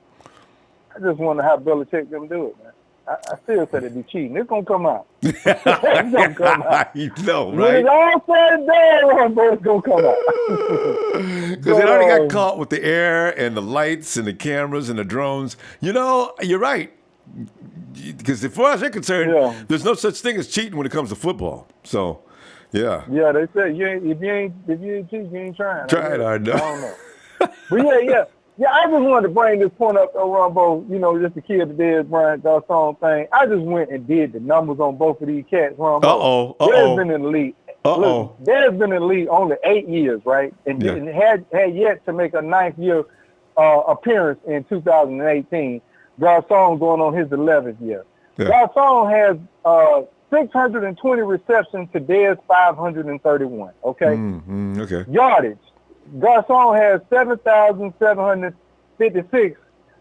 just wonder how Belichick them do it, man. I still said it'd be cheating. It's gonna come out. It's gonna come out. You know, When right? it's all said and done, it's gonna come out. Because it already got caught with the air and the lights and the cameras and the drones. You know, you're right. Because as far as they're concerned, there's no such thing as cheating when it comes to football. So, yeah. Yeah, they say if you ain't cheating, you ain't trying. Try it hard enough. I don't know. But yeah, I just wanted to bring this point up, though, Ronbo, you know, just to kill the Dez Bryant Garçon thing. I just went and did the numbers on both of these cats, Ronbo. Dez been in the league. Dez been in the league only 8 years, right? And had yet to make a 9th year appearance in 2018. Garçon going on his 11th year. Yeah. Garçon has 620 receptions to Dez 531, okay? Okay. Yardage. Garçon has 7,756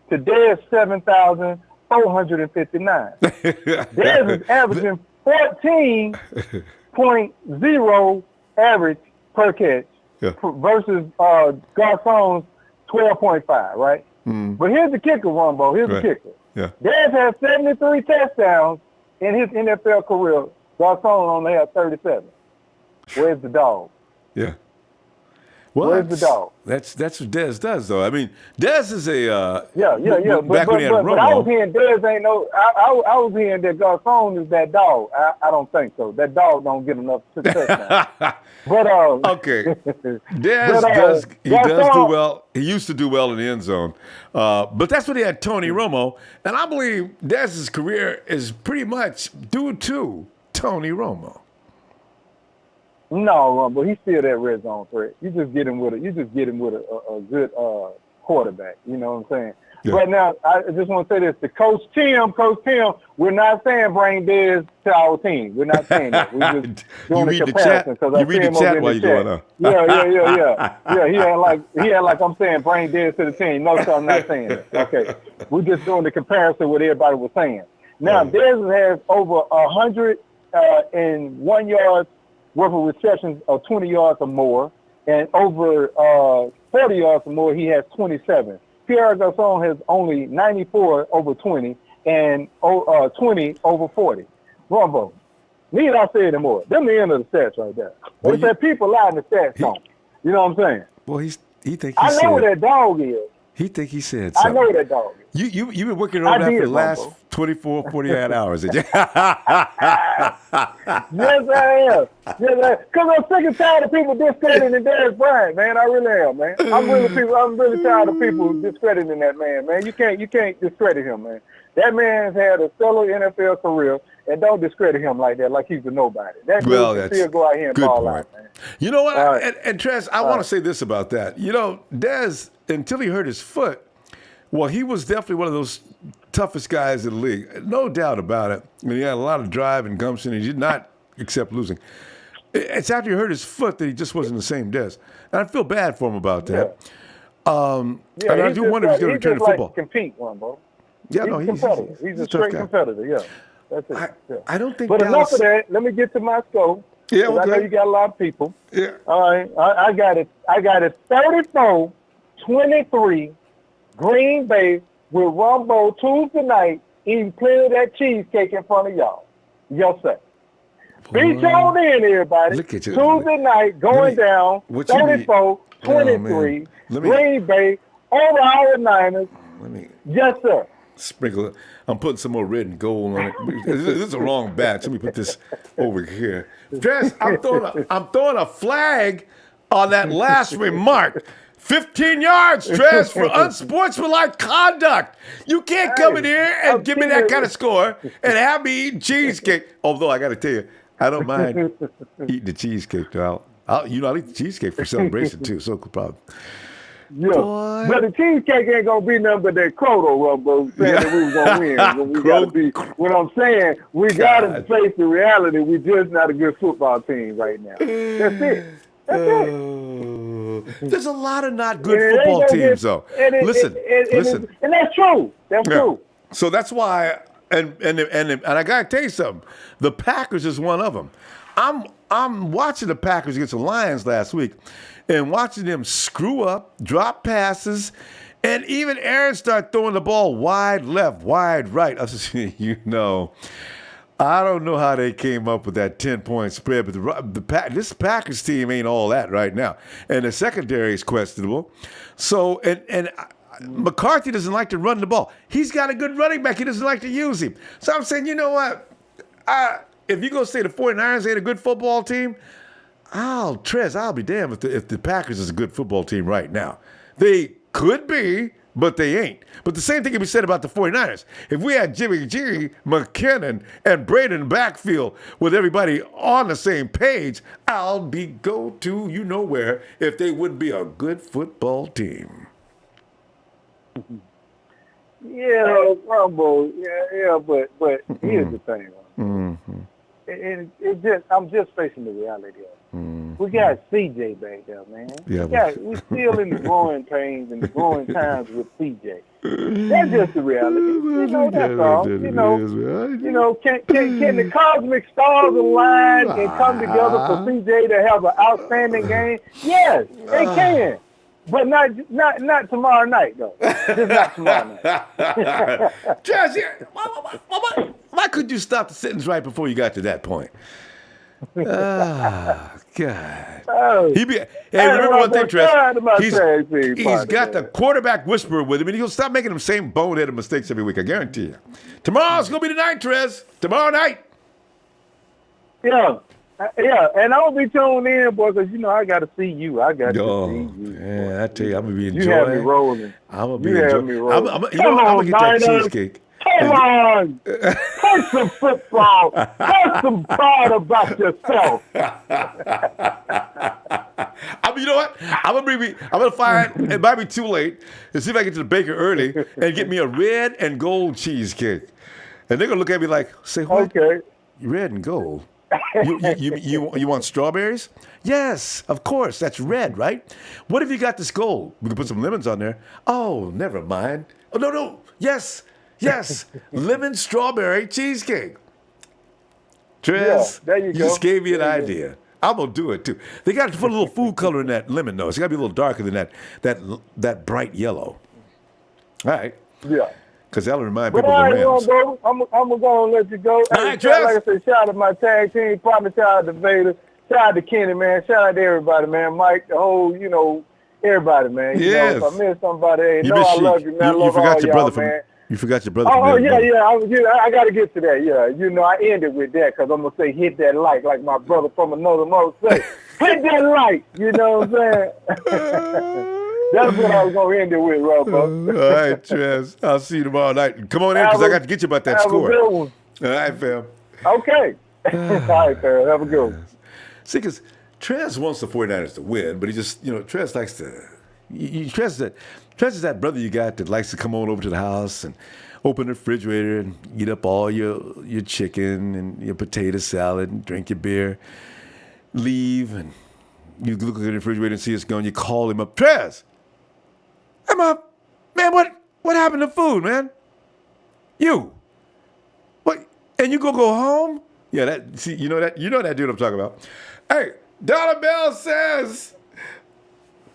to Dez 7,459. Dez is averaging 14.0 average per catch versus Garçon's 12.5, right? But here's the kicker, Ronbo. Here's the kicker. Yeah. Dez has 73 touchdowns in his NFL career. Garçon only has 37. Where's the dog? Yeah. Well, where's the dog? That's what Dez does, though. I mean, Dez is a But I was hearing Dez ain't no. I was hearing that Garçon is that dog. I don't think so. That dog don't get enough success now. But okay, Dez does do well. He used to do well in the end zone, but that's when he had Tony Romo, and I believe Dez's career is pretty much due to Tony Romo. No, but he's still that red zone threat. You just get him with a good quarterback. You know what I'm saying? Yeah. But now I just want to say this: to Coach Tim, we're not saying bring Dez to our team. We're not saying that. We're just doing a comparison because I see him over in the chat. Yeah. He had like I'm saying bring Dez to the team. No, so I'm not saying that. Okay, we're just doing the comparison with everybody was saying. Now Dez has over 101 yards worth of receptions of 20 yards or more, and over 40 yards or more, he has 27. Pierre Garçon has only 94 over 20 and 20 over 40. Ronbo, need I say anymore? Them the end of the stats right there. Well, they said people lie in the stats on. You know what I'm saying? Well, he thinks I know where that dog is. He think he said I something. know that dog. You've been working on that for the last Rumbo. 24, 48 hours. Did you? Yes, I am. Because I'm sick and tired of people discrediting Darius Bryant, man. I really am, man. I'm really tired of people discrediting that man. You can't discredit him, man. That man's had a stellar NFL career, and don't discredit him like that, like he's a nobody. That dude can still go out here and ball out, man. You know what? And Trez, I want to say this about that. You know, Dez, until he hurt his foot, well, he was definitely one of those toughest guys in the league. No doubt about it. I mean, he had a lot of drive and gumption. He did not accept losing. It's after he hurt his foot that he just wasn't the same Dez. And I feel bad for him about that. And I do wonder if he's going to return to football. Compete, Rumbo. Yeah, he's a competitor. He's a straight competitor, yeah. That's it. I don't think But Dallas... enough of that. Let me get to my scope. Yeah, okay. I know you got a lot of people. Yeah. All right. I got it 34-23 Green Bay with Ronbo Tuesday night eating plenty of that cheesecake in front of y'all. Yes, sir. Be tuned in, everybody. Look at you. Tuesday night going down 34-23 Green Bay over our Niners. Yes, sir. Sprinkle it. I'm putting some more red and gold on it. This is a wrong batch. Let me put this over here. Trez, I'm throwing a flag on that last remark. 15 yards, Trez, for unsportsmanlike conduct. You can't come in here and give me that kind of score and have me eating cheesecake. Although I got to tell you, I don't mind eating the cheesecake. Though. I'll eat the cheesecake for celebration too. So no problem. Yeah, but the cheesecake ain't gonna be nothing but that Croto Rumbo saying that we was gonna win. When we gotta be, what I'm saying, we gotta face the reality. We just not a good football team right now. That's it. That's it. There's a lot of not good football teams, though. Listen, and that's true. That's true. So that's why, and I gotta tell you something. The Packers is one of them. I'm watching the Packers against the Lions last week, and watching them screw up, drop passes, and even Aaron start throwing the ball wide left, wide right. I was just, I don't know how they came up with that 10-point spread, but this Packers team ain't all that right now, and the secondary is questionable. So and McCarthy doesn't like to run the ball. He's got a good running back. He doesn't like to use him. So I'm saying, you know what? If you're going to say the 49ers ain't a good football team, I'll be damned if the Packers is a good football team right now. They could be, but they ain't. But the same thing can be said about the 49ers. If we had Jimmy G, McKinnon, and Braden backfield with everybody on the same page, I'll go to you-know-where if they wouldn't be a good football team. Yeah, Rumbo. Yeah, but here's the thing. Mm-hmm. And I'm just facing the reality of it. We got CJ back there, man. Yeah, we still in the growing pains and the growing times with CJ. That's just the reality. That's all. Can the cosmic stars align and come together for CJ to have an outstanding game? Yes, they can. But not tomorrow night, though. Just not tomorrow night. Josh, why could you stop the sentence right before you got to that point? God. Remember one thing, Trez. He's got the quarterback whisperer with him, and he'll stop making them same boneheaded mistakes every week. I guarantee you. Tomorrow's going to be the night, Trez. Tomorrow night. Yeah, and I'll be tuned in, boy, because, I got to see you. I got to see you. Yeah, I tell you, I'm going to be enjoying. You have me rolling. I'm going to be enjoying. I'm going to get that cheesecake. Come on. Play some football. Have some pride about yourself. You know what? I'm gonna find, it might be too late, and see if I get to the baker early and get me a red and gold cheesecake. And they're gonna look at me like, say what? Okay. Red and gold. You want strawberries? Yes, of course. That's red, right? What if you got this gold? We can put some lemons on there. Oh, never mind. Oh, no. Yes. Lemon strawberry cheesecake. Trez, there you go. Just gave me an idea. I'm going to do it, too. They got to put a little food color in that lemon, though. It's got to be a little darker than that bright yellow. All right. Yeah. Because that'll remind people of the Rams. Bro, I'm going to let you go. All right, like I said, shout out to my tag team partner, shout out to Vader, shout out to Kenny, man. Shout out to everybody, man. Mike, the whole, Everybody, man. You know, if I miss somebody, hey, You know miss I Sheik. love you, man. I You love forgot all your y'all, brother from. man. You forgot your brother Oh, from. I got to get to that. Yeah, you know, I ended with that because I'm gonna say hit that like my brother from another mother say, hit that like. You know what I'm saying? That's what I was gonna end it with, Ronbo. All right, Trez. I'll see you tomorrow night. Come on in because I got to get you about that have score. a good one. All right, fam. Okay. All right, fam. Have a good one. See, because Trez wants the 49ers to win, but he just, Trez likes to. Trez is that brother you got that likes to come on over to the house and open the refrigerator and eat up all your chicken and your potato salad and drink your beer, leave, and you look at the refrigerator and see it's gone. You call him up, Trez. I'm up, man. What happened to food, man? You. What? And you go home? Yeah, that. See, you know that dude I'm talking about. Hey, Donna Bell says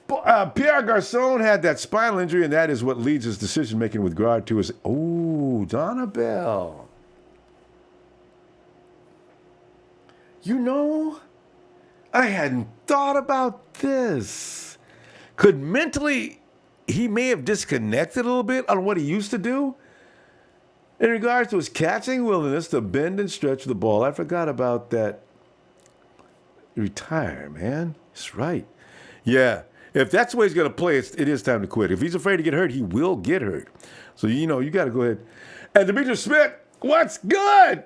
Pierre Garçon had that spinal injury, and that is what leads his decision making with regard to his. Oh, Donna Bell. I hadn't thought about this. Could mentally, he may have disconnected a little bit on what he used to do in regards to his catching willingness to bend and stretch the ball. I forgot about that. Retire, man. That's right. Yeah. If that's the way he's going to play, it is time to quit. If he's afraid to get hurt, he will get hurt. So, you got to go ahead. And Demetrius Smith, what's good?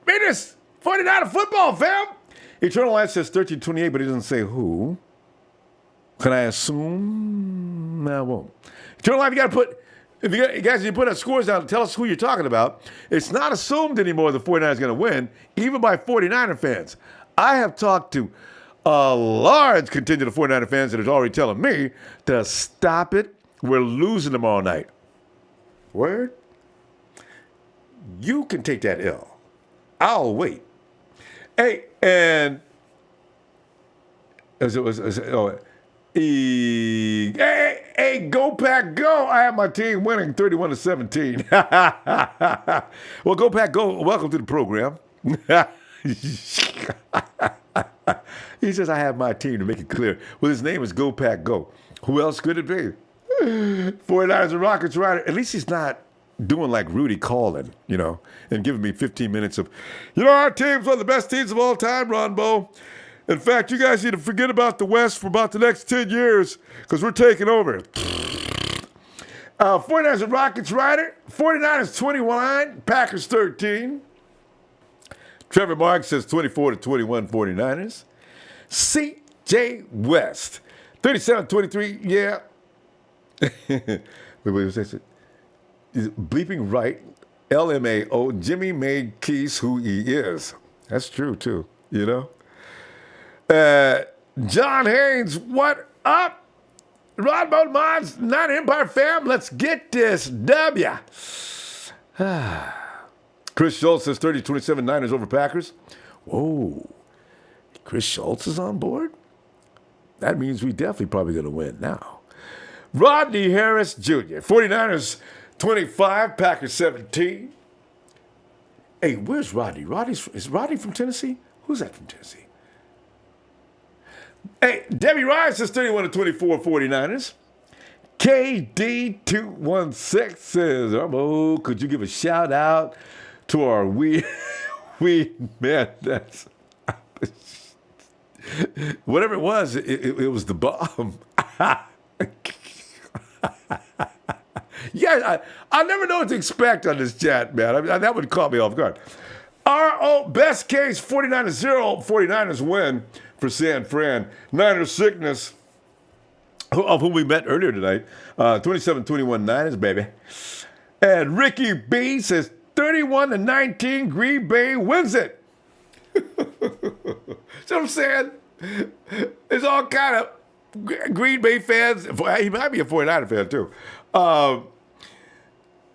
Demetrius, 49er football, fam. Eternal Life says 1328, but he doesn't say who. Can I assume? No, I won't. Eternal Life, you got to put, you guys, you put our scores down, tell us who you're talking about. It's not assumed anymore the 49ers are going to win, even by 49er fans. I have talked to a large contingent of 49er fans that is already telling me to stop it. We're losing them all night. Word? You can take that L. I'll wait. Hey, and hey, go Pack Go. I have my team winning 31-17. Well, go Pack Go. Welcome to the program. He says, I have my team, to make it clear. Well, his name is Go Pack Go. Who else could it be? 49ers and Rockets rider. At least he's not doing like Rudy calling, and giving me 15 minutes of, our team's one of the best teams of all time, Ronbo. In fact, you guys need to forget about the West for about the next 10 years because we're taking over. 49ers and Rockets rider. 49ers 21, Packers 13. Trevor Marks says 24-21 49ers. C.J. West, 37-23, yeah. Wait, what's that? Is bleeping right, LMAO, Jimmy made Keys who he is. That's true, too, John Haynes, what up? Ronbo Mods, not Empire fam, let's get this W. Chris Schultz says 30-27 Niners over Packers. Whoa. Chris Schultz is on board? That means we definitely probably going to win now. Rodney Harris Jr., 49ers 25, Packers 17. Hey, where's Rodney? Is Rodney from Tennessee? Who's that from Tennessee? Hey, Debbie Ryan says 31-24 49ers. KD216 says, could you give a shout out to our weed man? That's whatever it was. It was the bomb. Yeah, I never know what to expect on this chat, man. I mean, that would caught me off guard. RO, best case, 49-0. 49ers win for San Fran. Niners sickness, of whom we met earlier tonight. 27-21 Niners, baby. And Ricky B says 31-19, Green Bay wins it. See what I'm saying? There's all kind of Green Bay fans. He might be a 49er fan, too.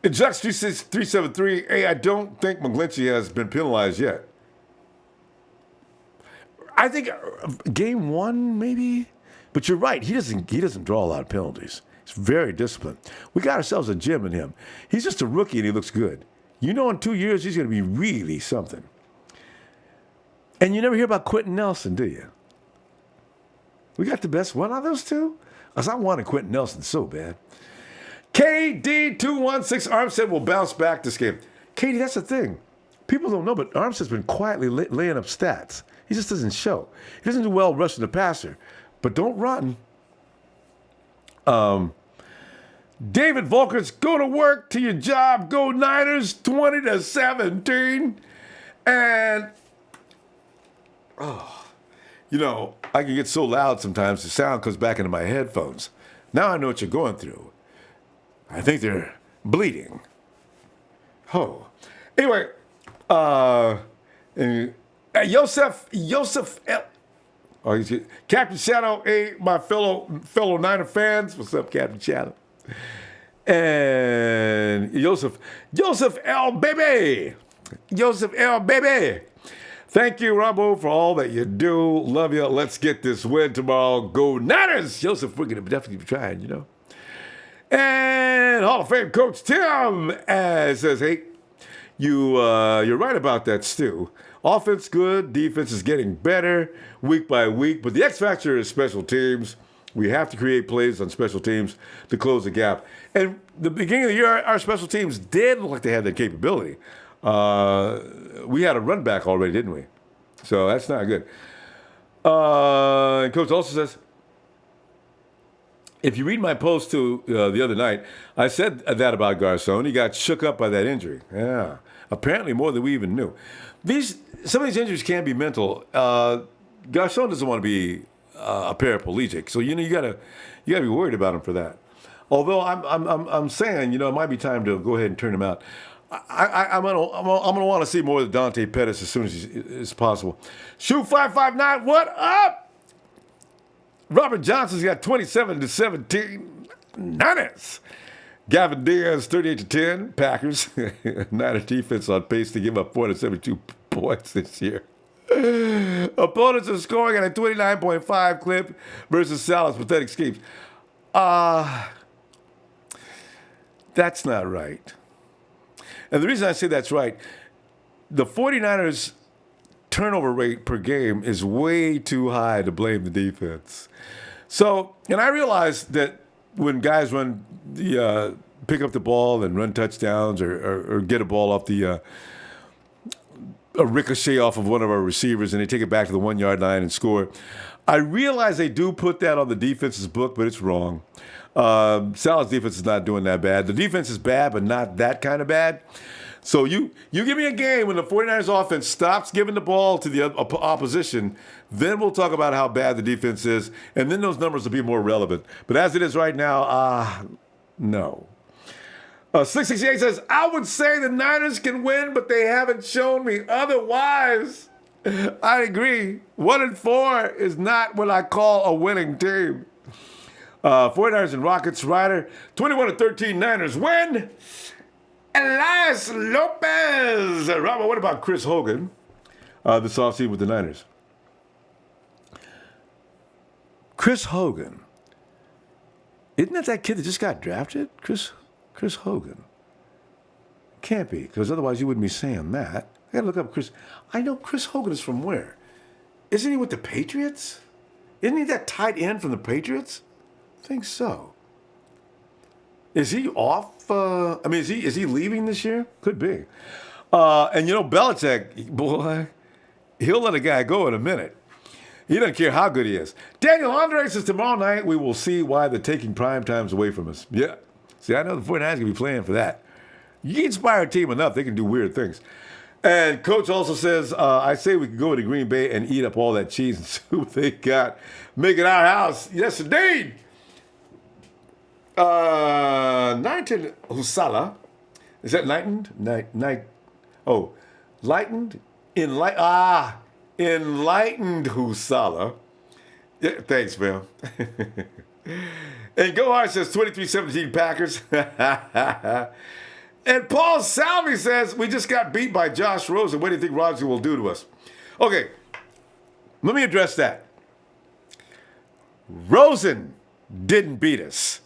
Jux 373, hey, I don't think McGlinchey has been penalized yet. I think game one, maybe. But you're right. He doesn't draw a lot of penalties. He's very disciplined. We got ourselves a gem in him. He's just a rookie and he looks good. In 2 years, he's going to be really something. And you never hear about Quentin Nelson, do you? We got the best one of those two? Because I wanted Quentin Nelson so bad. KD216, Armstead will bounce back this game. KD, that's the thing. People don't know, but Armstead's been quietly laying up stats. He just doesn't show. He doesn't do well rushing the passer. But don't run. David Volkers, go to work, to your job. Go Niners, 20-17. And, you know, I can get so loud sometimes the sound comes back into my headphones. Now I know what you're going through. I think they're bleeding. Oh. Anyway, Yosef Captain Shadow, hey, my fellow Niner fans. What's up, Captain Shadow? And Joseph L. Baby. Thank you, Ronbo, for all that you do. Love you. Let's get this win tomorrow. Go Niners. Joseph, we're going to definitely be trying, you know. And Hall of Fame coach Tim says, hey, you're right about that, Stu. Offense good, defense is getting better week by week, but the X factor is special teams. We have to create plays on special teams to close the gap. And the beginning of the year, our special teams did look like they had that capability. We had a run back already, didn't we? So that's not good. And Coach also says, if you read my post the other night, I said that about Garcon. He got shook up by that injury. Yeah, apparently more than we even knew. Some of these injuries can be mental. Garcon doesn't want to be a paraplegic, so you gotta be worried about him for that. Although I'm saying, you know, it might be time to go ahead and turn him out. I'm gonna want to see more of Dante Pettis as soon as possible. Shoot 559, what up? Robert Johnson's got 27-17 Niners. Gavin Diaz 38-10 Packers. Niner defense on pace to give up 472 points this year. Opponents are scoring at a 29.5 clip versus Salah's pathetic schemes. That's not right. And the reason I say that's right, the 49ers turnover rate per game is way too high to blame the defense. So, and I realize that when guys pick up the ball and run touchdowns or get a ball off a ricochet off of one of our receivers and they take it back to the 1 yard line and score, I realize they do put that on the defense's book, but it's wrong. Salah's defense is not doing that bad. The defense is bad, but not that kind of bad. So you give me a game when the 49ers offense stops giving the ball to the opposition, then we'll talk about how bad the defense is, and then those numbers will be more relevant. But as it is right now, no. 668 says, I would say the Niners can win, but they haven't shown me otherwise. I agree. 1-4 is not what I call a winning team. 49ers and Rockets, Ryder, 21-13 Niners win. Elias Lopez. Robert, what about Chris Hogan this offseason with the Niners? Chris Hogan. Isn't that kid that just got drafted? Chris Hogan. Can't be, because otherwise you wouldn't be saying that. I gotta look up Chris. I know Chris Hogan is from where? Isn't he with the Patriots? Isn't he that tight end from the Patriots? I think so. Is he off? Is he leaving this year? Could be. And you know, Belichick, boy, he'll let a guy go in a minute. He doesn't care how good he is. Daniel Andre says tomorrow night we will see why they're taking prime times away from us. Yeah. See, I know the 49ers going to be playing for that. You inspire a team enough, they can do weird things. And Coach also says, I say we can go to Green Bay and eat up all that cheese and soup they got. Make it our house. Yes, indeed. 19 Husala. Is that lightened? Lightened? Enlightened Husala. Yeah, thanks, man. And Gohar says 23-17 Packers. And Paul Salvi says, we just got beat by Josh Rosen. What do you think Roger will do to us? Okay, let me address that. Rosen didn't beat us.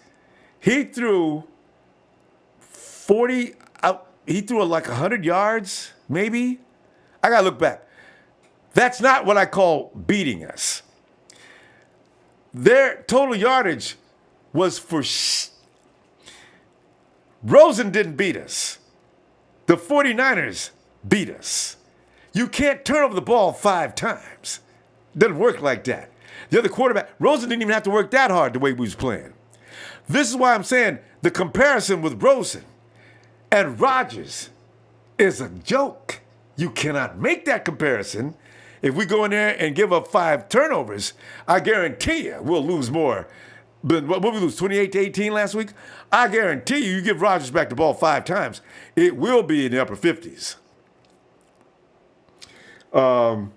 He threw 40 out. He threw like 100 yards, maybe. I got to look back. That's not what I call beating us. Their total yardage was for Rosen didn't beat us. The 49ers beat us. You can't turn over the ball 5 times. Doesn't work like that. The other quarterback, Rosen didn't even have to work that hard the way we was playing. This is why I'm saying the comparison with Rosen and Rodgers is a joke. You cannot make that comparison. If we go in there and give up 5 turnovers, I guarantee you we'll lose more. But what did we lose, 28-18 last week? I guarantee you give Rodgers back the ball 5 times, it will be in the upper 50s. And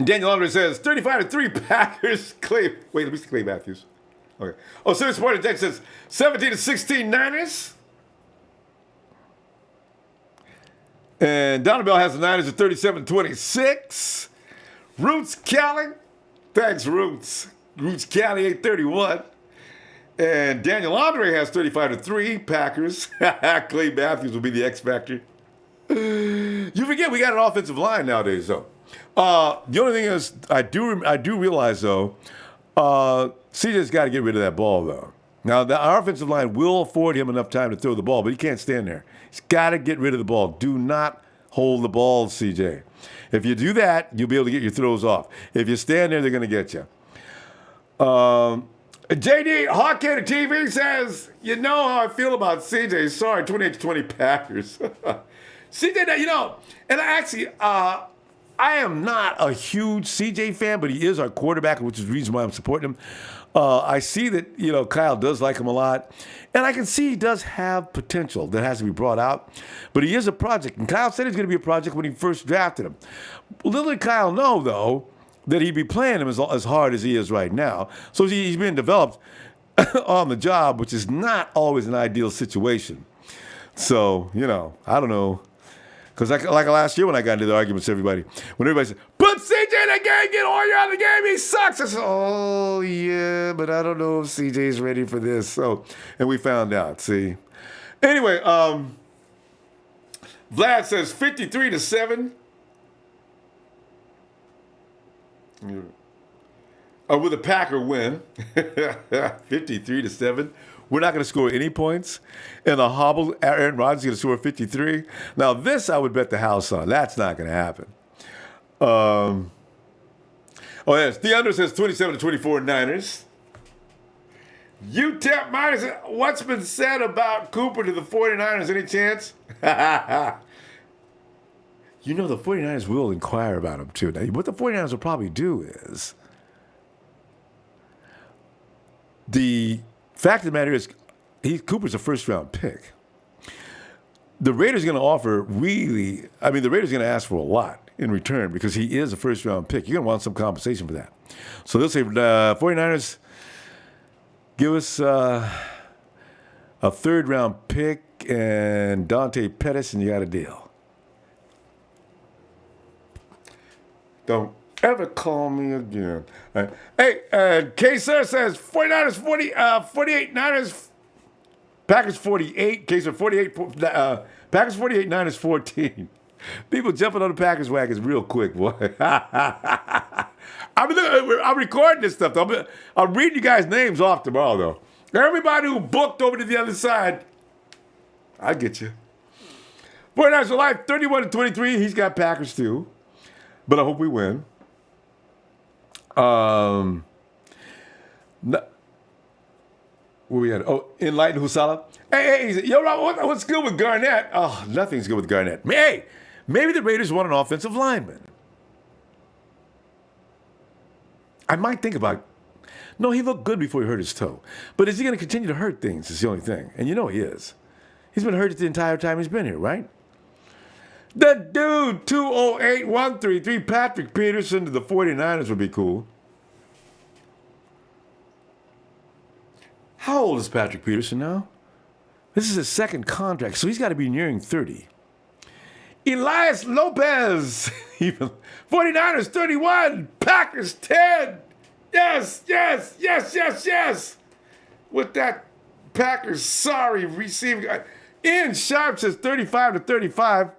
Daniel Andre says, 35-3 Packers. Clay, wait, let me see Clay Matthews. Okay. Oh, Serious Sporting Jack says, 17-16 Niners. And Donabell has the Niners at 37-26. Roots Cali. Thanks, Roots. Roots Cali 8-31. And Daniel Andre has 35-3 Packers. Clay Matthews will be the X factor. You forget we got an offensive line nowadays, though. The only thing is, I do realize, though, CJ's got to get rid of that ball, though. Now, our offensive line will afford him enough time to throw the ball, but he can't stand there. He's got to get rid of the ball. Do not hold the ball, CJ. If you do that, you'll be able to get your throws off. If you stand there, they're going to get you. JD Hawkhead TV says, you know how I feel about CJ. Sorry, 28-20 Packers. CJ, you know, and I am not a huge CJ fan, but he is our quarterback, which is the reason why I'm supporting him. I see that, you know, Kyle does like him a lot, and I can see he does have potential that has to be brought out, but he is a project, and Kyle said he's going to be a project when he first drafted him. Little did Kyle know, though, that he'd be playing him as hard as he is right now, so he's being developed on the job, which is not always an ideal situation. So, you know, I don't know. Because like last year when I got into the arguments with everybody, when everybody said, put CJ in the game, get Oyer out of the game, he sucks. I said, oh, yeah, but I don't know if CJ's ready for this. So, and we found out, see. Anyway, Vlad says 53-7. With a Packer win, 53-7. We're not going to score any points. And the hobble, Aaron Rodgers is going to score 53. Now, this I would bet the house on. That's not going to happen. Oh, yes. The under says 27-24 Niners. UTEP minus. What's been said about Cooper to the 49ers? Any chance? You know, the 49ers will inquire about him, too. Now, what the 49ers will probably do is the fact of the matter is, Cooper's a first-round pick. The Raiders are going to offer the Raiders are going to ask for a lot in return because he is a first-round pick. You're going to want some compensation for that. So they'll say, 49ers, give us a third-round pick and Dante Pettis, and you got a deal. Don't ever call me again. Right. Hey, K-Sir says 49ers 48, Niners, Packers 48, K-Sir 48, Packers 48, Niners 14. People jumping on the Packers wagons real quick, boy. I'm recording this stuff, though. I'm reading you guys' names off tomorrow, though. Everybody who booked over to the other side, I get you. 49ers for life, 31-23. He's got Packers, too. But I hope we win. Where we at? Oh, Enlightened Husala. Hey, yo, what's good with Garnett? Oh, nothing's good with Garnett. Hey, maybe the Raiders want an offensive lineman. I might think about it. No, he looked good before he hurt his toe. But is he going to continue to hurt things? Is the only thing. And you know he is. He's been hurt the entire time he's been here, right? The dude, 208133, Patrick Peterson to the 49ers would be cool. How old is Patrick Peterson now? This is his second contract, so he's got to be nearing 30. Elias Lopez, 49ers 31, Packers 10. Yes. With that Packers sorry receiving. Ian Sharp says 35-35.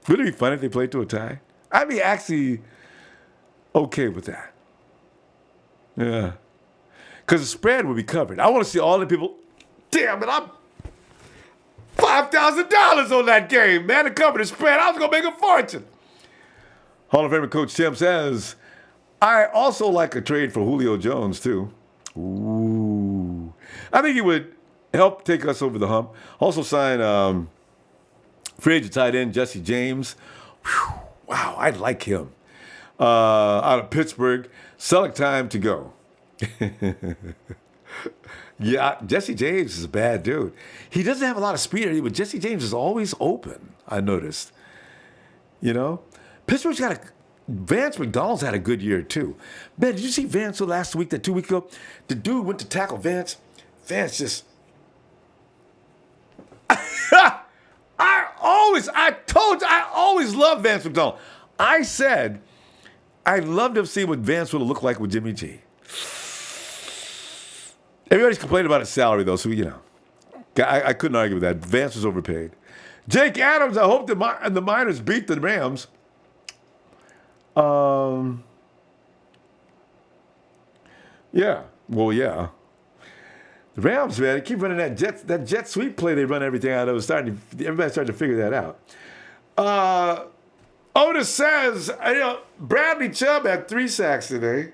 Would it be funny if they played to a tie? I'd be actually okay with that. Yeah. because the spread will be covered. I want to see all the people. Damn it, I'm $5,000 on that game, man, to cover the spread. I was going to make a fortune. Hall of Famer Coach Tim says, I also like a trade for Julio Jones, too. Ooh. I think he would help take us over the hump. Also sign free agent tight end Jesse James. Whew. Wow, I like him. Out of Pittsburgh. Select time to go. Yeah, Jesse James is a bad dude. He doesn't have a lot of speed, but Jesse James is always open, I noticed. You know? Pittsburgh's got Vance McDonald's had a good year, too. Man, did you see Vance last week, 2 weeks ago? The dude went to tackle Vance. Vance just... I always loved Vance McDonald. I said I'd love to see what Vance would have looked like with Jimmy G. Everybody's complaining about his salary, though, so, you know. I couldn't argue with that. Vance was overpaid. Jake Adams, I hope the Miners beat the Rams. Yeah. Well, yeah. The Rams, man, they keep running that jet sweep play they run everything out of. Everybody's starting to figure that out. Otis says, Bradley Chubb had 3 sacks today.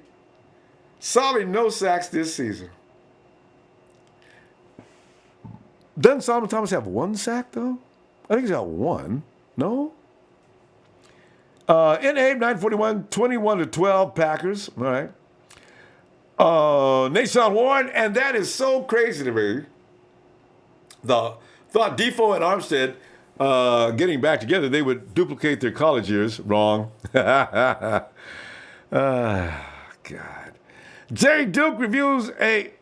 Solid no sacks this season. Doesn't Solomon Thomas have 1 sack, though? I think he's got 1. No? In Abe, 941, 21-12, Packers. All right. Nashawn Warren, and that is so crazy to me. Thought Defoe and Armstead getting back together, they would duplicate their college years. Wrong. God. Jerry Duke reviews a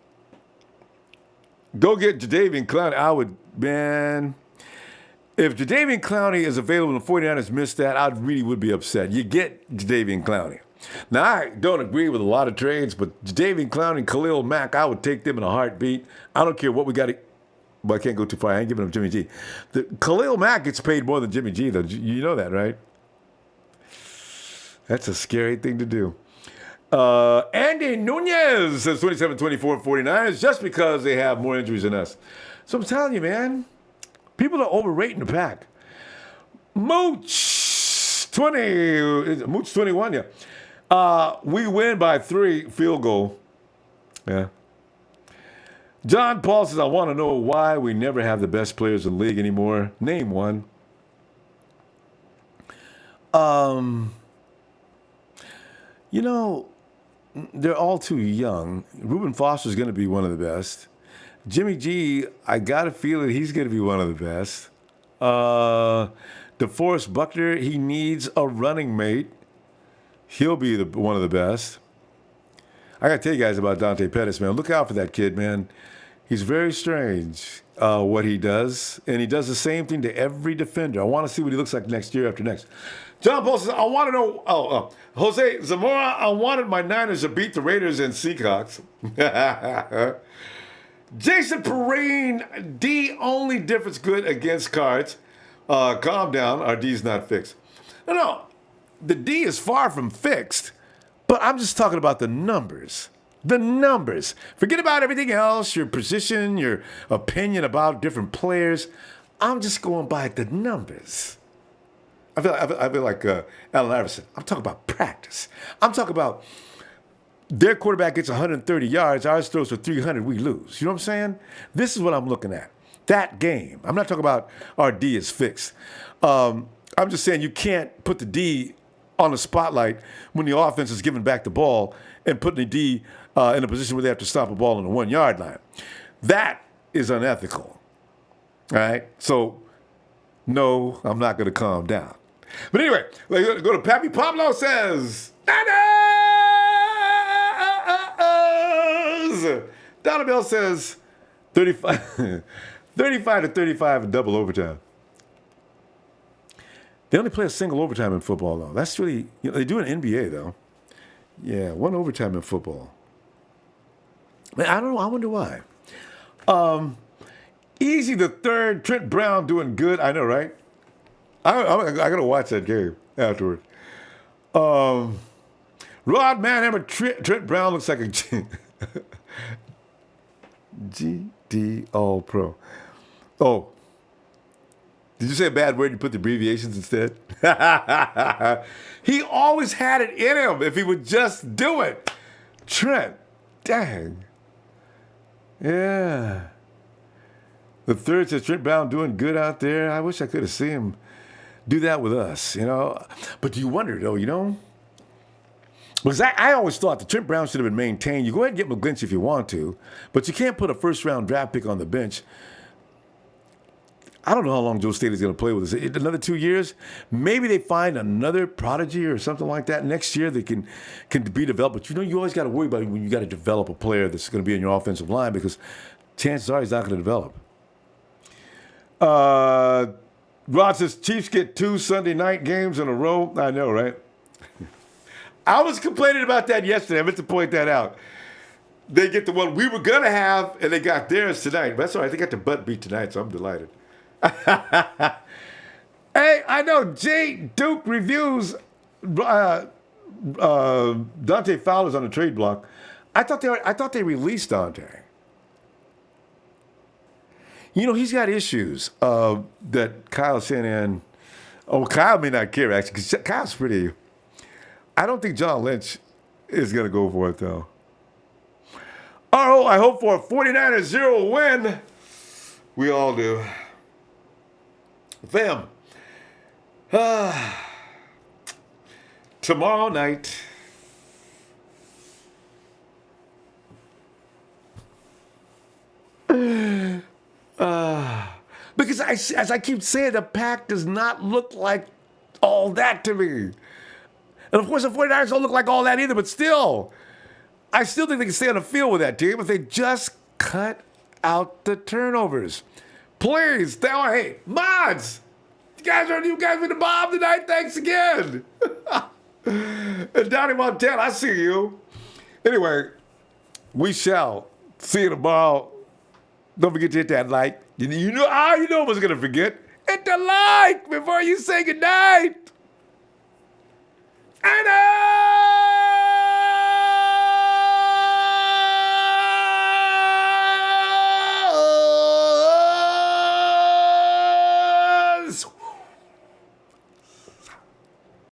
go get Jadeveon Clowney. I would, man. If Jadeveon Clowney is available and the 49ers miss that, I really would be upset. You get Jadeveon Clowney. Now, I don't agree with a lot of trades, but Jadeveon Clowney and Khalil Mack, I would take them in a heartbeat. I don't care what we got to... Well, I can't go too far. I ain't giving them Jimmy G. Khalil Mack gets paid more than Jimmy G, though. You know that, right? That's a scary thing to do. Andy Nunez says 27-24 49ers just because they have more injuries than us. So I'm telling you, man, people are overrating the pack. Mooch 21, yeah. We win by 3 field goal. Yeah. John Paul says, I want to know why we never have the best players in the league anymore. Name one. They're all too young. Reuben Foster's going to be one of the best. Jimmy G, I got a feeling he's going to be one of the best. DeForest Buckner, he needs a running mate. He'll be one of the best. I got to tell you guys about Dante Pettis, man. Look out for that kid, man. He's very strange what he does, and he does the same thing to every defender. I want to see what he looks like next year after next. John Paul says, I want to know, Jose Zamora, I wanted my Niners to beat the Raiders and Seahawks. Jason Perrine, D only difference good against Cards. Calm down, our D's not fixed. No, the D is far from fixed, but I'm just talking about the numbers. The numbers. Forget about everything else, your position, your opinion about different players. I'm just going by the numbers. I feel like Allen Iverson. I'm talking about practice. I'm talking about their quarterback gets 130 yards, ours throws for 300, we lose. You know what I'm saying? This is what I'm looking at. That game. I'm not talking about our D is fixed. I'm just saying you can't put the D on the spotlight when the offense is giving back the ball and putting the D in a position where they have to stop a ball on the 1 yard line. That is unethical. All right? So, no, I'm not going to calm down. But anyway, let's go to Pappy Pablo says, Niners! Donna Bell says 35 to 35 in double overtime. They only play a single overtime in football, though. That's really, they do in NBA, though. Yeah, 1 overtime in football. Man, I don't know. I wonder why. Easy the third. Trent Brown doing good. I know, right? I got to watch that game afterward. Rod Manhammer, Trent Brown looks like a GD All Pro. Oh, did you say a bad word? You put the abbreviations instead? He always had it in him if he would just do it. Trent, dang. Yeah. The third says Trent Brown doing good out there. I wish I could have seen him do that with us, you know. But do you wonder, though, you know? Because I always thought that Trent Brown should have been maintained. You go ahead and get McGlinchey if you want to, but you can't put a first-round draft pick on the bench. I don't know how long Joe Staley's going to play with us. Another 2 years? Maybe they find another prodigy or something like that. Next year they can be developed. But, you know, you always got to worry about when you got to develop a player that's going to be in your offensive line because chances are he's not going to develop. Rod says, Chiefs get 2 Sunday night games in a row. I know, right? I was complaining about that yesterday. I meant to point that out. They get the one we were going to have, and they got theirs tonight. But that's all right. They got their butt beat tonight, so I'm delighted. Hey, I know J. Duke reviews Dante Fowler's on the trade block. I thought they released Dante. You know, he's got issues that Kyle sent in. Oh, Kyle may not care, actually, because Kyle's pretty. I don't think John Lynch is going to go for it, though. Oh, I hope for a 49-0 win. We all do. Fam. Tomorrow night. Because as I keep saying, the pack does not look like all that to me. And of course, the 49ers don't look like all that either, but still, I still think they can stay on the field with that team if they just cut out the turnovers. Please, hey, mods, you guys been the bomb tonight. Thanks again. And Donnie Montana, I see you. Anyway, we shall see you tomorrow. Don't forget to hit that like. You know I was gonna forget. Hit the like before you say goodnight. I know.